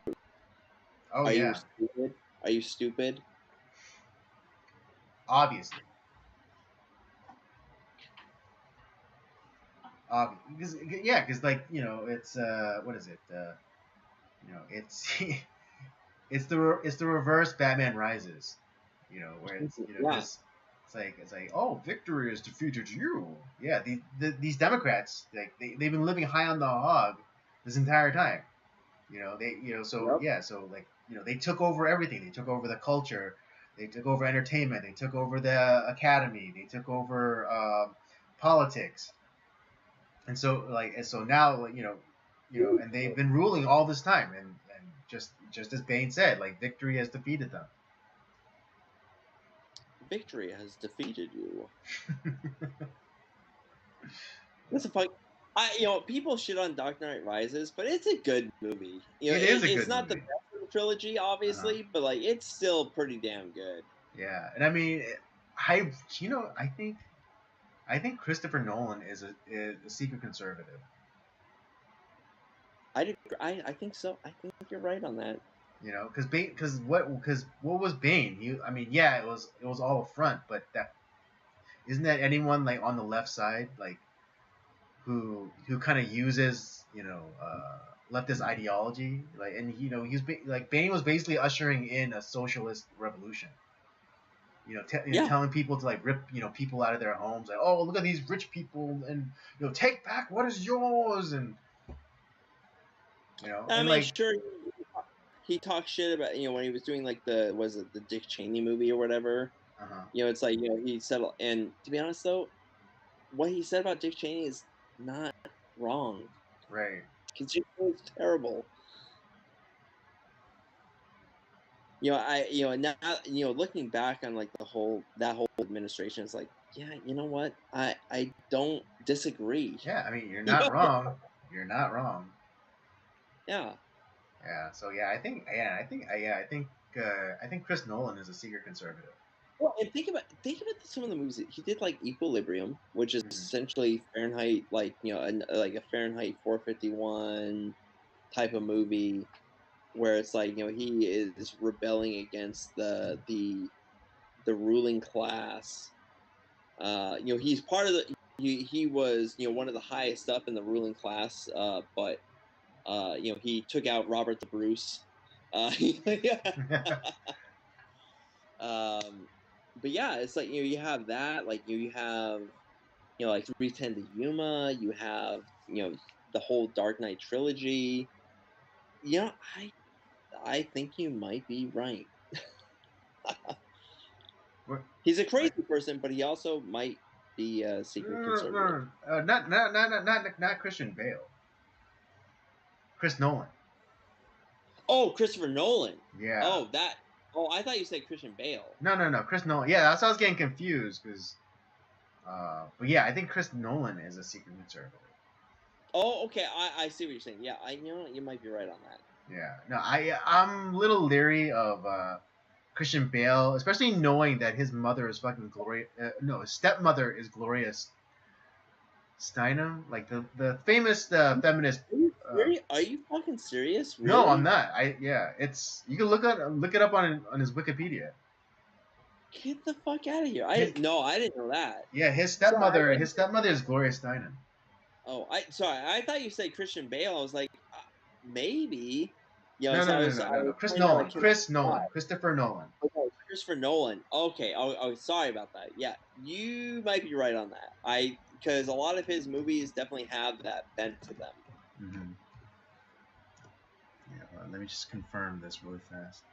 Oh Are you yeah, stupid? Are you stupid? obviously, because yeah, because like it's what is it? It's it's the reverse Batman Rises. Where it's Yeah, this. It's like oh, victory has defeated you. Yeah, these Democrats they've been living high on the hog this entire time. So yep, yeah, so like they took over everything. They took over the culture. They took over entertainment. They took over the academy. They took over politics. And so now and they've been ruling all this time. And just as Bane said, like victory has defeated them. victory has defeated you. That's a fun. People shit on Dark Knight Rises, but it's a good movie. It is a It's good not the movie. best of the trilogy, Uh-huh. obviously, but like it's still pretty damn good. Yeah, and I mean, I think Christopher Nolan is a secret conservative. I think so. I think you're right on that. Because what was Bane? I mean, yeah, it was all a front, but that isn't that anyone like on the left side like who kind of uses leftist ideology like and like Bane was basically ushering in a socialist revolution. Yeah, Telling people to like rip people out of their homes, like oh look at these rich people and take back what is yours. And You know, I and mean, like, sure, he talked shit about when he was doing like the Dick Cheney movie or whatever. uh-huh. It's like he said, and to be honest though, what he said about Dick Cheney is not wrong. Right. Because Dick Cheney's terrible. Now looking back on like that whole administration, it's like, yeah, you know what? I don't disagree. Yeah, I mean, you're not wrong. You're not wrong. Yeah. Yeah. So I think Chris Nolan is a secret conservative. Well, and think about some of the movies he did, like Equilibrium, which is Mm-hmm. essentially Fahrenheit, like like a Fahrenheit 451 type of movie, where it's like he is rebelling against the ruling class. He's part of the he was one of the highest up in the ruling class, but he took out Robert the Bruce. Yeah. But yeah, it's like you have that, like you have like 310 to Yuma, you have the whole Dark Knight trilogy. I think you might be right. He's a crazy person, but he also might be a secret conservative. Not Christian Bale. Chris Nolan. Oh, Christopher Nolan. Yeah. Oh, that. Oh, I thought you said Christian Bale. No. Chris Nolan. Yeah, that's why I was getting confused because. But yeah, I think Chris Nolan is a secret conservative. Oh, okay. I see what you're saying. Yeah, you might be right on that. Yeah. No, I'm a little leery of Christian Bale, especially knowing that his mother is fucking Gloria. No, his stepmother is Gloria Steinem, like the famous feminist. Are you fucking serious? Really? No, I'm not. It's you can look it up on his Wikipedia. Get the fuck out of here! I didn't know that. Yeah, his stepmother is Gloria Steinem. Oh, I thought you said Christian Bale. I was like, maybe. No. Chris Nolan. Christopher Nolan. Okay, Christopher Nolan. Okay. Oh, sorry about that. Yeah, you might be right on that. Because a lot of his movies definitely have that bent to them. Mm-hmm. Yeah, well, let me just confirm this really fast.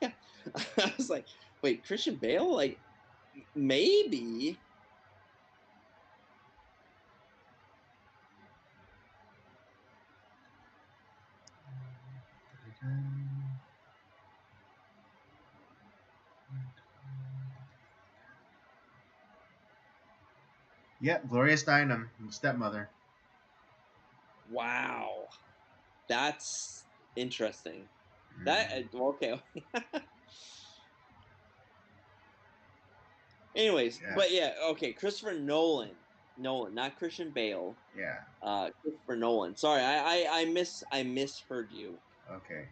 Yeah, I was like, wait, Christian Bale? Like, maybe. Yep, Gloria Steinem, stepmother. Wow, that's interesting. Mm. That okay. Anyways, Yeah. but yeah, okay. Christopher Nolan, not Christian Bale. Yeah. Christopher Nolan. Sorry, I misheard you. Okay.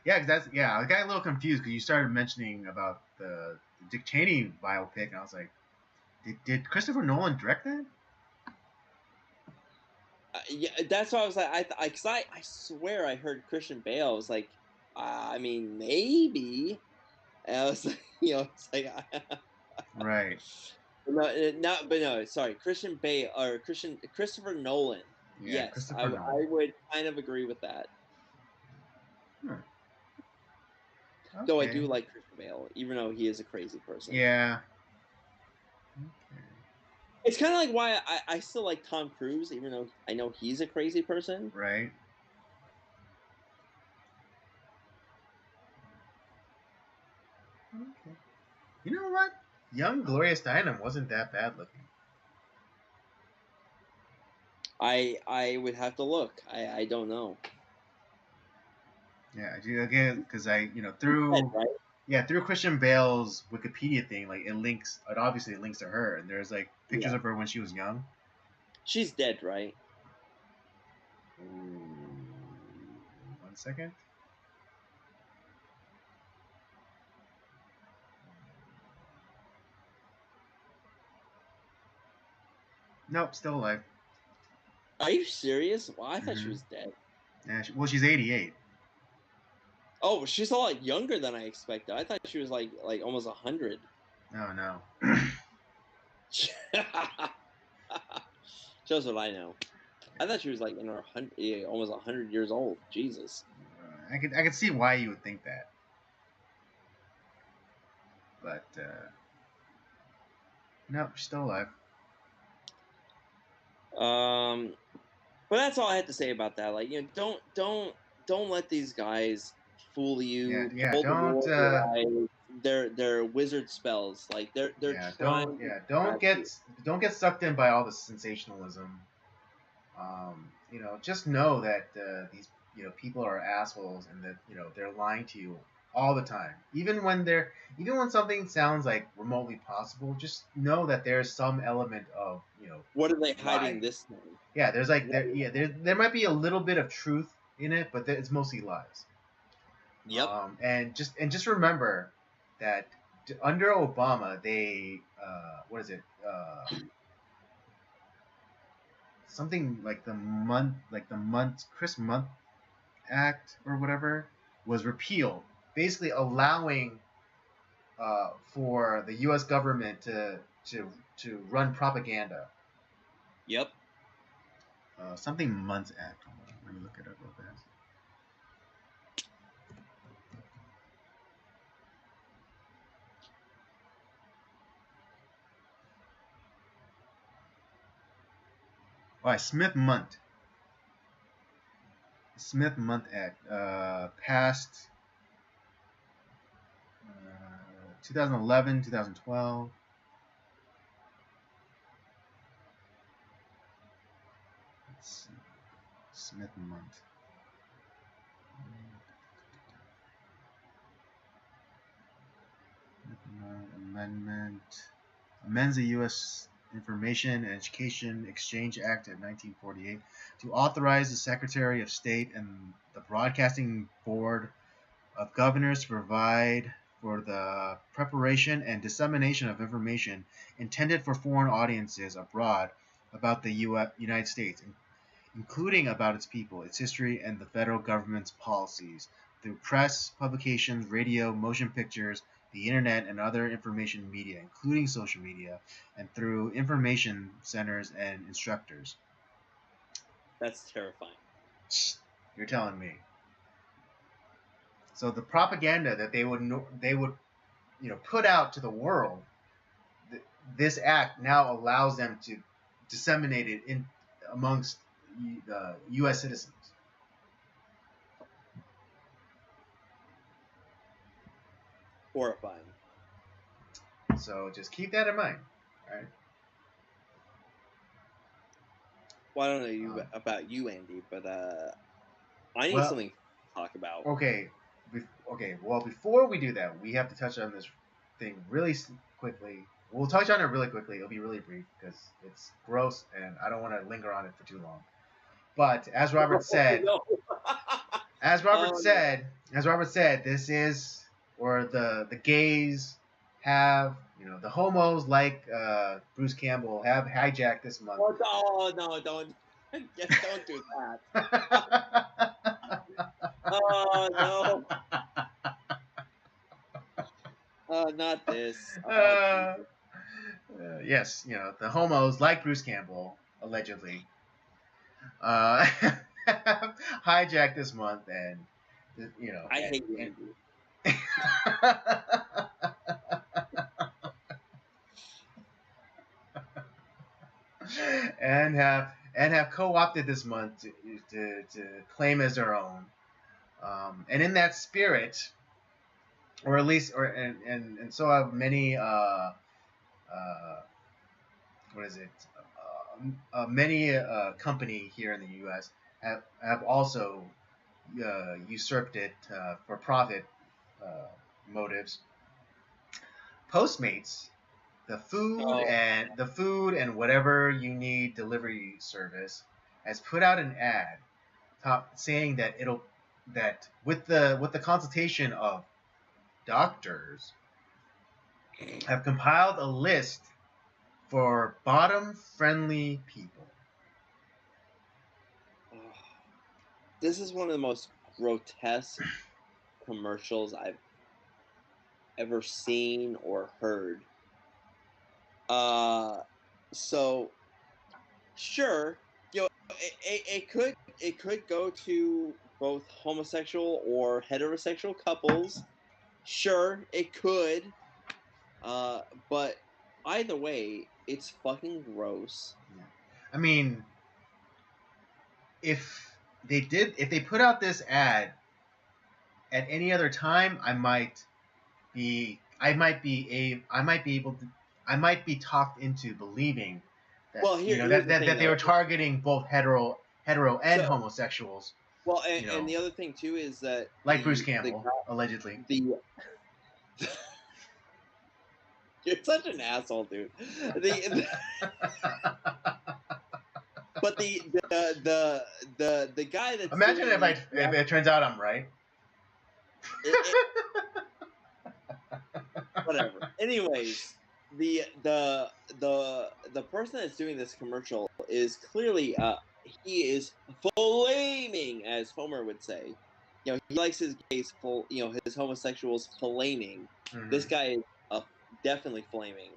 Yeah, I got a little confused because you started mentioning about the Dick Cheney biopic, and I was like, did Christopher Nolan direct that? Yeah, that's why I was like, I swear I heard Christian Bale. I was like, I mean, maybe. And I was like, it's like, Right. but no, sorry, Christian Bale or Christopher Nolan. Yeah, Yes, Christopher Nolan. I would kind of agree with that. Okay. Though I do like Christian Bale, even though he is a crazy person. Yeah. Okay. It's kind of like why I still like Tom Cruise, even though I know he's a crazy person. Right. Okay. You know what? Young Gloria Steinem wasn't that bad looking. I would have to look. I don't know. Yeah, again, because through through Christian Bale's Wikipedia thing, like it obviously links to her, and there's like pictures of her when she was young. She's dead, right? Ooh, 1 second. Nope, still alive. Are you serious? Well, I thought she was dead. Yeah, she's 88. Oh, she's a lot younger than I expected. I thought she was like almost 100. No. Shows what I know. I thought she was like in her almost 100 years old. Jesus. I could see why you would think that, but no, she's still alive. But that's all I had to say about that. Like, don't let these guys fool you. Yeah. Pull the Don't. wool over your eyes. They're wizard spells. Like they're Yeah. trying. Don't get sucked in by all the sensationalism. Just know that these people are assholes and that they're lying to you all the time. Even when something sounds like remotely possible, just know that there's some element of What are they hiding lie. this time? Yeah, there might be a little bit of truth in it, but it's mostly lies. Yep. And just remember that under Obama, they what is it? Something like the Chris Month Act or whatever was repealed, basically allowing for the U.S. government to run propaganda. Yep. Something Months Act. Hold on, let me look it up real fast. All right, Smith-Mundt Act passed 2011, 2012. Let's see. Smith-Mundt. Amendment amends the U.S. Information and Education Exchange Act of 1948 to authorize the Secretary of State and the Broadcasting Board of Governors to provide for the preparation and dissemination of information intended for foreign audiences abroad about the United States, including about its people, its history, and the federal government's policies, through press, publications, radio, motion pictures, the internet, and other information media, including social media, and through information centers and instructors. That's terrifying. You're telling me. So the propaganda that they would put out to the world, this act now allows them to disseminate it in amongst U.S. citizens. Horrifying. So just keep that in mind, all right? Well, I don't know about you, Andy, but I need something to talk about. Okay. Well, before we do that, we have to touch on this thing really quickly. We'll touch on it really quickly. It'll be really brief because it's gross and I don't want to linger on it for too long. But as Robert said, as Robert said, this is, or the gays have, the homos like Bruce Campbell have hijacked this month. Oh no, don't do that. Oh no. Not this. Yes, the homos like Bruce Campbell allegedly hijacked this month, and I hate you. and have co-opted this month to claim as their own, and in that spirit, or at least, and so have many what is it? Many company here in the U.S. have also usurped it for profit motives. Postmates, the food and whatever you need delivery service, has put out an ad saying that with the consultation of doctors, have compiled a list for bottom-friendly people. This is one of the most grotesque commercials I've ever seen or heard. So sure, it could go to both homosexual or heterosexual couples. Sure, it could. But either way, it's fucking gross. Yeah. I mean, if they put out this ad at any other time, I might be able to, I might be talked into believing that Well, here's the thing, that they though. were targeting both hetero and So, homosexuals. well, and the other thing too is that like Bruce Campbell, allegedly. You're such an asshole, dude. But the guy that's imagine if it turns out I'm right. Whatever. Anyways, the person that's doing this commercial is clearly he is flaming, as Homer would say. You know, he likes his gays his homosexuals flaming. Mm-hmm. This guy is definitely flaming.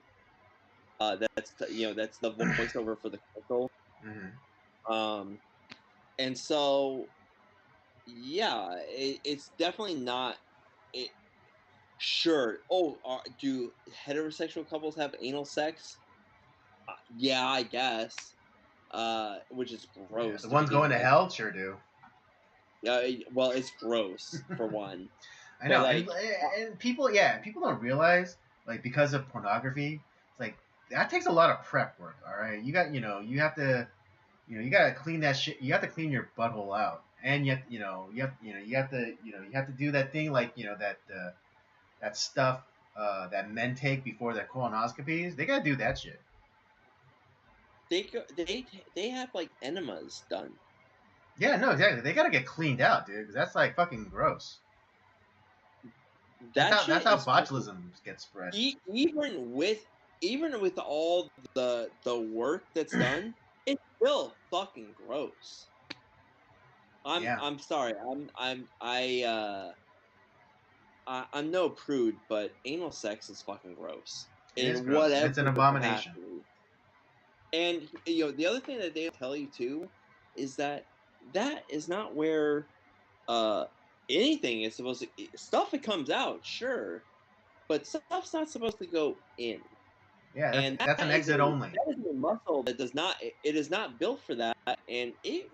That's that's the voiceover for the commercial. Mm-hmm. And so yeah, it's definitely not. Sure. Oh, do heterosexual couples have anal sex? Yeah, I guess. Which is gross. Yeah, the ones going to hell sure do. Yeah, well, it's gross for one. I know, and people don't realize, like, because of pornography, it's like that takes a lot of prep work. All right, you got you have to you got to clean that shit. You have to clean your butthole out, and yet you have to do that thing, like that stuff that men take before their colonoscopies. They gotta do that shit. They have like enemas done. Yeah, no, exactly. They gotta get cleaned out, dude, because that's like fucking gross. That's how botulism gets spread. Even with all the work that's done, it's still fucking gross. I'm sorry. I'm no prude, but anal sex is fucking gross. It's gross. It's an abomination. And the other thing that they tell you too is that is not where anything is supposed to. Stuff that comes out, sure, but stuff's not supposed to go in. Yeah, that's an exit only. That is a muscle that does not. It is not built for that, and it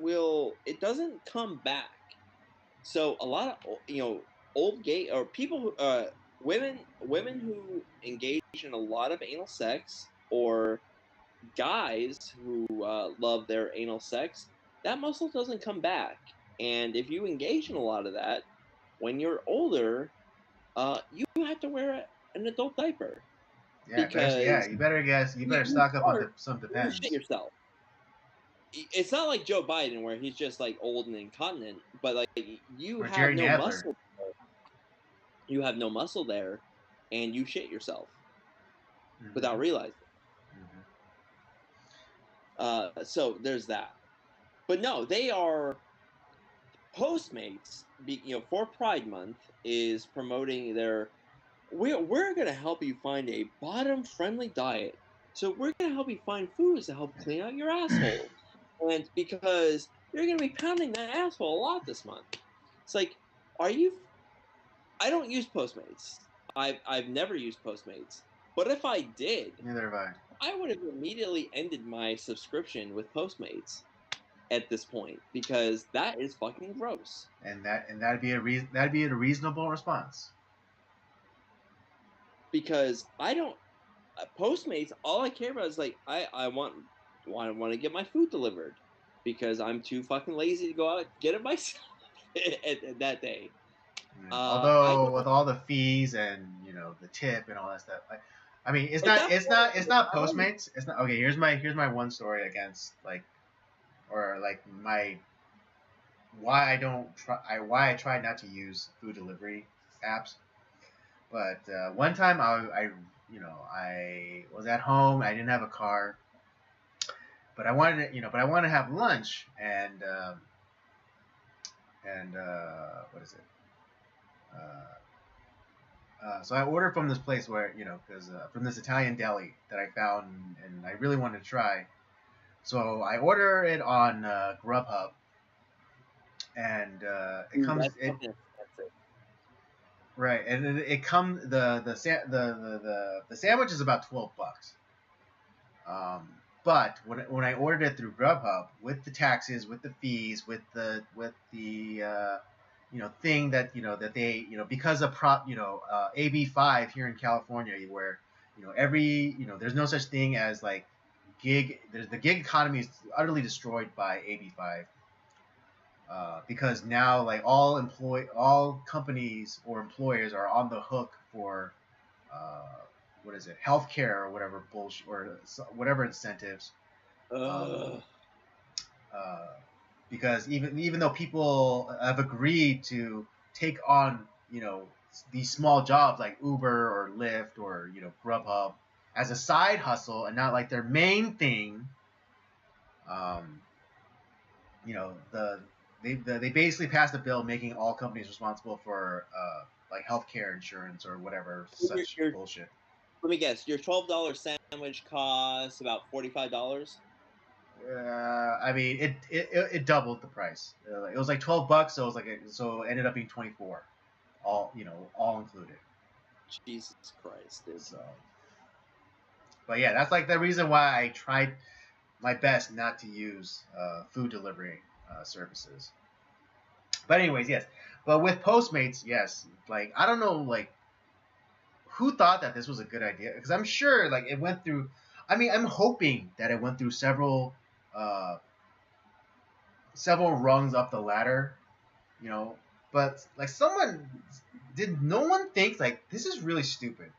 doesn't come back. So a lot of old gay or people women who engage in a lot of anal sex, or guys who love their anal sex, that muscle doesn't come back. And if you engage in a lot of that, when you're older, you have to wear an adult diaper. Yeah, because you better stock up on some Depends. You shit yourself. It's not like Joe Biden where he's just like old and incontinent, but like you have Jerry no Nadler. muscle. You have no muscle there, and you shit yourself without realizing. So there's that. But no, they are Postmates. For Pride Month is promoting their. We're gonna help you find a bottom-friendly diet. So we're gonna help you find foods to help clean out your asshole, and because you're gonna be pounding that asshole a lot this month. It's like, are you? I don't use Postmates. I've never used Postmates. But if I did, neither have I. I would have immediately ended my subscription with Postmates at this point, because that is fucking gross. And that'd be a reasonable response. Because I don't Postmates, all I care about is like I want to get my food delivered, because I'm too fucking lazy to go out and get it myself at that day. Although with all the fees and the tip and all that stuff, I mean it's not Postmates. It's not okay. Here's my one story against why I try not to use food delivery apps. But one time I was at home. I didn't have a car, but I wanted to have lunch, and what is it? So I ordered from this place where from this Italian deli that I found and I really wanted to try. So I order it on Grubhub, and it Dude, comes that's it fucking expensive. right, and it comes the sandwich is about $12. Um, but when I ordered it through Grubhub with the taxes, with the fees, with the thing that that they because of AB 5 here in California, where every there's no such thing as like the gig economy is utterly destroyed by AB 5. Because now like all companies or employers are on the hook for uh, what is it, healthcare or whatever bullshit or whatever incentives. Um, Ugh. uh, because even though people have agreed to take on these small jobs like Uber or Lyft or Grubhub as a side hustle and not like their main thing, um, they basically passed a bill making all companies responsible for like healthcare insurance or whatever such Your bullshit. Let me guess. Your $12 sandwich costs about $45. I mean, it doubled the price. It was like $12, so it was so it ended up being 24, all included. Jesus Christ, dude. So, but yeah, that's like the reason why I tried my best not to use food delivery services. But anyways, yes. But with Postmates, yes. Like I don't know, like who thought that this was a good idea? Because I'm sure like it went through. I mean, I'm hoping that it went through uh, several rungs up the ladder, you know. But like no one think like this is really stupid?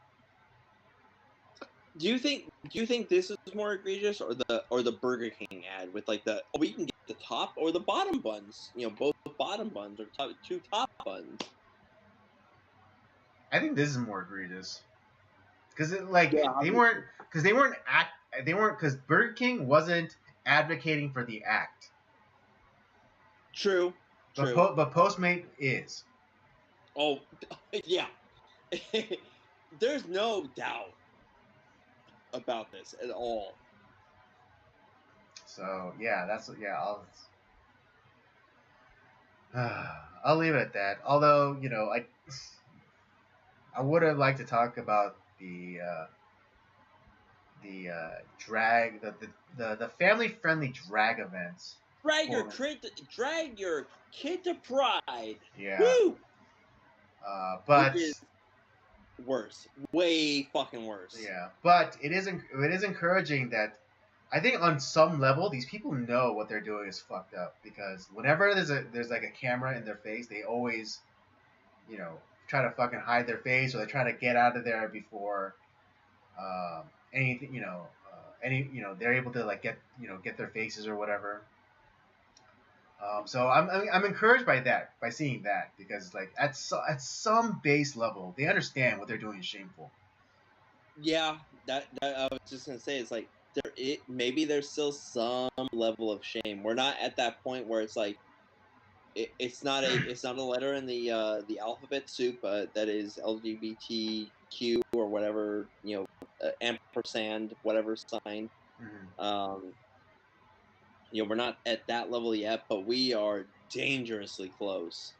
Do you think this is more egregious, or the Burger King ad with like you can get the top or the bottom buns? Both bottom buns or two top buns. I think this is more egregious because like Yeah, obviously. they weren't because Burger King wasn't advocating for the act, True. but True. But Postmate is. Oh, yeah. There's no doubt about this at all. So yeah, I'll leave it at that. Although I would have liked to talk about drag the family friendly drag events. Drag your kid to Pride. Yeah, Woo! Which but is worse, way fucking worse. yeah, but it is encouraging that I think on some level these people know what they're doing is fucked up because whenever there's like a camera in their face, they always you know try to fucking hide their face or they try to get out of there before anything they're able to like get their faces or whatever. So I'm encouraged by that by seeing that because like at some base level they understand what they're doing is shameful. Yeah, that I was just gonna say it's like maybe there's still some level of shame. We're not at that point where it's like it's not a letter in the alphabet soup that is LGBTQ or whatever ampersand whatever sign. Hmm. Um, we're not at that level yet, but we are dangerously close.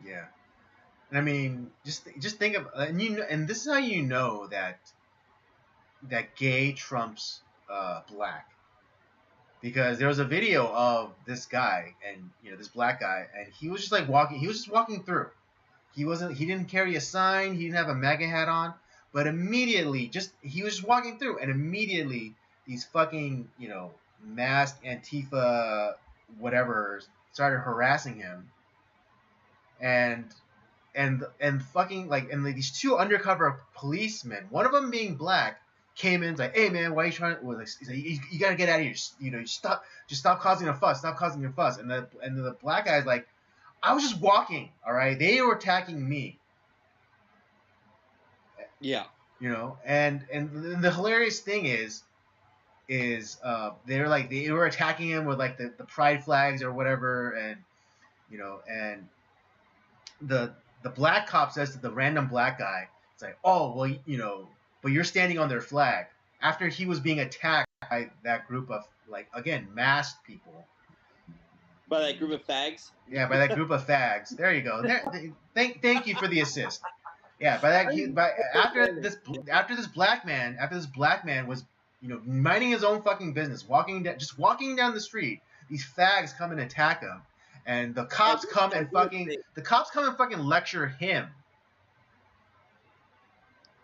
Yeah, and I mean just think of and this is how you know that gay trumps black because there was a video of this guy and this black guy and he was just like walking he was just walking through. He didn't carry a sign, he didn't have a MAGA hat on, but immediately just he was just walking through and immediately these fucking masked Antifa whatever started harassing him and fucking like and like these two undercover policemen, one of them being black, came in and was like, "Hey man, why are you trying?" Well, like, he's like, you gotta get out of here. You stop causing a fuss. Stop causing a fuss. And the black guy's like, "I was just walking. All right, they were attacking me." Yeah. And the hilarious thing they're like they were attacking him with like the pride flags or whatever, and the the black cop says to the random black guy, it's like, oh well, but you're standing on their flag after he was being attacked that group of like again masked people. By that group of fags. Yeah, by that group of fags. There you go. Thank you for the assist. Yeah, by that by after this black man was minding his own fucking business, walking down the street, these fags come and attack him, and the cops come and fucking lecture him.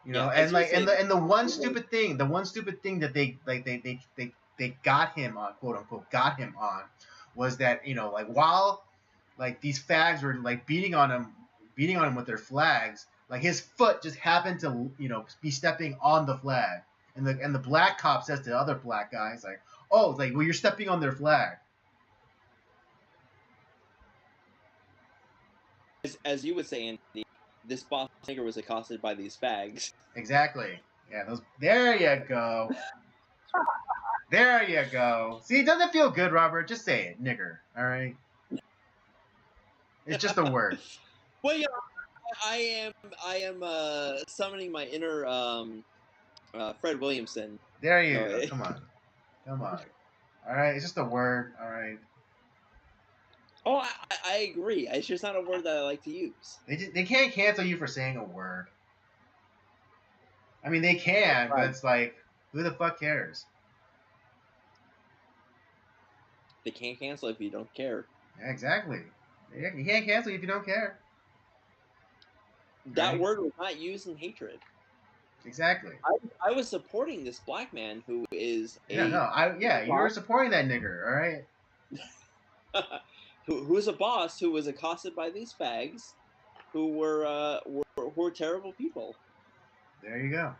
And like and the one stupid thing that they got him on, quote unquote, got him on, was that like while like these fags were like beating on him with their flags, like his foot just happened to be stepping on the flag, and the black cop says to the other black guys like, oh, like, well, you're stepping on their flag. As you would say, Andy, this boss nigger was accosted by these fags. Exactly. Yeah, there you go. There you go. See, it doesn't feel good, Robert. Just say it, nigger. All right. It's just a word. Well, I am summoning my inner Fred Williamson. There you go. Come on. All right, it's just a word. All right. Oh, I agree. It's just not a word that I like to use. They can't cancel you for saying a word. I mean, they can, but it's like, who the fuck cares? They can't cancel if you don't care. Yeah, exactly. You can't cancel if you don't care. That word was not used in hatred. Exactly. I was supporting this black man who is you were supporting that nigger, all right? who is a boss who was accosted by these fags, who were terrible people. There you go.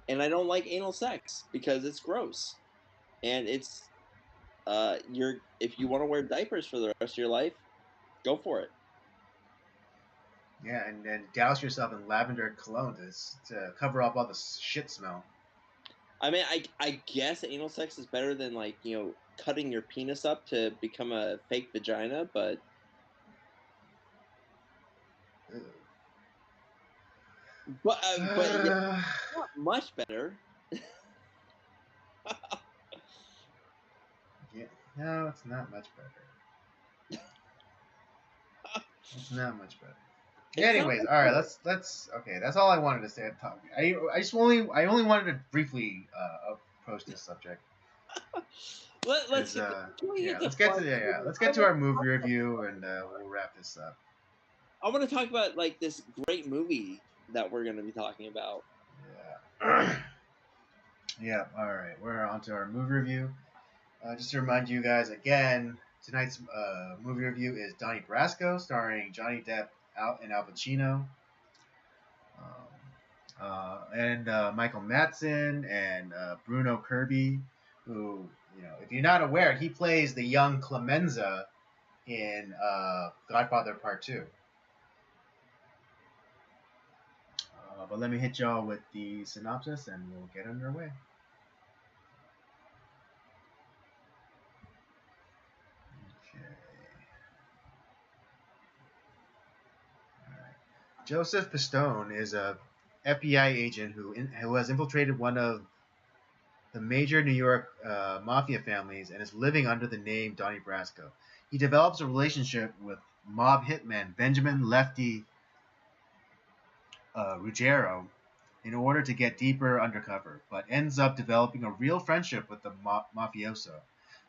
And I don't like anal sex because it's gross, and it's if you want to wear diapers for the rest of your life, go for it. Yeah, and then douse yourself in lavender cologne to cover up all the shit smell. I mean, I guess anal sex is better than cutting your penis up to become a fake vagina, but Ew. But yeah, not much better. Yeah, no, it's not much better. It's not much better. Anyways, all right, let's okay. That's all I wanted to say. I only wanted to briefly approach this subject. Let's get to our movie review, and we'll wrap this up. I want to talk about this great movie that we're going to be talking about. Yeah. Yeah. All right, we're on to our movie review. Just to remind you guys again, tonight's movie review is Donnie Brasco, starring Johnny Depp and Al Pacino, and Michael Madsen and Bruno Kirby, who, if you're not aware, he plays the young Clemenza in Godfather Part 2. But let me hit y'all with the synopsis and we'll get underway. Okay. All right. Joseph Pistone is a FBI agent who has infiltrated one of the major New York mafia families and is living under the name Donnie Brasco. He develops a relationship with mob hitman Benjamin Lefty Ruggiero in order to get deeper undercover, but ends up developing a real friendship with the mafioso.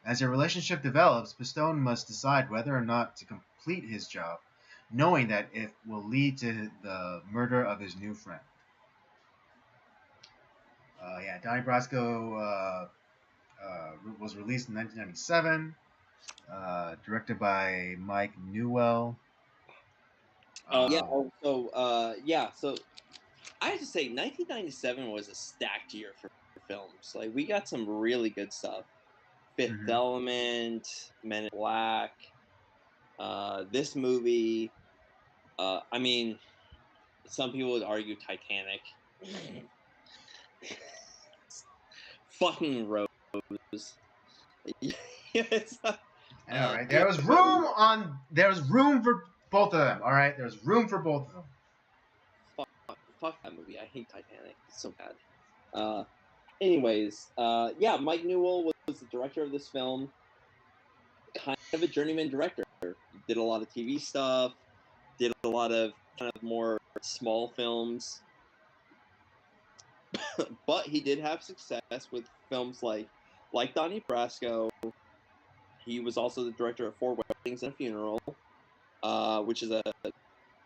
As their relationship develops, Pistone must decide whether or not to complete his job, knowing that it will lead to the murder of his new friend. Donnie Brasco was released in 1997, directed by Mike Newell. So I have to say, 1997 was a stacked year for films. We got some really good stuff. Fifth Element, Men in Black, this movie. I mean, some people would argue Titanic. Fucking Rose. I know, right? There was room for both of them. All right, there's room for both of them. Fuck that movie. I hate Titanic. It's so bad. anyways, yeah, Mike Newell was the director of this film. Kind of a journeyman director. Did a lot of TV stuff. Did a lot of kind of more small films. But he did have success with films like Donnie Brasco. He was also the director of Four Weddings and a Funeral, which is a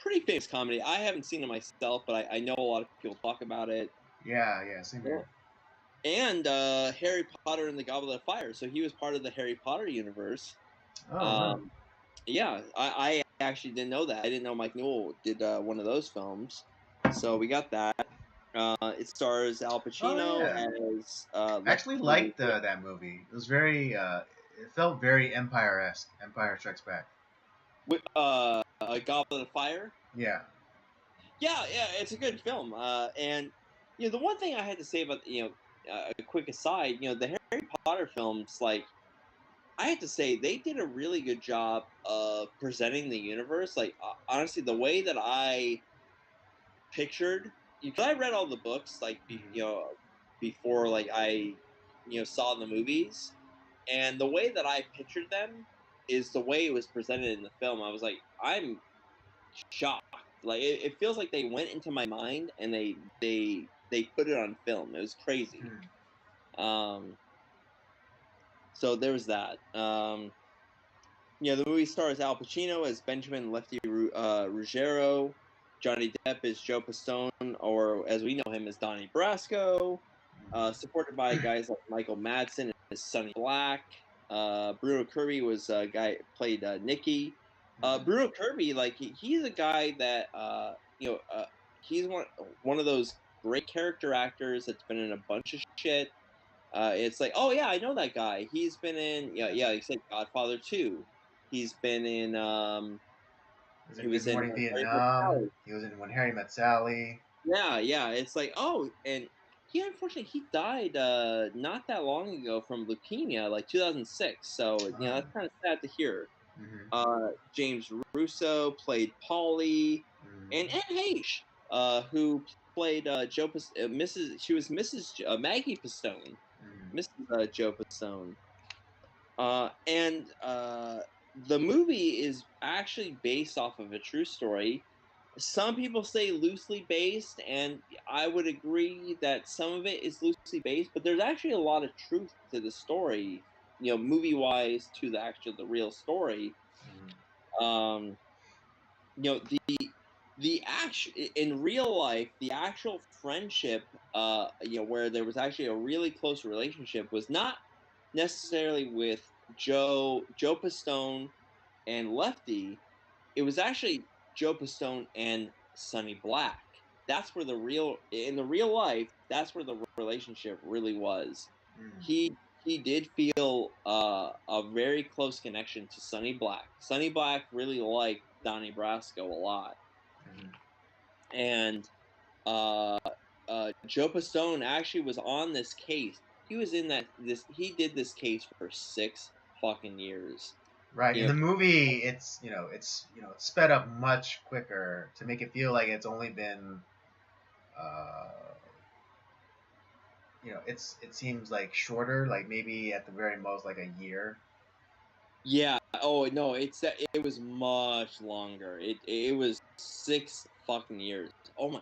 pretty famous comedy. I haven't seen it myself, but I know a lot of people talk about it. Yeah, same here. And Harry Potter and the Goblet of Fire. So he was part of the Harry Potter universe. Oh, really? Yeah, I actually didn't know that. I didn't know Mike Newell did one of those films. So we got that. It stars Al Oh, Pacino yeah. as I actually Lefty. liked that movie. It was very, it felt very Empire-esque. Empire Strikes Back. With a Goblet of Fire. Yeah. Yeah, it's a good film. And the one thing I had to say about a quick aside, the Harry Potter films, like I had to say they did a really good job of presenting the universe. Like honestly, the way that I pictured, because I read all the books, like before, like I saw the movies, and the way that I pictured them is the way it was presented in the film. I was like, I'm shocked. Like it feels like they went into my mind and they put it on film. It was crazy. Hmm. Um, so there was that. The movie stars Al Pacino as Benjamin Lefty Ruggiero. Johnny Depp is Joe Pistone, or as we know him as Donnie Brasco. Supported by guys like Michael Madsen as Sonny Black. Bruno Kirby was a guy played Nicky. Bruno Kirby, like he's a guy that he's one of those great character actors that's been in a bunch of shit. It's like, oh yeah, I know that guy. He's been in yeah, he said Godfather 2. He's been in He was he in Good was in Morning When Harry Met Vietnam. Sally. He was in When Harry Met Sally. Yeah. It's like, oh, and he unfortunately he died not that long ago from leukemia, like 2006. So that's kind of sad to hear. Mm-hmm. James Russo played Polly, and Mm-hmm. Anne Heche, who played Mrs. She was Mrs. Maggie Pistone, Mm-hmm. Mrs. Joe Pistone. And the movie is actually based off of a true story. Some people say loosely based, and I would agree that some of it is loosely based, but there's actually a lot of truth to the story, movie wise, to the real story. Mm-hmm. Um, the actual in real life, the actual friendship, where there was actually a really close relationship, was not necessarily with Joe Pistone and Lefty. It was actually Joe Pistone and Sonny Black. That's where in the real life, that's where the relationship really was. Mm-hmm. He did feel a very close connection to Sonny Black. Sonny Black really liked Donnie Brasco a lot, and uh, Joe Pistone actually was on this case. He was in that this. He did this case for 6 fucking years. Right. In You know, the movie, it's sped up much quicker to make it feel like it's only been, uh, it seems like shorter, like maybe at the very most like a year. yeah. Oh no, it was much longer. It was 6 fucking years. Oh my.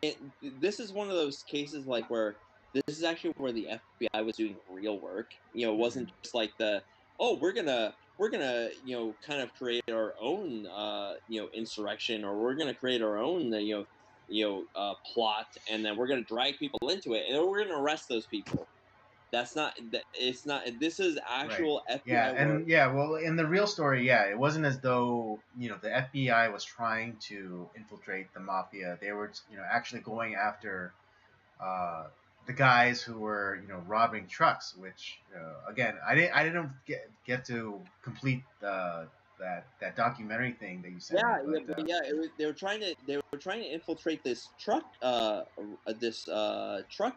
And this is one of those cases like where this is actually where the FBI was doing real work. It wasn't Mm-hmm. just like we're gonna kind of create our own insurrection, or we're gonna create our own plot, and then we're gonna drag people into it, and then we're gonna arrest those people. That's not that. It's not. This is Right. actual Yeah, FBI work. and yeah, well, in the real story, yeah, it wasn't as though the FBI was trying to infiltrate the mafia. They were actually going after uh, the guys who were robbing trucks. Which again, I didn't get to complete that documentary thing that you sent me, Yeah, but but yeah, they were trying to infiltrate this truck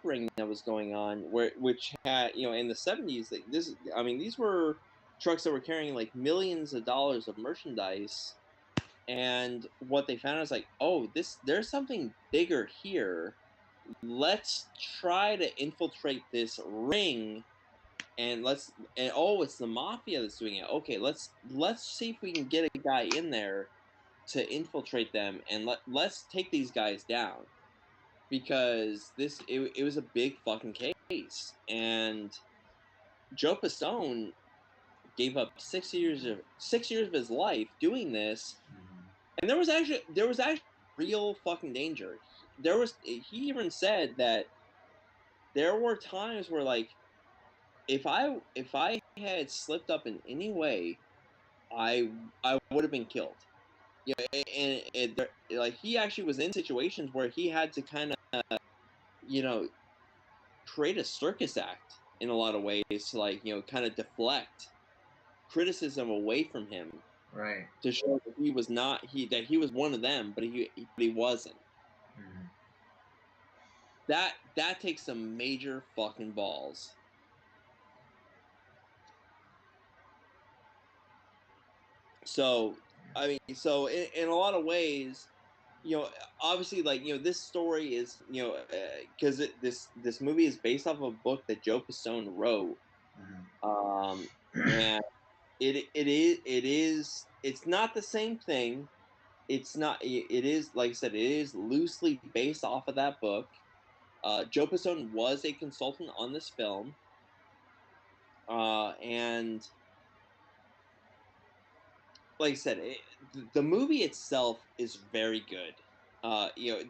ring that was going on, which had in the 70s. I mean, these were trucks that were carrying like millions of dollars of merchandise, and what they found is like, oh, there's something bigger here, let's try to infiltrate this ring, and it's the mafia that's doing it. Okay, let's see if we can get a guy in there to infiltrate them, and let's take these guys down, because it was a big fucking case, and Joe Pistone gave up 6 years of his life doing this, and there was actually real fucking danger. He even said that there were times where, like, if I had slipped up in any way, I would have been killed. Yeah, like, he actually was in situations where he had to kind of, you know, create a circus act in a lot of ways to, like, kind of deflect criticism away from him, Right. to show that he was not he was one of them, but he wasn't. Mm-hmm. That takes some major fucking balls. So, I mean, so in a lot of ways, obviously, like, this story is, because this movie is based off of a book that Joe Pistone wrote, and it's not the same thing. It's not. It is, like I said, it is loosely based off of that book. Joe Pistone was a consultant on this film, and like I said, the movie itself is very good.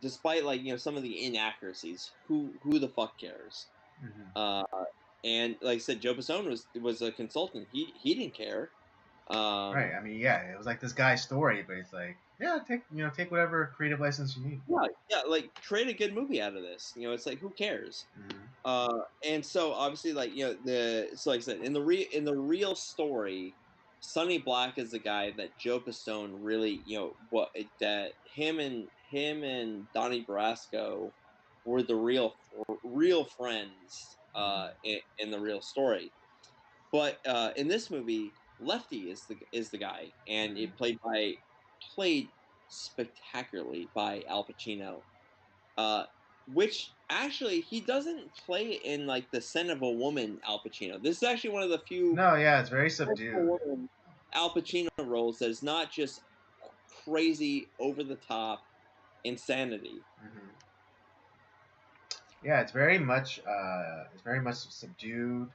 Despite, like, some of the inaccuracies, who the fuck cares? Mm-hmm. And like I said, Joe Pistone was a consultant. He didn't care. Right. I mean, yeah, it was like this guy's story, but it's like, yeah, take whatever creative license you need. Yeah, like, create a good movie out of this. It's like, who cares? Mm-hmm. And so, obviously, like, like I said, in the real story, Sonny Black is the guy that Joe Pistone really, that him and Donnie Brasco were the real friends, in the real story. But in this movie, Lefty is the guy, and it played spectacularly by Al Pacino. Uh, which actually, he doesn't play in, like, the Scent of a Woman Al Pacino. This is actually one of the few No, yeah, it's very subdued. Al Pacino roles that is not just crazy, over the top insanity. Mm-hmm. Yeah, it's very much subdued.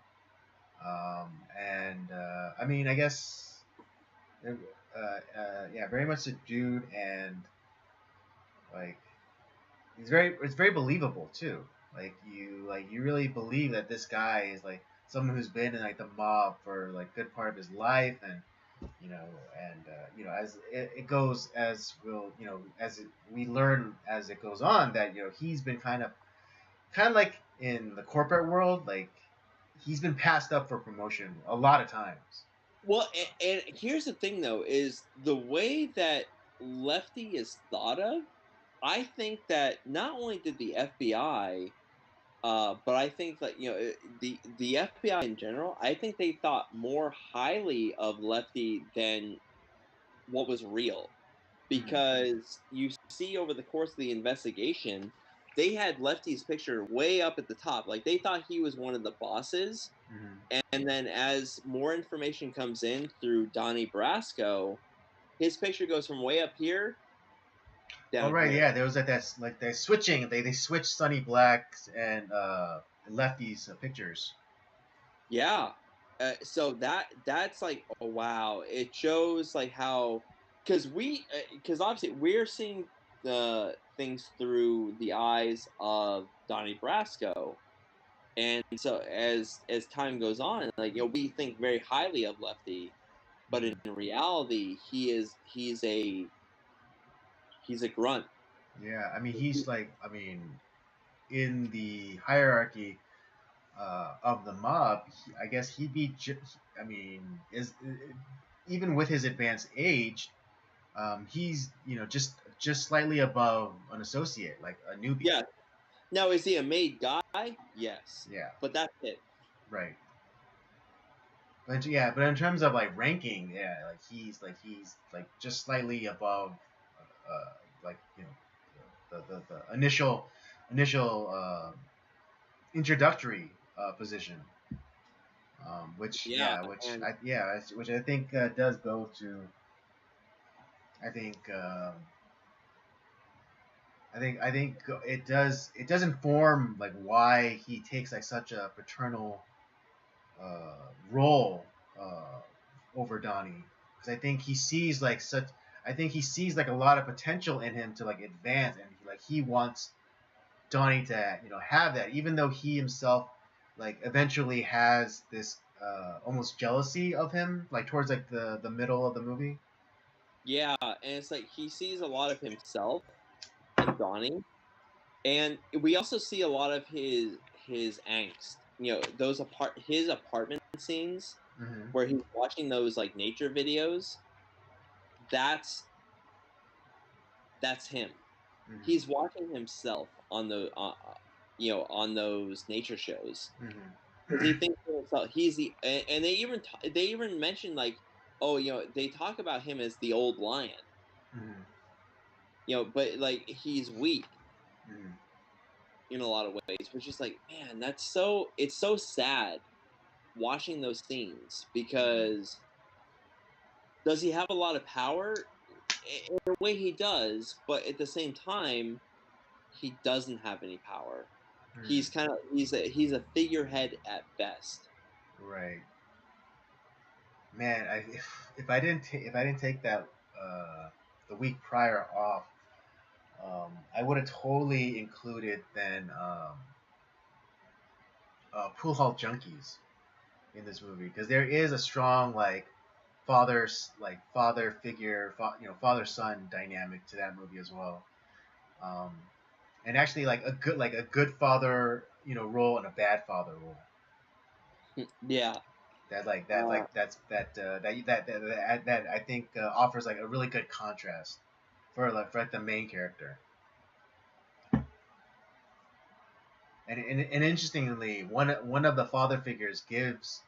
And I mean, I guess, yeah, very much subdued, and like it's very believable too. Like you really believe that this guy is like someone who's been in like the mob for like good part of his life, and as it goes, as we'll we learn as it goes on, that he's been kind of like in the corporate world, like he's been passed up for promotion a lot of times. Well, and here's the thing, though, is the way that Lefty is thought of. I think that not only did the FBI, but I think that, the FBI in general, I think they thought more highly of Lefty than what was real, Mm-hmm. because you see over the course of the investigation, they had Lefty's picture way up at the top. Like, they thought he was one of the bosses, Mm-hmm. and then as more information comes in through Donnie Brasco, his picture goes from way up here Oh down right, here. yeah. There was like that, like they're switching. They switched Sonny Black's and Lefty's pictures. Yeah. So that's like, oh, wow. It shows, like, how, because obviously we're seeing the things through the eyes of Donnie Brasco, and so as time goes on, like, we think very highly of Lefty, but in Mm-hmm. reality, he's a grunt. Yeah, I mean I mean, in the hierarchy of the mob, I guess he'd be. I mean, is even with his advanced age, he's just slightly above an associate, like a newbie. Yeah. Now, is he a made guy? Yes, Yeah, but that's it. right. But yeah, but in terms of like ranking, yeah, like he's like just slightly above, like the initial initial introductory position, which Yeah, yeah, which and I yeah, which I think does go to I think I think it does inform like why he takes like such a paternal role uh, over Donnie, because I think he sees like a lot of potential in him to like advance, and he wants Donnie to have that, even though he himself like eventually has this almost jealousy of him like towards like the middle of the movie. yeah, and it's like he sees a lot of himself in Donnie, and we also see a lot of his angst. Those his apartment scenes Mm-hmm. where he's watching those like nature videos. That's that's him. He's Mm-hmm. watching himself on the on those nature shows because he Mm-hmm. thinks to himself he's the and they even mention like, oh, they talk about him as the old lion, Mm-hmm. but like he's weak Mm-hmm. in a lot of ways, which is like, man, it's so sad watching those scenes because does he have a lot of power? In a way he does, but at the same time he doesn't have any power. He's Mm-hmm. kind of he's a figurehead at best. Right. Man, if I didn't take that the week prior off, I would have totally included then Pool Hall Junkies in this movie, because there is a strong father figure, father son dynamic to that movie as well. Um, and actually like a good father role and a bad father role. Yeah. Uh, That I think offers like a really good contrast for the main character. And interestingly, one of the father figures gives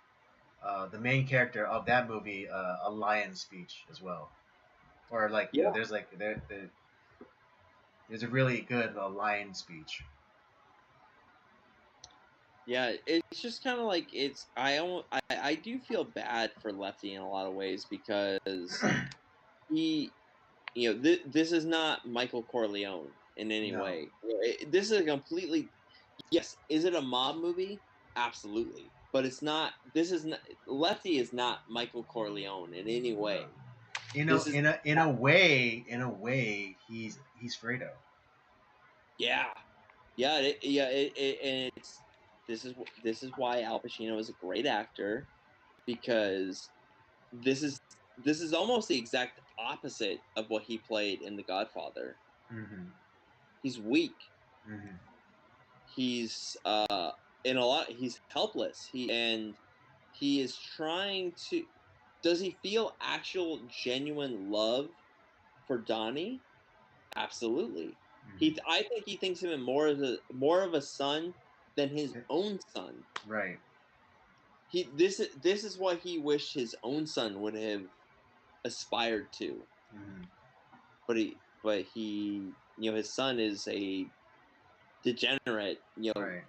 the main character of that movie a lion speech as well, or like yeah. there's like there's a really good lion speech. Yeah, it's just kind of like I do feel bad for Lefty in a lot of ways because he this is not Michael Corleone in any No, way. This is a completely, yes, is it a mob movie? Absolutely. But it's not this is not Lefty is not Michael Corleone in any no. way. This is In a way, he's Fredo. Yeah. Yeah, and it's this is why Al Pacino is a great actor because this is this is almost the exact opposite of what he played in The Godfather. Mm-hmm. He's weak. Mm-hmm. He's in a lot. He's helpless. He is trying to. Does he feel actual genuine love for Donnie? Absolutely. I think he thinks of him more of a son than his Mm-hmm. own son. Right. This is what he wished his own son would have aspired to, Mm-hmm. but he his son is a degenerate, Right.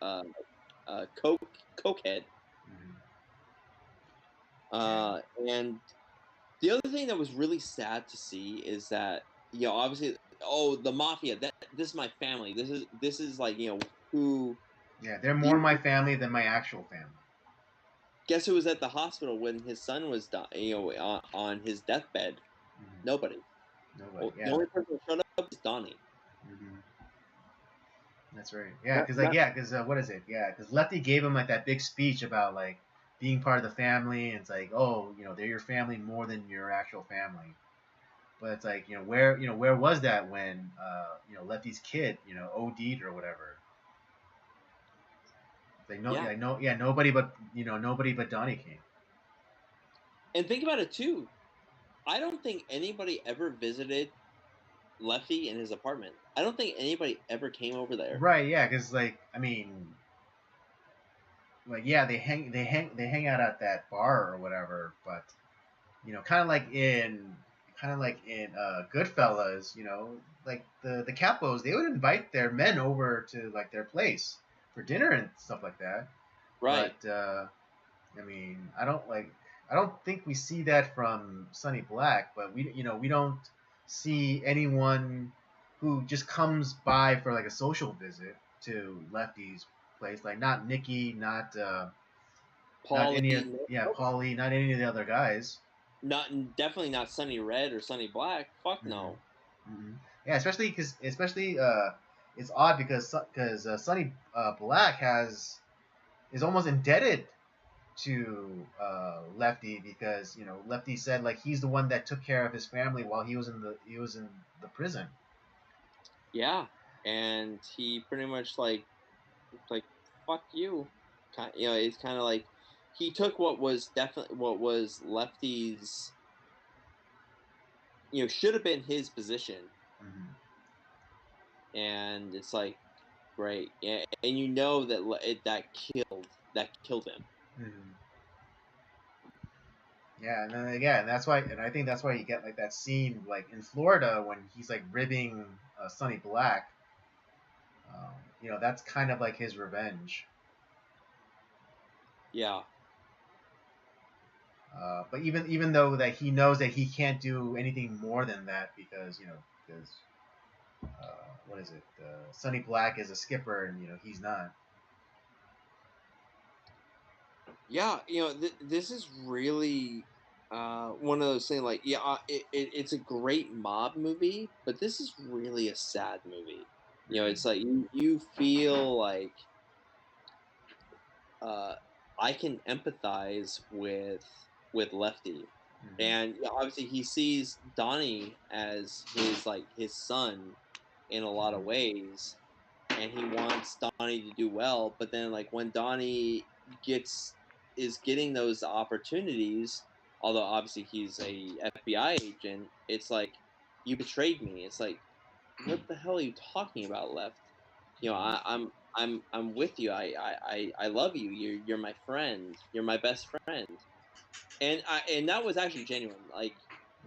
cokehead. Mm-hmm. Yeah. And the other thing that was really sad to see is that obviously, oh, the mafia, that this is my family, this is like, who Yeah. They're more the my family than my actual family. guess who was at the hospital when his son was on his deathbed? Mm-hmm. Nobody. Nobody. Well, the Yeah. only person that showed up is Donnie. Mm-hmm. That's right. Yeah. Not, Because not, what is it? Yeah. Because Lefty gave him like that big speech about like being part of the family. And it's like, oh, they're your family more than your actual family. But it's like, where was that when Lefty's kid OD'd or whatever? It's like no, yeah. yeah, no, yeah, nobody but Donnie came. And think about it too. I don't think anybody ever visited Lefty in his apartment. I don't think anybody ever came over there. Right? Yeah. Because like I mean, like yeah, they hang out at that bar or whatever. But kind of like kind of like in Goodfellas, like the capos, they would invite their men over to like their place for dinner and stuff like that. Right. But I mean, I don't think we see that from Sonny Black, but we don't see anyone who just comes by for like a social visit to Lefty's place. Like not Nikki, not any of Paulie, yeah, nope. Paulie, not any of the other guys. Not definitely not Sunny Red or Sunny Black. Fuck Hmm. no. Hmm. Yeah, especially it's odd because Sonny Black is almost indebted to Lefty because Lefty said like he's the one that took care of his family while he was in the prison. Yeah, and he pretty much like fuck you. It's kind of like he took what was definitely what was Lefty's. Should have been his position, Hmm. and it's like great. Yeah, and you know that that killed him. Hmm. Yeah, and then yeah, and that's why, and I think that's why you get like that scene like in Florida when he's like ribbing Sonny Black. That's kind of like his revenge. Yeah, But even though that he knows that he can't do anything more than that because what is it? Sonny Black is a skipper and he's not. yeah. This is really one of those things. Like, yeah, it's a great mob movie, but this is really a sad movie. It's Hmm. like you feel like uh, I can empathize with Lefty, Hmm. and obviously he sees Donnie as his son in a lot of Hmm. ways, and he wants Donnie to do well. But then like when Donnie gets is getting those opportunities, although obviously he's a FBI agent, it's like you betrayed me. It's like what the hell are you talking about, Left? I'm with you. I love you. You're my friend. You're my best friend. And that was actually genuine. Like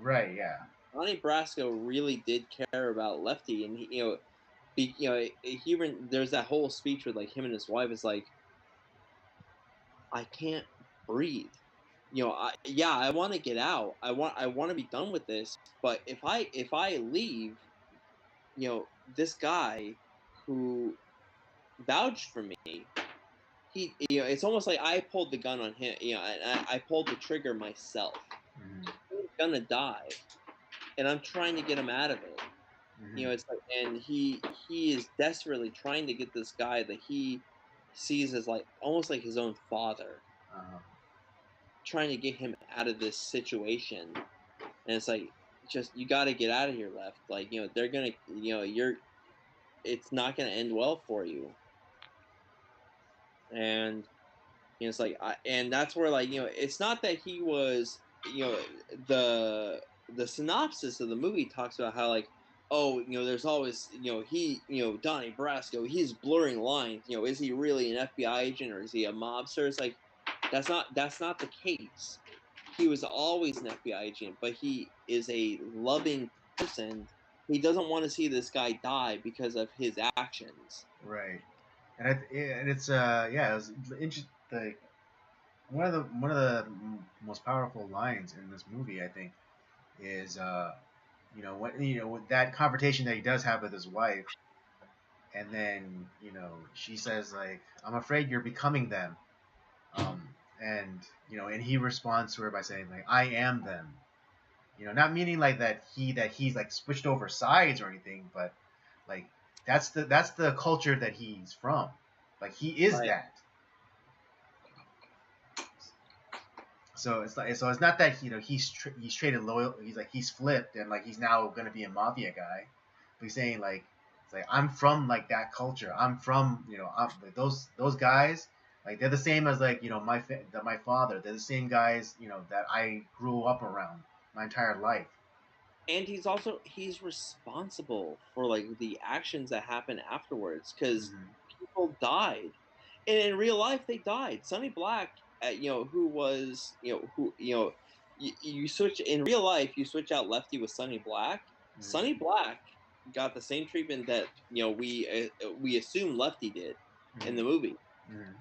Right. Yeah. Donnie Brasco really did care about Lefty, and he even there's that whole speech with like him and his wife is like, I can't breathe. I want to get out. I want to be done with this. But if I leave, this guy who vouched for me, it's almost like I pulled the gun on him, and I pulled the trigger myself. Hmm. He's gonna die, and I'm trying to get him out of it. Hmm. It's like, and he is desperately trying to get this guy that he sees as like almost like his own father, Uh, trying to get him out of this situation. And it's like, just you got to get out of here, Left. Like they're gonna, it's not gonna end well for you. And it's like and that's where like it's not that he was the synopsis of the movie talks about how like oh there's always he Donnie Brasco, he's blurring lines. Is he really an FBI agent or is he a mobster? It's like that's not the case. He was always an FBI agent, but he is a loving person. He doesn't want to see this guy die because of his actions. right. And it's yeah, it was interesting. One of the most powerful lines in this movie, I think, is what with that confrontation that he does have with his wife, and then she says like, "I'm afraid you're becoming them," um, and he responds to her by saying like, "I am them." Not meaning like that he's like switched over sides or anything, but like that's the culture that he's from. Like he is Right. that. So it's not that he's traded loyal. He's flipped and like he's now gonna be a mafia guy. But he's saying like it's like I'm from like that culture. I'm from like, those guys like they're the same as like my father. They're the same guys that I grew up around my entire life. And he's responsible for like the actions that happen afterwards because Hmm. people died, and in real life they died. Sonny Black, who was you switch in real life. You switch out Lefty with Sonny Black. Sonny Black got the same treatment that we assume Lefty did in the movie,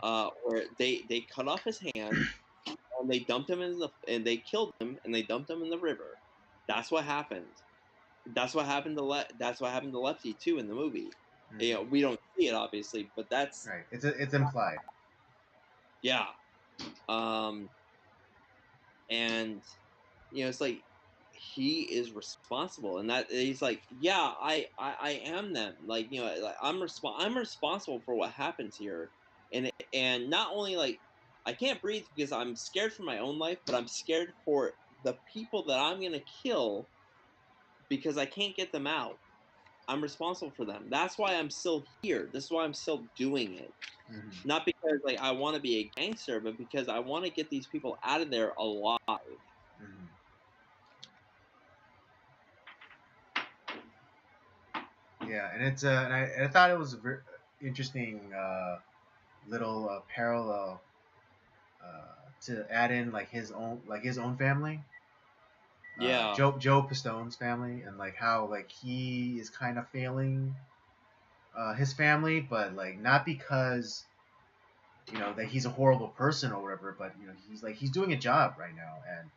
where they cut off his hand and they dumped him and they killed him and they dumped him in the river. That's what happened. That's what happened to that's what happened to Lefty too in the movie. We don't see it obviously, but that's right. It's implied. Yeah. And it's like he is responsible, and that he's like, yeah, I am them. Like, like I'm responsible for what happens here, and not only like I can't breathe because I'm scared for my own life, but I'm scared for the people that I'm gonna kill because I can't get them out. I'm responsible for them. That's why I'm still here. This is why I'm still doing it. Not because like I want to be a gangster, but because I want to get these people out of there alive. Yeah, and it's and I thought it was a very interesting little parallel to add in like his own family. Yeah. Joe Pistone's family, and like how like he is kind of failing his family, but like not because that he's a horrible person or whatever, but he's doing a job right now, and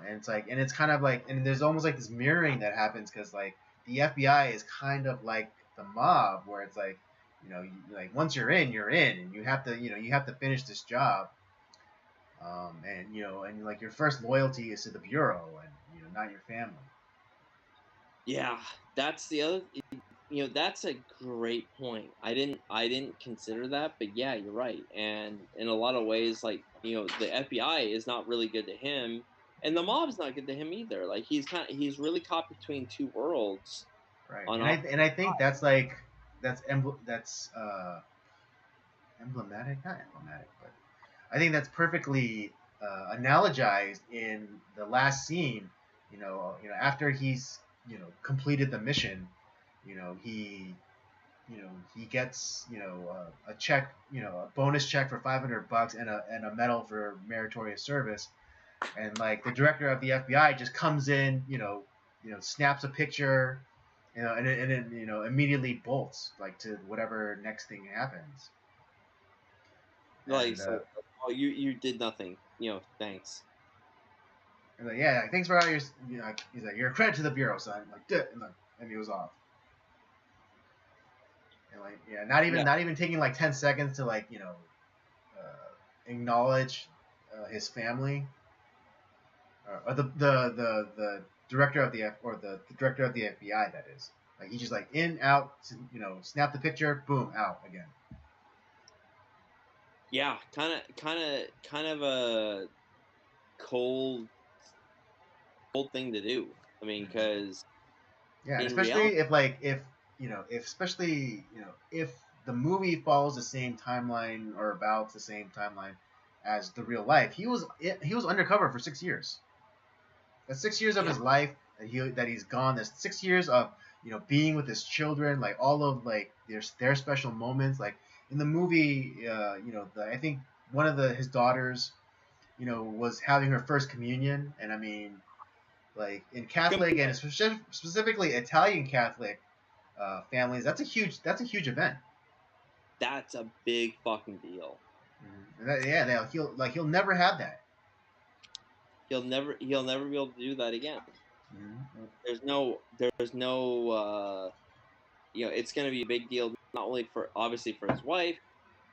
and it's like, and it's kind of like, and there's almost like this mirroring that happens because like the FBI is kind of like the mob, where it's like like once you're in, and you have to finish this job, and and like your first loyalty is to the bureau, and not your family. Yeah, that's the other. That's a great point. I didn't consider that, but yeah, you're right. And in a lot of ways, like the FBI is not really good to him, and the mob's not good to him either. Like he's really caught between two worlds. Right, On and I think that's like that's emblematic, not emblematic, but I think that's perfectly analogized in the last scene. After he's completed the mission, he he gets a check, a bonus check for $500 and a medal for meritorious service, and like the director of the FBI just comes in, snaps a picture, and then immediately bolts like to whatever next thing happens. like And so, oh, you did nothing. Thanks. and like, yeah, thanks for all your, he's like, you're a credit to the bureau, son. Like, and he was off. And like, yeah, not even taking like 10 seconds to like acknowledge his family, or the director of the director of the FBI, that is. Like, he's just like in, out, snap the picture, boom, out again. Yeah, kind of a cold thing to do. I mean, because Yeah, and in especially reality, if the movie follows the same timeline or about the same timeline as the real life, he was undercover for 6 years. That's 6 years of his life that he's gone. There's 6 years of being with his children, like all of like their special moments. Like in the movie, I think one of his daughters, was having her first communion, and I mean, like in Catholic and specifically Italian Catholic families, that's a huge event. that's a big fucking deal. Yeah, he'll never have that. He'll never be able to do that again. Mm-hmm. There's no it's going to be a big deal, not only for obviously for his wife,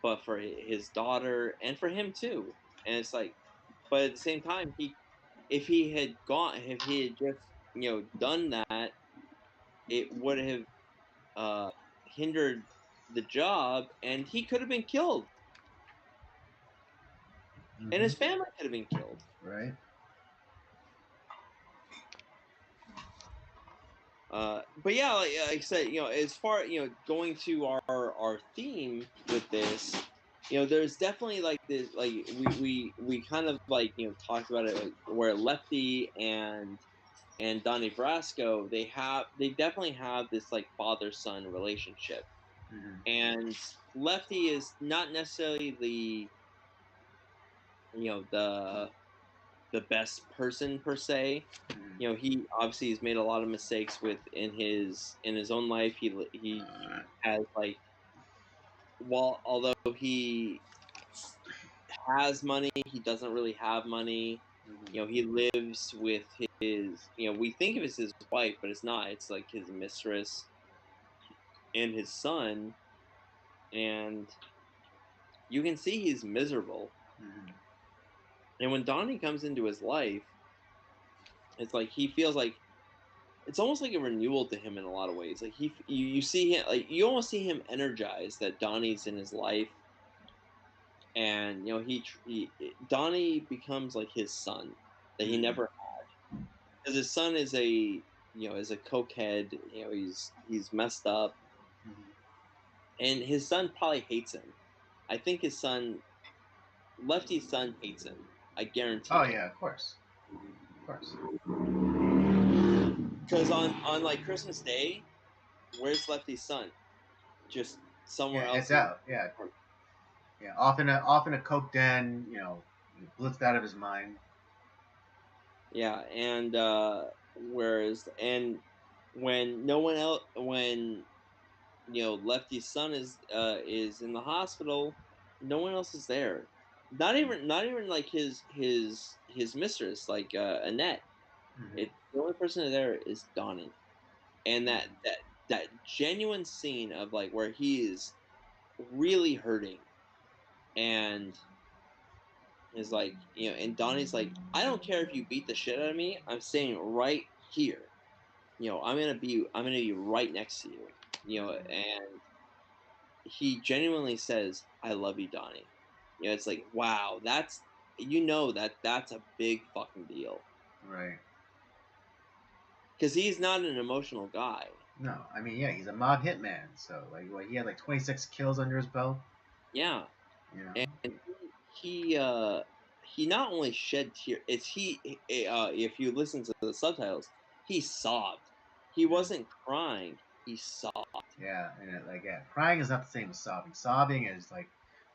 but for his daughter and for him too. And it's like, but at the same time, if he had just done that, it would have hindered the job, and he could have been killed, and his family could have been killed. Right. But yeah, like I said, as far going to our theme with this, there's definitely like this, like we kind of like talked about it, like, where Lefty and Donnie Brasco, they definitely have this like father son relationship, and Lefty is not necessarily the the best person per se. Mhm. You know, he obviously has made a lot of mistakes in his own life. He has like, well, although he has money, he doesn't really have money. Mhm. You know, he lives with his, you know, we think of it as his wife, but it's not. It's like his mistress and his son, and you can see he's miserable. Mhm. And when Donnie comes into his life, it's like he feels like it's almost like a renewal to him in a lot of ways. Like you see him, like you almost see him energized that Donnie's in his life, and you know Donnie becomes like his son that he Mhm. never had, because his son is a cokehead. You know, he's messed up, Mhm. and his son probably hates him. I think his son, Lefty's son, hates him. I guarantee Oh it. yeah, of course, of course. Because on like Christmas Day, where's Lefty's son? Just somewhere Yeah, else it's in. out. Yeah, yeah. Off in a coke den. Blitzed out of his mind. Yeah, and and when no one else, when Lefty's son is in the hospital, no one else is there. Not even like his mistress, like Annette. Mhm. The only person there is Donnie, and that Mhm. that that genuine scene of like where he is really hurting, and is like, and Donnie's like, I don't care if you beat the shit out of me. I'm staying right here. I'm gonna be right next to you. And he genuinely says, I love you, Donnie. It's like, wow, that's a big fucking deal. Right. Because he's not an emotional guy. No, I mean, yeah, he's a mob hitman. So like, what, he had like 26 kills under his belt. Yeah. You know. And he not only shed tears, if you listen to the subtitles, he sobbed. He Yeah. wasn't crying, he sobbed. Yeah, and crying is not the same as sobbing. Sobbing is like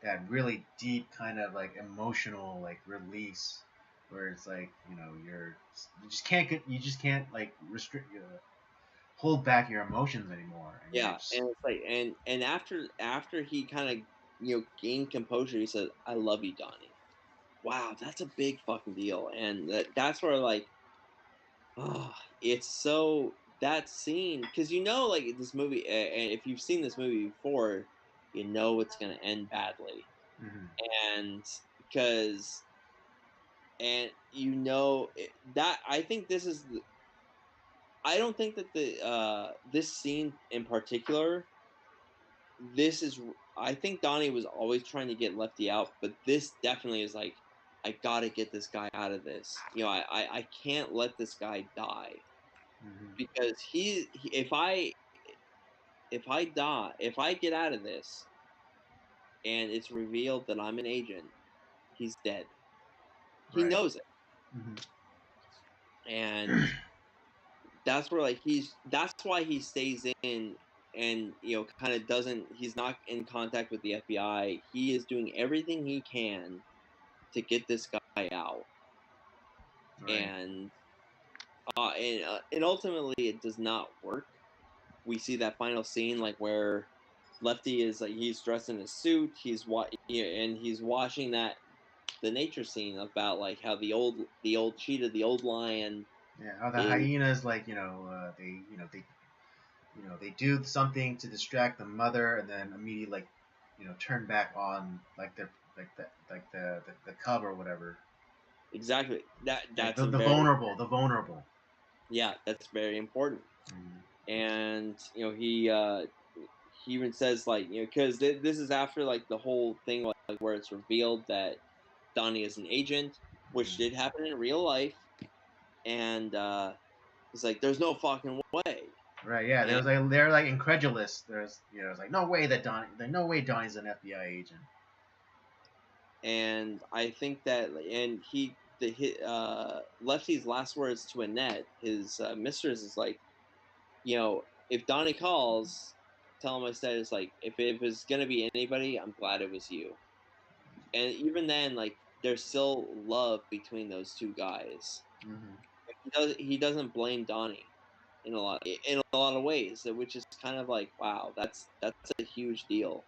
that really deep kind of like emotional like release, where it's like you just can't like restrict hold back your emotions anymore, and you're Yeah, just and it's like, and after he kind of gained composure, he said, I love you, Donnie. Wow, that's a big fucking deal. And that's where like, oh, it's so, that scene, because like this movie, and if you've seen this movie before, it's gonna end badly. mhm, And because and that, I think this is I don't think that the this scene in particular, this is I think Donnie was always trying to get Lefty out, but this definitely is like, I gotta get this guy out of this. I can't let this guy die, mhm, because if I get out of this and it's revealed that I'm an agent, he's dead. He right, knows it, mhm, and that's why he stays in, and kind of doesn't he's not in contact with the FBI. He is doing everything he can to get this guy out, right, and ultimately it does not work. We see that final scene, like where Lefty is like, he's dressed in a suit, and he's watching the nature scene about like how the old cheetah, the old lion yeah. How the is hyenas like they do something to distract the mother, and then immediately like turn back on like the cub or whatever. exactly that. Like That's the a the very, vulnerable, the vulnerable. yeah, that's very important. Mm-hmm. And he even says, like, because this is after like the whole thing, like where it's revealed that Donnie is an agent, which did happen in real life. And he's like, there's no fucking way. Right, yeah. And They're like incredulous. It's like no way Donnie's an FBI agent. I think that, and Lefty's last words to Annette, his mistress, is like, if Donnie calls, tell him I said, it's like, if it was gonna be anybody, I'm glad it was you. And even then, like, there's still love between those two guys. He doesn't blame Donnie in a lot of ways, which is kind of like, wow, that's a huge deal.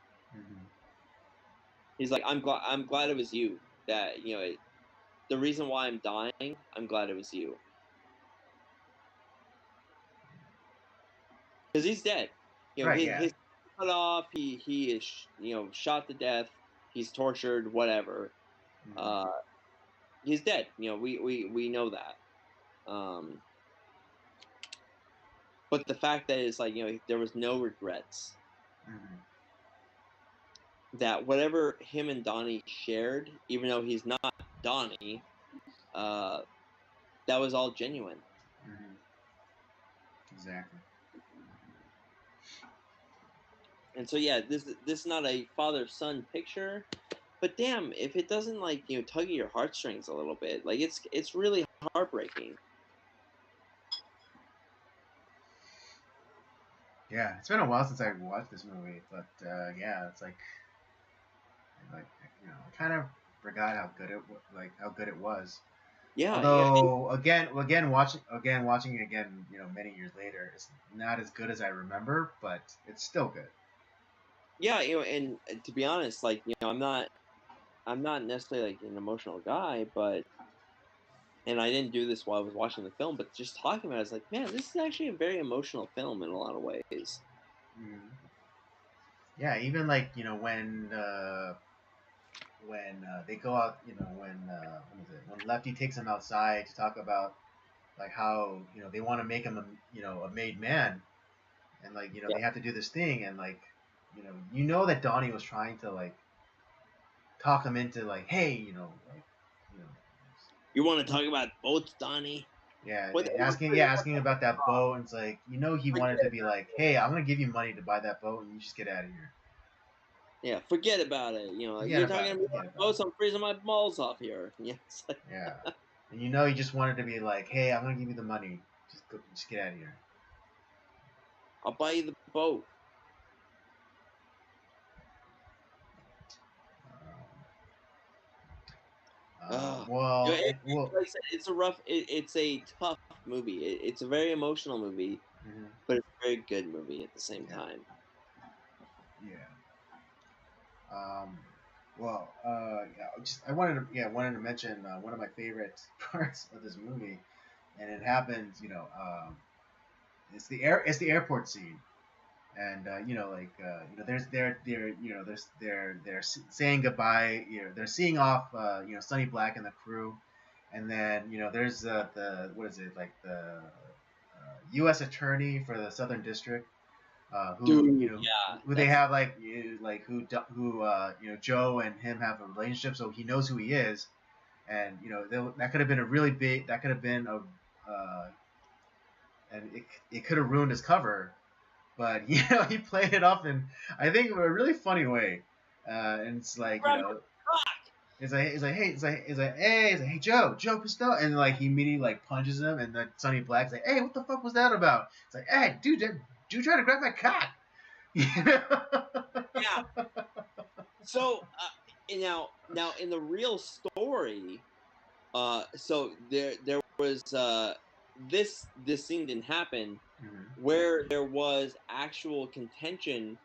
He's like, I'm glad it was you that, you know, the reason why I'm dying, I'm glad it was you. Because he's dead. You know, Right, yeah. his cut off, he is, you know, shot to death, he's tortured, whatever. He's dead. You know, we know that. But the fact that it's like, you know, there was no regrets. That whatever him and Donnie shared, even though he's not Donnie, that was all genuine. Exactly. And so yeah, this is not a father-son picture, but damn, if it doesn't, like, you know, tug at your heartstrings a little bit, like it's really heartbreaking. Yeah, it's been a while since I watched this movie, but yeah, it's like you know, I kind of forgot how good it was. Yeah, yeah, Although watching it again, you know, many years later, it's not as good as I remember, but it's still good. yeah, you know, and to be honest, like, you know, I'm not necessarily like an emotional guy, but and I didn't do this while I was watching the film, but just talking about it, it's like, man, this is actually a very emotional film in a lot of ways. Yeah, even like, you know, when they go out, you know, when Lefty takes him outside to talk about like how, you know, they want to make him a made man, and like, you know, Yeah. they have to do this thing, and like, you know that Donnie was trying to like talk him into like, hey, you know, You want to talk about boats, Donnie? yeah, What? asking about that boat, and it's like, you know, he wanted to be like, hey, I'm gonna give you money to buy that boat, and you just get out of here. Yeah, forget about it. You know, Forget you're about talking it. about Forget about boats. I'm freezing my balls off here. Yeah, it's like, it. Yeah, and you know, he just wanted to be like, hey, I'm gonna give you the money. Just get out of here. I'll buy you the boat. You know, like I said, it's a rough. It's a tough movie. It's a very emotional movie, but it's a very good movie at the same yeah, time. yeah. Yeah, I wanted to mention one of my favorite parts of this movie, and it happens, it's the airport scene, and they're saying goodbye, they're seeing off, Sonny Black and the crew, and then there's the what is it, like the U.S. attorney for the Southern District, Dude, yeah, who they have like Joe and him have a relationship, so he knows who he is, and that could have been a really big, that could have been a and it could have ruined his cover, but he played it off in, I think, a really funny way, and it's like, hey, Joe Pistola, and like he immediately like punches him, and then Sonny Black's like, hey, what the fuck was that about? It's like, hey, dude try to grab my cock. Yeah. So now in the real story, so there was this scene didn't happen. Where there was actual contention,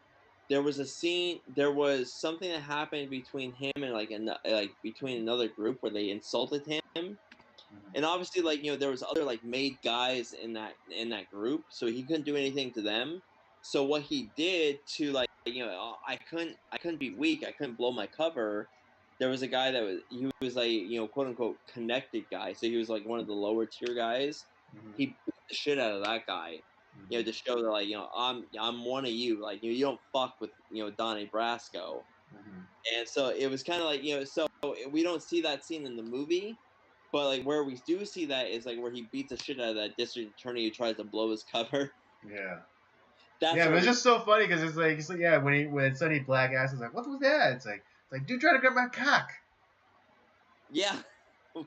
there was a scene, there was something that happened between him and like between another group where they insulted him. And obviously, like, there was other like made guys in that group, so he couldn't do anything to them. So what he did to, like, I couldn't be weak, I couldn't blow my cover. There was a guy that he was like, quote unquote connected guy, so he was like one of the lower tier guys. He beat the shit out of that guy, to show that, like, I'm one of you, like, you don't fuck with Donnie Brasco. And so it was kind of like, so we don't see that scene in the movie, but like where we do see that is like where he beats the shit out of that district attorney who tries to blow his cover. Yeah. That's But it's just so funny because it's like, yeah, when Sonny Black asks, like, what was that? It's like, dude, try to grab my cock. Yeah,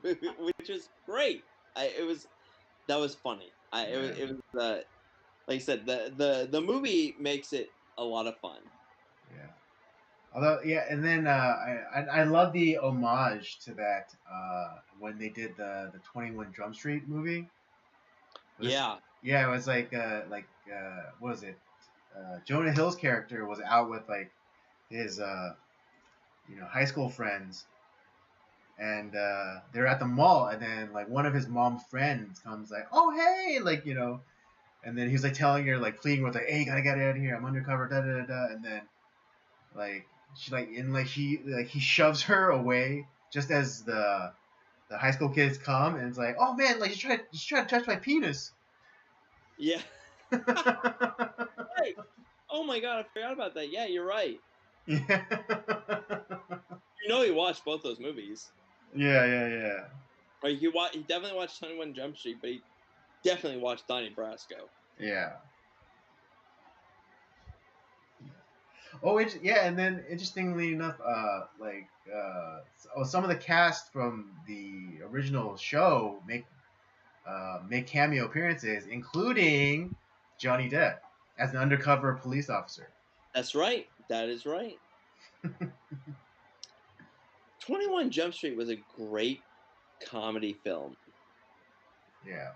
which is great. That was funny. It was like I said, the movie makes it a lot of fun. Yeah. Although, yeah, and then I love the homage to that when they did the 21 Drum Street movie. Was Yeah, Yeah, it was like what was it? Jonah Hill's character was out with like his high school friends, and they're at the mall, and then like one of his mom's friends comes like, oh hey, like and then he's like telling her like pleading with like, hey, you gotta get out of here, I'm undercover, da da da da, and then like she like and like he shoves her away just as the high school kids come, and it's like, oh man, like you try to touch my penis. yeah. Right. Oh my god, I forgot about that. Yeah, you're right. Yeah. You know, he watched both those movies. Yeah. Like he definitely watched 21 Jump Street, but he definitely watched Donnie Brasco. Yeah. Oh, yeah, and then interestingly enough, some of the cast from the original show make cameo appearances, including Johnny Depp as an undercover police officer. That's right. That is right. 21 Jump Street was a great comedy film. Yeah,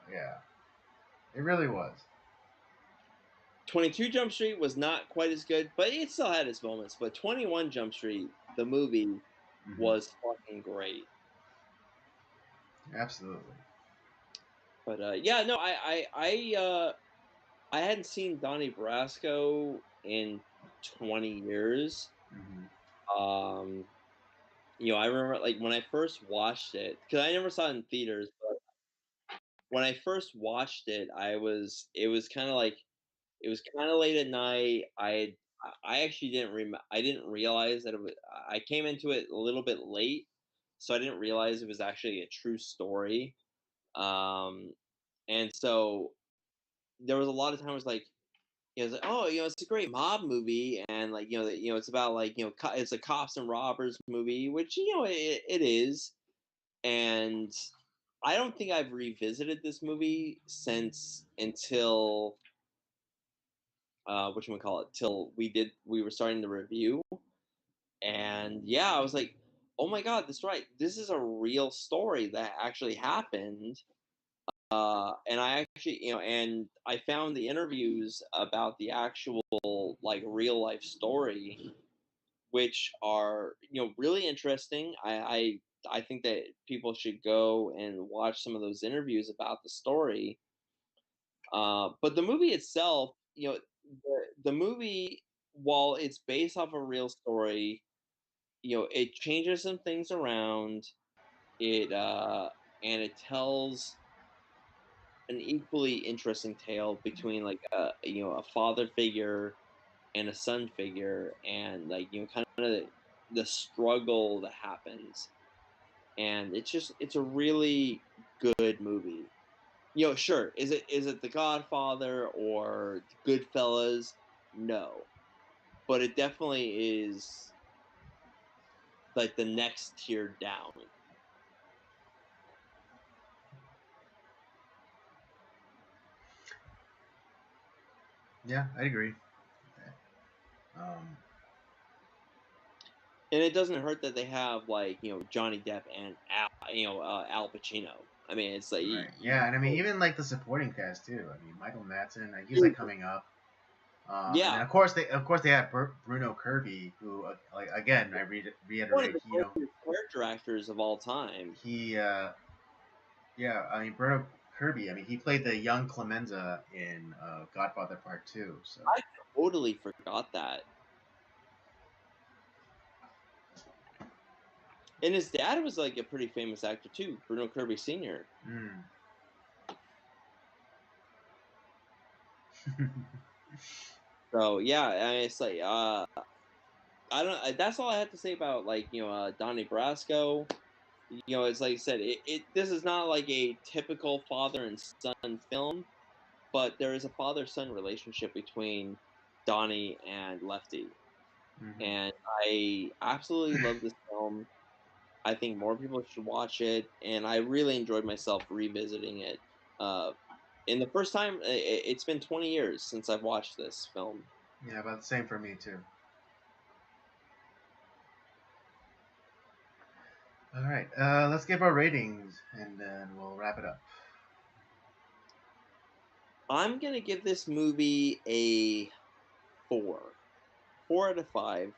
it really was. 22 Jump Street was not quite as good, but it still had its moments. But 21 Jump Street, the movie, Hmm. was fucking great. Absolutely. But yeah, no, I hadn't seen Donnie Brasco in 20 years. Hmm. Um, I remember like when I first watched it because I never saw it in theaters. But when I first watched it, it was kind of like it was kind of late at night. I actually I didn't realize that I came into it a little bit late, so I didn't realize it was actually a true story. Um, and so there was a lot of times like it's like, oh, it's a great mob movie, and like it's about like it's a cops and robbers movie, which it is, and I don't think I've revisited this movie since until what call it till we were starting the review, and yeah, I was like, oh my god, that's right, this is a real story that actually happened. And I actually, and I found the interviews about the actual like real life story, which are really interesting. I think that people should go and watch some of those interviews about the story. But the movie itself, the movie, while it's based off a real story, it changes some things around. It and it tells an equally interesting tale between like a father figure and a son figure, and like kind of the struggle that happens, and it's a really good movie. Sure, is it The Godfather or Goodfellas? No, but it definitely is like the next tier down. Yeah, I agree. Um, And it doesn't hurt that they have like Johnny Depp and Al Pacino. I mean, it's like right. Yeah, and I mean even like the supporting cast too. I mean Michael Madsen, like, he was like you- coming up. And then yeah, of course they had Bruno Kirby, who like again one of reiterate, the greatest character actors of all time. he yeah, I mean Bruno Kirby, I mean he played the young Clemenza in Godfather Part Two. So I totally forgot that. And his dad was like a pretty famous actor too, Bruno Kirby Sr. mm. So yeah, I mean, it's like I don't. That's all I have to say about like Donnie Brasco. It's like I said, this is not like a typical father and son film, but there is a father son relationship between Donnie and Lefty, Hmm. and I absolutely love this film. I think more people should watch it, and I really enjoyed myself revisiting it. Uh, in the first time, it's been 20 years since I've watched this film. Yeah, about the same for me too. All right, let's give our ratings and then we'll wrap it up. I'm gonna give this movie a 4 out of 5.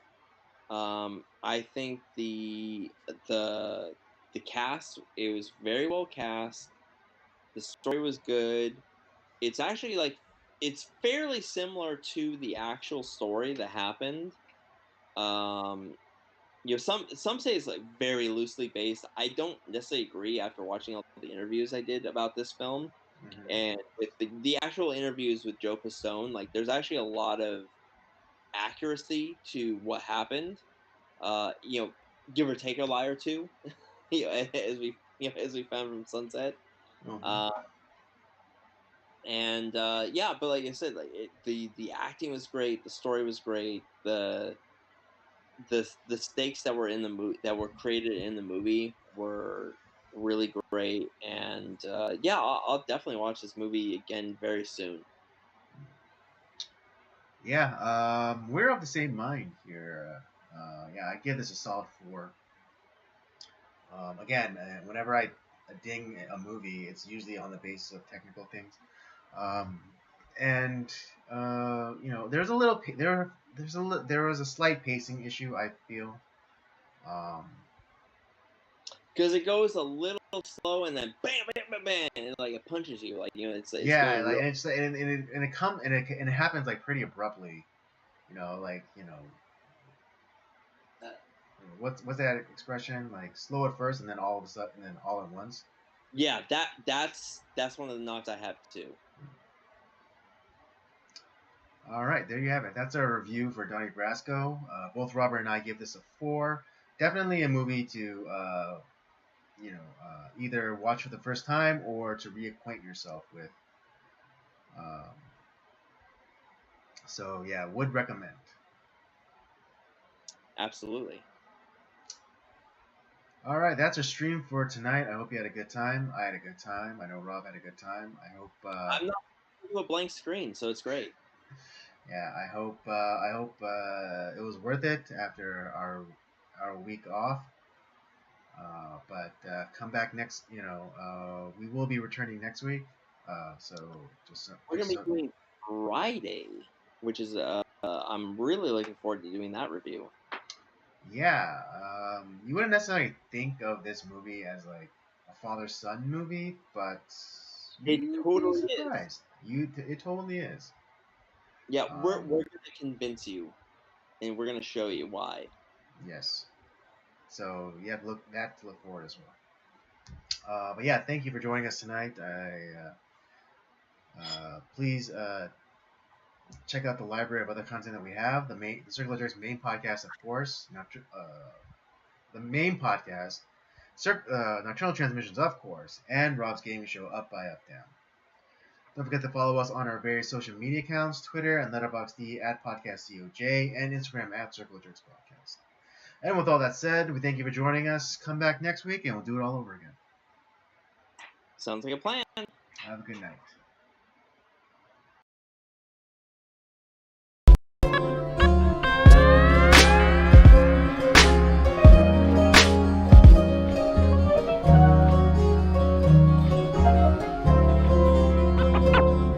I think the cast, it was very well cast. The story was good. It's actually like it's fairly similar to the actual story that happened. Um, some say it's like very loosely based. I don't necessarily agree after watching all the interviews I did about this film, Hmm. and with the actual interviews with Joe Pistone. Like, there's actually a lot of accuracy to what happened. You know, give or take a lie or two. As we found from Sunset. Uh, Hmm. and yeah, but like I said, like the acting was great, the story was great, the stakes that were in the movie that were created in the movie were really great, and yeah, I'll definitely watch this movie again very soon. Yeah, we're of the same mind here. Yeah, I give this a solid 4. Again, whenever I ding a movie, it's usually on the basis of technical things. Um, and there's a little there was a slight pacing issue, I feel. Um, Because it goes a little slow and then bam, bam, bam, bam, and like it punches you, like it's yeah, going like real. and it happens like pretty abruptly. Like what's that expression? Like slow at first, and then all of a sudden, and then all at once. Yeah, that's one of the knocks I have too. All right, there you have it. That's our review for Donnie Brasco. Both Robert and I give this a 4. Definitely a movie to either watch for the first time or to reacquaint yourself with. Um, so yeah, would recommend. Absolutely. All right, that's our stream for tonight. I hope you had a good time. I had a good time. I know Rob had a good time. I hope. I'm not to a blank screen, so it's great. Yeah, I hope. It was worth it after our week off. But come back next. We will be returning next week. So We're gonna just be so doing Friday, which is I'm really looking forward to doing that review. yeah, you wouldn't necessarily think of this movie as like a father-son movie, but It you'd be totally is. surprised. It totally is. Yeah, we're Um, gonna convince you, and we're gonna show you why. yes. So you have to look forward as well. But yeah, thank you for joining us tonight. Please check out the library of other content that we have. The Circular Jerks main podcast, of course. The main podcast, Nocturnal Transmissions, of course, and Rob's Gaming Show, Up by Up Down. Don't forget to follow us on our various social media accounts, Twitter and Letterboxd at PodcastCOJ, and Instagram at Circle of Jerks Podcast. And with all that said, we thank you for joining us. Come back next week and we'll do it all over again. Sounds like a plan. Have a good night.